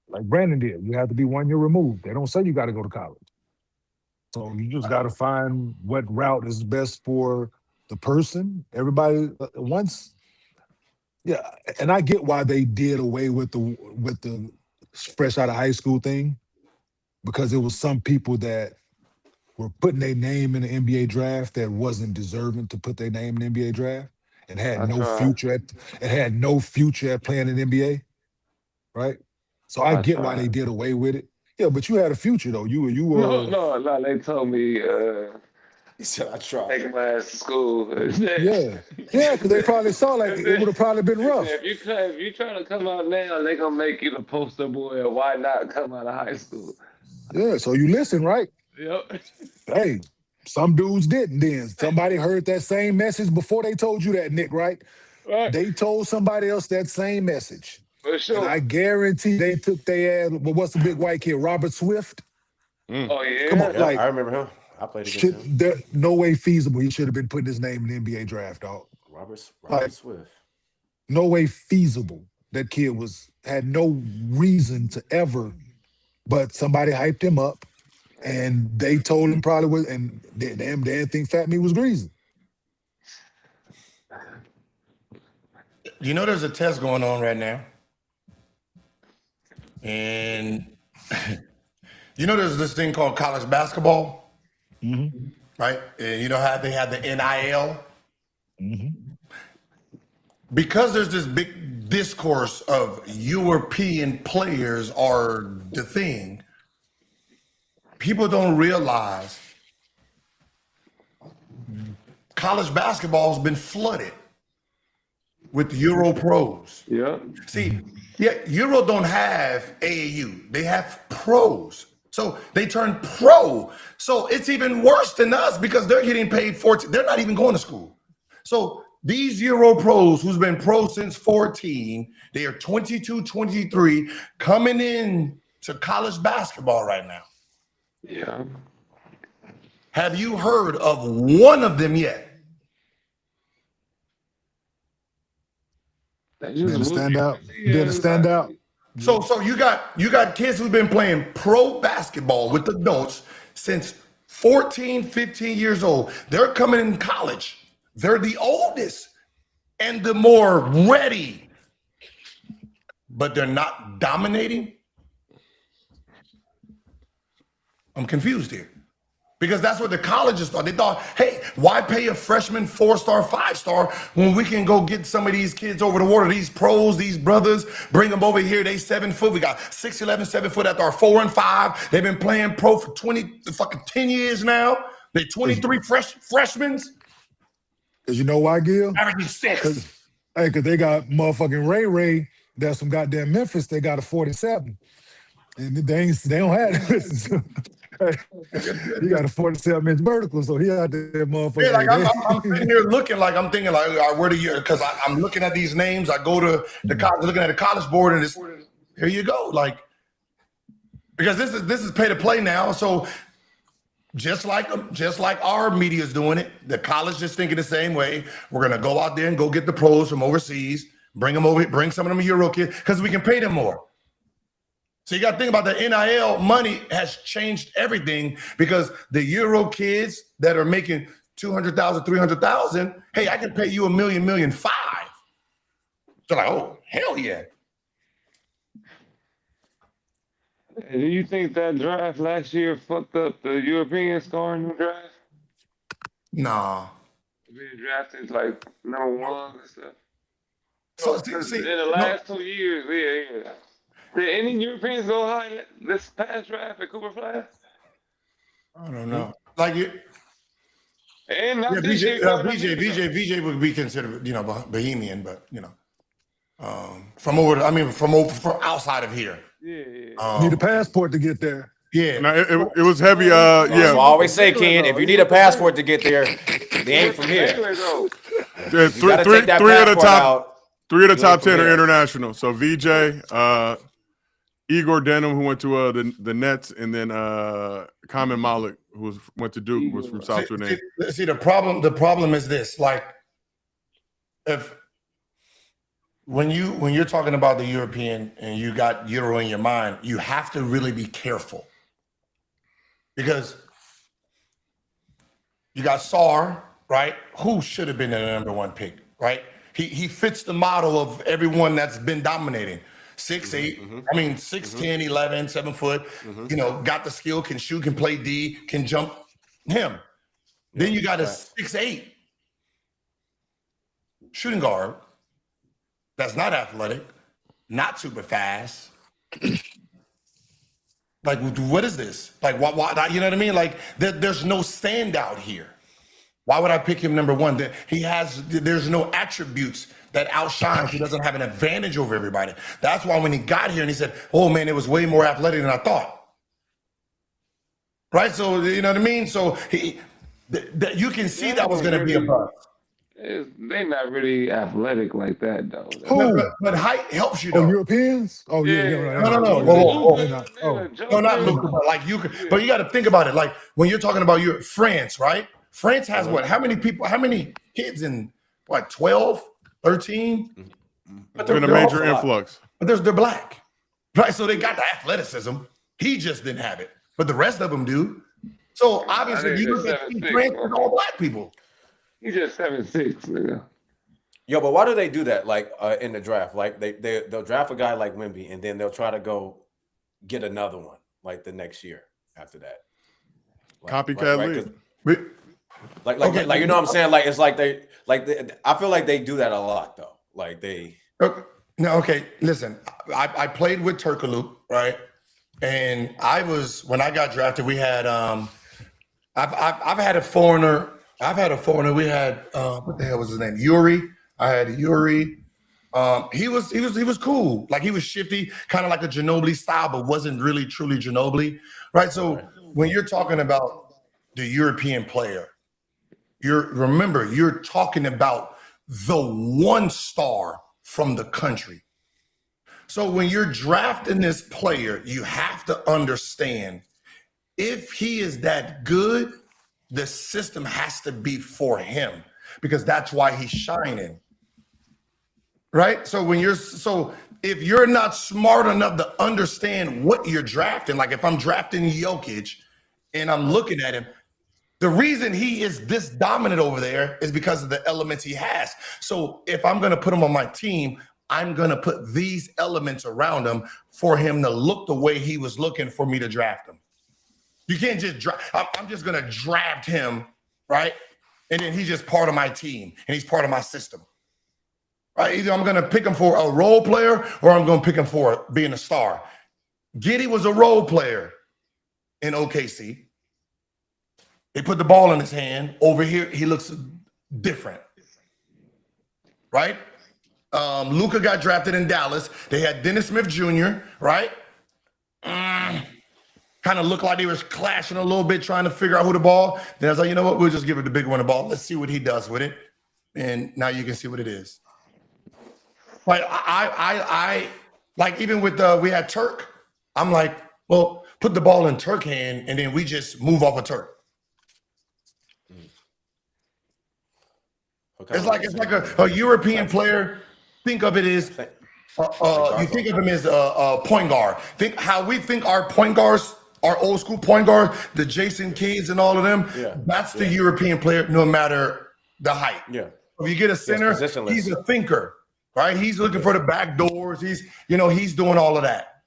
Like Brandon did. You have to be 1 year removed. They don't say you got to go to college. So you just got to find what route is best for the person. Everybody once. Yeah, and I get why they did away with the fresh out of high school thing, because it was some people that were putting their name in the NBA draft that wasn't deserving to put their name in the NBA draft and had no future at playing in the NBA, right? So I get why they did away with it. Yeah, but you had a future though. You were No. They told me. He said I tried. Take my ass to school. Yeah, because they probably saw like it would have probably been rough. If you trying to come out now, they gonna make you the poster boy. Why not come out of high school? Yeah, so you listen, right? Yep. Hey, some dudes didn't then. Somebody heard that same message before they told you that, Nick, right? They told somebody else that same message. For sure. And I guarantee they took their ass. But what's the big white kid? Robert Swift? Oh, yeah. Come on, I remember him. I played against him. There, no way feasible. He should have been putting his name in the NBA draft, dog. Robert Swift. No way feasible. That kid had no reason to ever, but somebody hyped him up, and they told him probably was, and they didn't think Fat Me was greasy. You know, there's a test going on right now, and you know, there's this thing called college basketball, right? And you know how they have the NIL. Because there's this big discourse of European players are the thing, people don't realize college basketball has been flooded with Euro pros. Yeah. See, Euro don't have AAU. They have pros. So they turn pro. So it's even worse than us because they're getting paid 14. They're not even going to school. So these Euro pros who's been pro since 14, they are 22, 23, coming in to college basketball right now. Yeah. Have you heard of one of them yet? Didn't stand out. Didn't stand out. So you got kids who've been playing pro basketball with adults since 14, 15 years old. They're coming in college. They're the oldest and the more ready, but they're not dominating. I'm confused here. Because that's what the colleges thought. They thought, hey, why pay a freshman 4-star, 5-star when we can go get some of these kids over the water, these pros, these brothers, bring them over here. They 7 foot. We got 6'11", 7 foot at our 4 and 5. They've been playing pro for 10 years now. They're 23 freshmen. Because you know why, Gil? Averaging 6. Because they got motherfucking Ray that's from goddamn Memphis. They got a 47. And they don't have this. He got a 47-inch vertical, so he out there, motherfucker. Yeah, like I'm sitting here looking like I'm thinking like, where do you? Because I'm looking at these names. I go to the college, looking at the college board, and it's here you go. Like, because this is pay to play now. So just like our media is doing it, the college is thinking the same way. We're gonna go out there and go get the pros from overseas, bring them over, bring some of them Euro kids because we can pay them more. So you got to think about the NIL money has changed everything because the Euro kids that are making 200,000, 300,000, hey, I can pay you $1 million, $1.5 million. They're like, oh, hell yeah. Do you think that draft last year fucked up the European scoring draft? Nah. Being drafted like number 1 and stuff. So in the last 2 years, yeah. Did any Europeans go high this past draft at Cooper Flash? I don't know. Like it. And not VJ would be considered, Bohemian, but from outside of here. Yeah. Need a passport to get there. Yeah. No, it was heavy. Yeah. I always say, Ken, if you need a passport to get there, they ain't from here. Yeah, three of the top 10 are international. So VJ, Igor Denham, who went to the Nets, and then Kamen Malik, who went to Duke, was from South Sudan. See, the problem is this: like, when you're talking about the European and you got Euro in your mind, you have to really be careful because you got Sarr, right? Who should have been the number 1 pick, right? He fits the model of everyone that's been dominating. 6'8", 6'10", 11, 7 foot, got the skill, can shoot, can play D, can jump. Him. Then you got a 6'8" shooting guard that's not athletic, not super fast. Like, what is this? Like, why, you know what I mean? Like, there's no standout here. Why would I pick him number 1? There's no attributes that outshines. He doesn't have an advantage over everybody. That's why when he got here and he said, oh man, it was way more athletic than I thought. Right? So, you know what I mean? So you can see that was going to be a bust. They not really athletic like that though. Who? But height helps you Oh, though. Europeans? Oh yeah, No, not Luka, but like you could. But you got to think about it. Like when you're talking about your France, right? France has what? How many people? How many kids in what? 12, 13? But they're been a major influx. But they're black, right? So they got the athleticism. He just didn't have it, but the rest of them do. So obviously, you look at France, it's all black people. He's just 7'6", nigga. Yo, but why do they do that? Like in the draft, like they'll draft a guy like Wemby, and then they'll try to go get another one like the next year after that. Like, Copycat league. Like you know what I'm saying? Like it's like they I feel like they do that a lot though. Like they. Okay. Listen, I played with Turkoglu, right? And when I got drafted, we had I've had a foreigner. We had what the hell was his name? Yuri. I had Yuri. He was cool. Like he was shifty, kind of like a Ginobili style, but wasn't really truly Ginobili, right? So when you're talking about the European player, you're talking about the one star from the country. So when you're drafting this player, you have to understand if he is that good, the system has to be for him because that's why he's shining. Right? So if you're not smart enough to understand what you're drafting, like if I'm drafting Jokic and I'm looking at him, the reason he is this dominant over there is because of the elements he has. So if I'm going to put him on my team, I'm going to put these elements around him for him to look the way he was looking for me to draft him. You can't just draft. I'm just going to draft him, right? And then he's just part of my team and he's part of my system. Right? Either I'm going to pick him for a role player or I'm going to pick him for being a star. Giddey was a role player in OKC. They put the ball in his hand. Over here, he looks different. Right? Luka got drafted in Dallas. They had Dennis Smith Jr., right? Kind of looked like they was clashing a little bit, trying to figure out who the ball. Then I was like, you know what? We'll just give it the big one the ball. Let's see what he does with it. And now you can see what it is. Like I like even with we had Turk. I'm like, well, put the ball in Turk hand, and then we just move off of Turk. Okay. It's like a European player. Think of it as you think of him as a point guard. Think how we think our point guards, our old school point guard, the Jason Kidds and all of them. Yeah. That's the European player, no matter the height. Yeah. If you get a center, he's a thinker, right? He's looking for the back doors. He's doing all of that.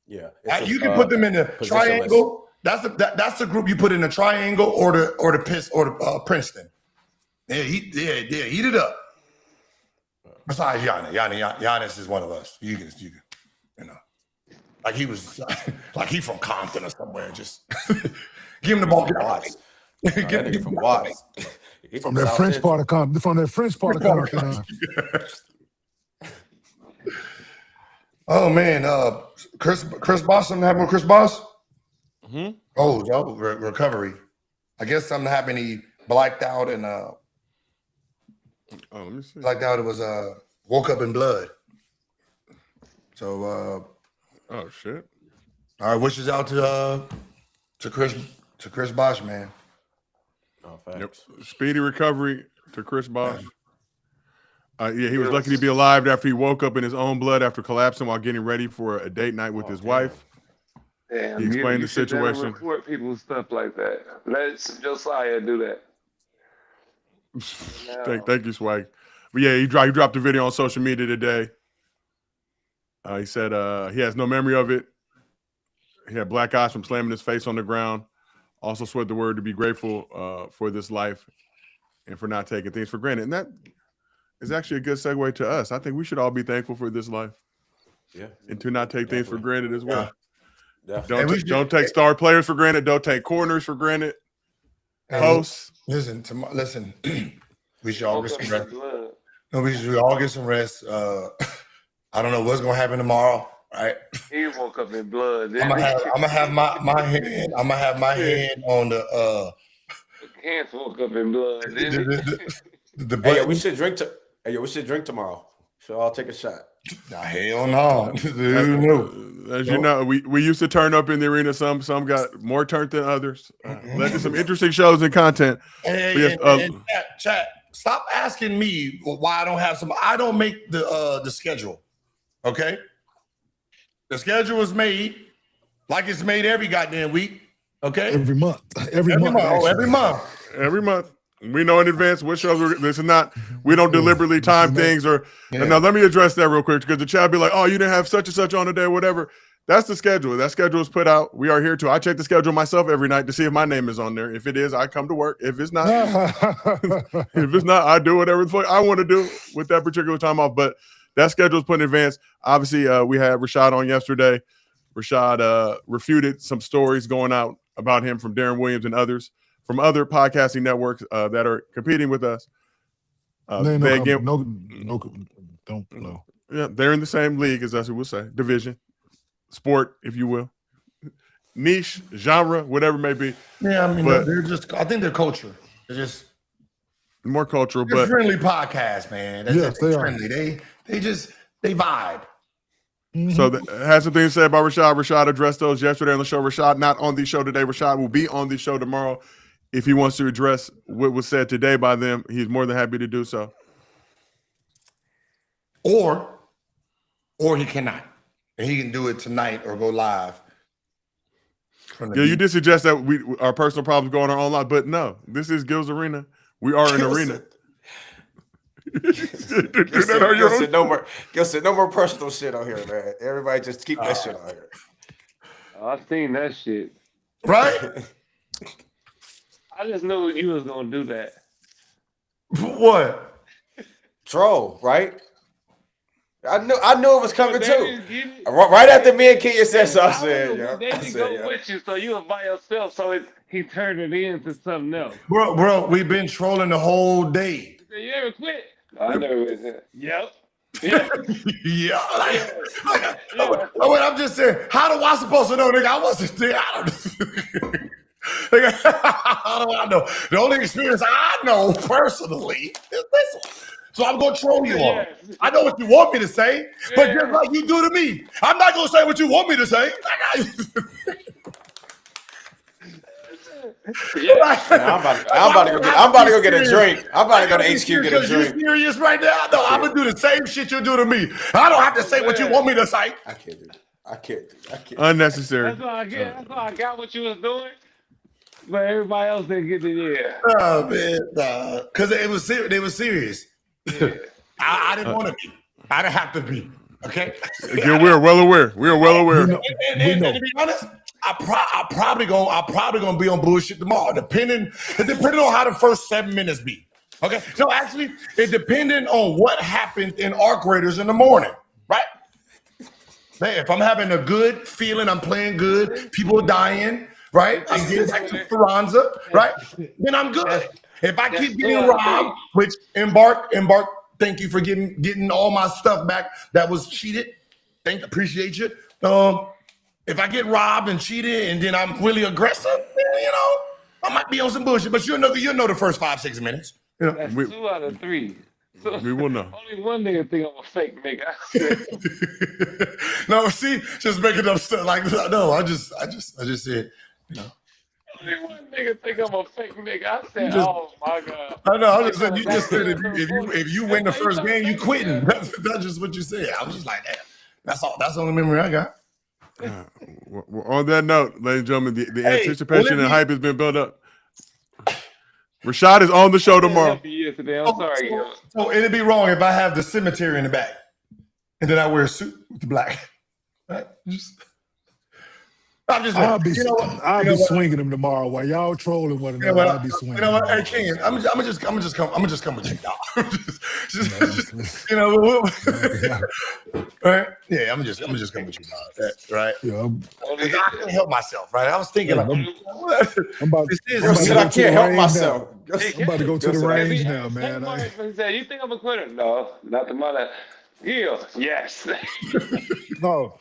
Yeah. You can put them in the triangle. That's the group you put in the triangle or the Princeton. Yeah, eat it up. Besides Giannis is one of us. You can, like he was, like he from Compton or somewhere. Just give him the ball. Get him from Watts. From that French part of Compton. From that French part of Compton. Oh man, Chris Bosh. Something happened with Chris Bosh? Mm-hmm. Oh, recovery. I guess something happened. He blacked out and let me see. Blacked out. It was woke up in blood. So oh shit. All right, wishes out to Chris Bosh, man. Oh, thanks. Yep. Speedy recovery to Chris Bosh. He was lucky to be alive after he woke up in his own blood after collapsing while getting ready for a date night with his wife. Damn, he explained the situation. Report people stuff like that. Let Josiah do that. Thank you, Swag. But yeah, he dropped a video on social media today. He said he has no memory of it. He had black eyes from slamming his face on the ground. Also spread the word to be grateful for this life and for not taking things for granted. And that is actually a good segue to us. I think we should all be thankful for this life. Yeah. And to not take things for granted as well. Yeah. Don't take star players for granted. Don't take corners for granted. Hosts. Listen. We should all get some rest. No, we should all get some rest. I don't know what's gonna happen tomorrow, right? He woke up in blood. I'm gonna have my hand. I'm gonna have my hand on the. Hands woke up in blood. Hey, we should drink. We should drink tomorrow. So I'll take a shot. Nah, hell no. As you know, we used to turn up in the arena. Some got more turned than others. Led to some interesting shows and content. Hey, chat, stop asking me why I don't have some. I don't make the schedule. Okay, the schedule is made like it's made every goddamn week. Okay, every month. Every month. Every month. We know in advance what shows this is not. We don't deliberately time things or. Yeah. Now let me address that real quick because the chat be like, "Oh, you didn't have such and such on today, whatever." That's the schedule. That schedule is put out. We are here to. I check the schedule myself every night to see if my name is on there. If it is, I come to work. If it's not, I do whatever the fuck I want to do with that particular time off. But that schedule is put in advance. Obviously, we had Rashad on yesterday. Rashad refuted some stories going out about him from Darren Williams and others from other podcasting networks that are competing with us. Don't know. Yeah, they're in the same league as us, we will say. Division, sport, if you will. Niche, genre, whatever it may be. Yeah, I mean, they're just, I think they're culture. They're just more cultural, they're but friendly podcast, man. Yes, they're friendly. They vibe. Mm-hmm. So has something to say about Rashad. Rashad addressed those yesterday on the show. Rashad not on the show today. Rashad will be on the show tomorrow. If he wants to address what was said today by them, he's more than happy to do so. Or he cannot. And he can do it tonight or go live. Yeah, you did suggest that our personal problems go on our own life, but no, this is Gil's Arena. We are an arena. Gil said no more personal shit on here, man. Everybody just keep that shit on here. I seen that shit. Right? I just knew you was gonna do that. What? Troll, right? I knew it was coming too. Right after me and Kenya said so, I said, go with you, so you was by yourself, so he turned it into something else. Bro, we've been trolling the whole day. You ever quit? No, I never was there. Yep. Yeah. I'm just saying, how do I supposed to know, nigga? I wasn't there. I don't how do I know? The only experience I know personally is this one. So I'm going to troll you on. I know what you want me to say, but just like you do to me. I'm not going to say what you want me to say. I'm about to go get a drink. I'm about to go to HQ get a drink. You serious right now? No, I'm going to do the same shit you do to me. I don't have to say what you want me to say. I can't do that. I can't. Unnecessary. That's all I got what you was doing. But everybody else didn't get it. Oh man, because they was serious. Yeah. I didn't want to be. I didn't have to be. Okay. Yeah, we are well aware. We are well aware. And to be honest, I probably gonna be on bullshit tomorrow, depending on how the first 7 minutes be. Okay. So actually, it depending on what happens in Arc Raiders in the morning, right? Man, if I'm having a good feeling, I'm playing good, people dying. Right, I get back to Esperanza, right? Then I'm good. If I keep getting robbed, which embark, thank you for getting all my stuff back that was cheated. Appreciate you. If I get robbed and cheated, and then I'm really aggressive, then, I might be on some bullshit. But you'll know the first 5-6 minutes. That's 2 out of 3. So we will know. Only one nigga think I'm a fake nigga. No, see, just making up stuff like no. I just said. Only one nigga think I'm a fake nigga. I said, oh my God. I know. I just said you just said if you win the first game, you quitting. That's just what you said. I was just like that. That's all. That's the only memory I got. On that note, ladies and gentlemen, the anticipation and hype has been built up. Rashad is on the show tomorrow. I'm sorry. So it'd be wrong if I have the cemetery in the back, and then I wear a suit with the black. Right? I'll be swinging them tomorrow while y'all trolling one another. I'll be swinging. Hey Ken, I'm just come with you, dog. Right? Yeah, I'm just come with you, dog. Right? Yeah, I can't help myself, right? I was thinking, I can't help myself. I'm about to go to the range now, man. You think I'm a quitter? No, not tomorrow. Yeah, yes. No,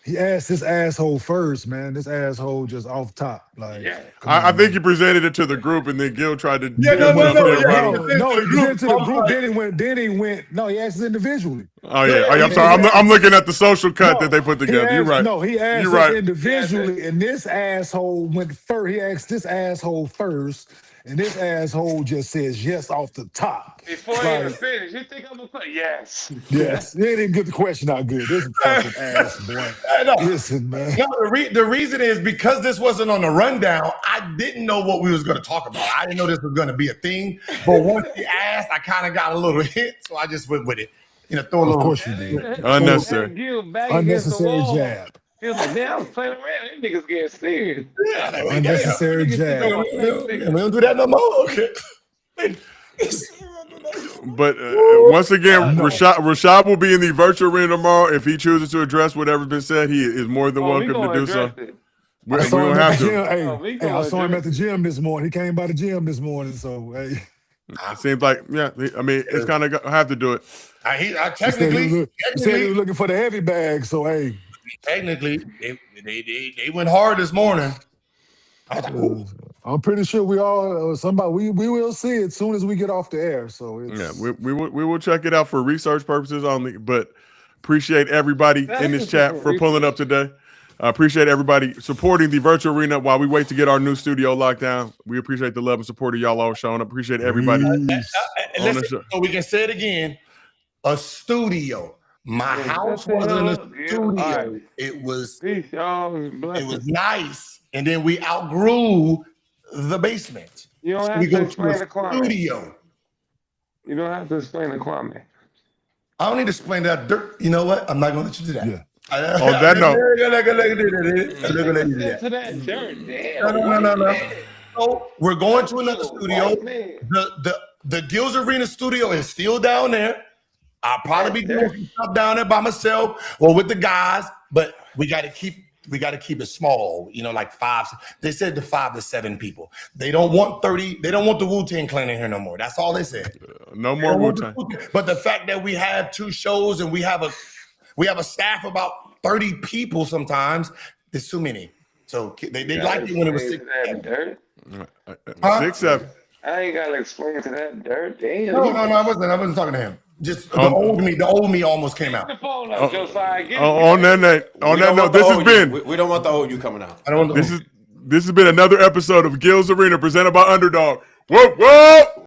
he asked this asshole first, man. This asshole just off top. Like, Yeah. I think you presented it to the group, and then Gil tried to. Yeah, Gil no, went no, up no, there, yeah, right? no, he presented to the I'm group. like- Then he went. No, he asked us individually. Oh yeah, I'm sorry. I'm looking at the social cut No, that they put together. he You're asked- right. No, he asked You're us right. individually, and this asshole went first. He asked this asshole first, and this asshole just says yes off the top. Before you even finish, you think I'm gonna put yes? Yes, he didn't get the question out good. This fucking ass boy. No. Listen, man. No, the reason is because this wasn't on the rundown, I didn't know what we was going to talk about. I didn't know this was going to be a thing. But once he asked, I kind of got a little hint, so I just went with it. Throw a little. Of course you did. Unnecessary. Unnecessary jab. He was like, damn, I was playing around. These niggas getting serious. Yeah, Unnecessary jab. We don't do that no more. Okay. But once again, Rashad will be in the virtual arena tomorrow. If he chooses to address whatever's been said, he is more than welcome to do so. We don't have to. Hey, I saw him at the gym this morning. He came by the gym this morning, so hey. It seems like, yeah. I mean, it's kind of have to do it. I technically he said he was looking for the heavy bag. So hey, technically, they went hard this morning. I'm pretty sure we will see it as soon as we get off the air. So yeah, we will check it out for research purposes only. But appreciate everybody in this chat for pulling up today. I appreciate everybody supporting the virtual arena while we wait to get our new studio locked down. We appreciate the love and support of y'all all showing up. Appreciate everybody on the show. So we can say it again. A studio. My house wasn't a studio. It was nice. And then we outgrew the basement. You don't have to explain the studio. You don't have to explain the Kwame. I don't need to explain that dirt. You know what? I'm not gonna let you do that. Yeah. On that note, no. So we're going to another studio. The Gills Arena studio is still down there. I'll probably be doing some stuff down there by myself or with the guys, but we got to keep it small. Like 5. They said the 5 to 7 people. They don't want 30. They don't want the Wu-Tang Clan in here no more. That's all they said. No more Wu-Tang. But the fact that we have 2 shows and we have a staff of about 30 people sometimes, there's too many. So they liked it when it was 6, 7. 6, 7. I ain't gotta explain to that dirt. Damn. No, I wasn't talking to him. Just the old me almost came out. On that note, this has been. We don't want the old you coming out. I don't want this has been another episode of Gills Arena presented by Underdog. Whoa, whoa!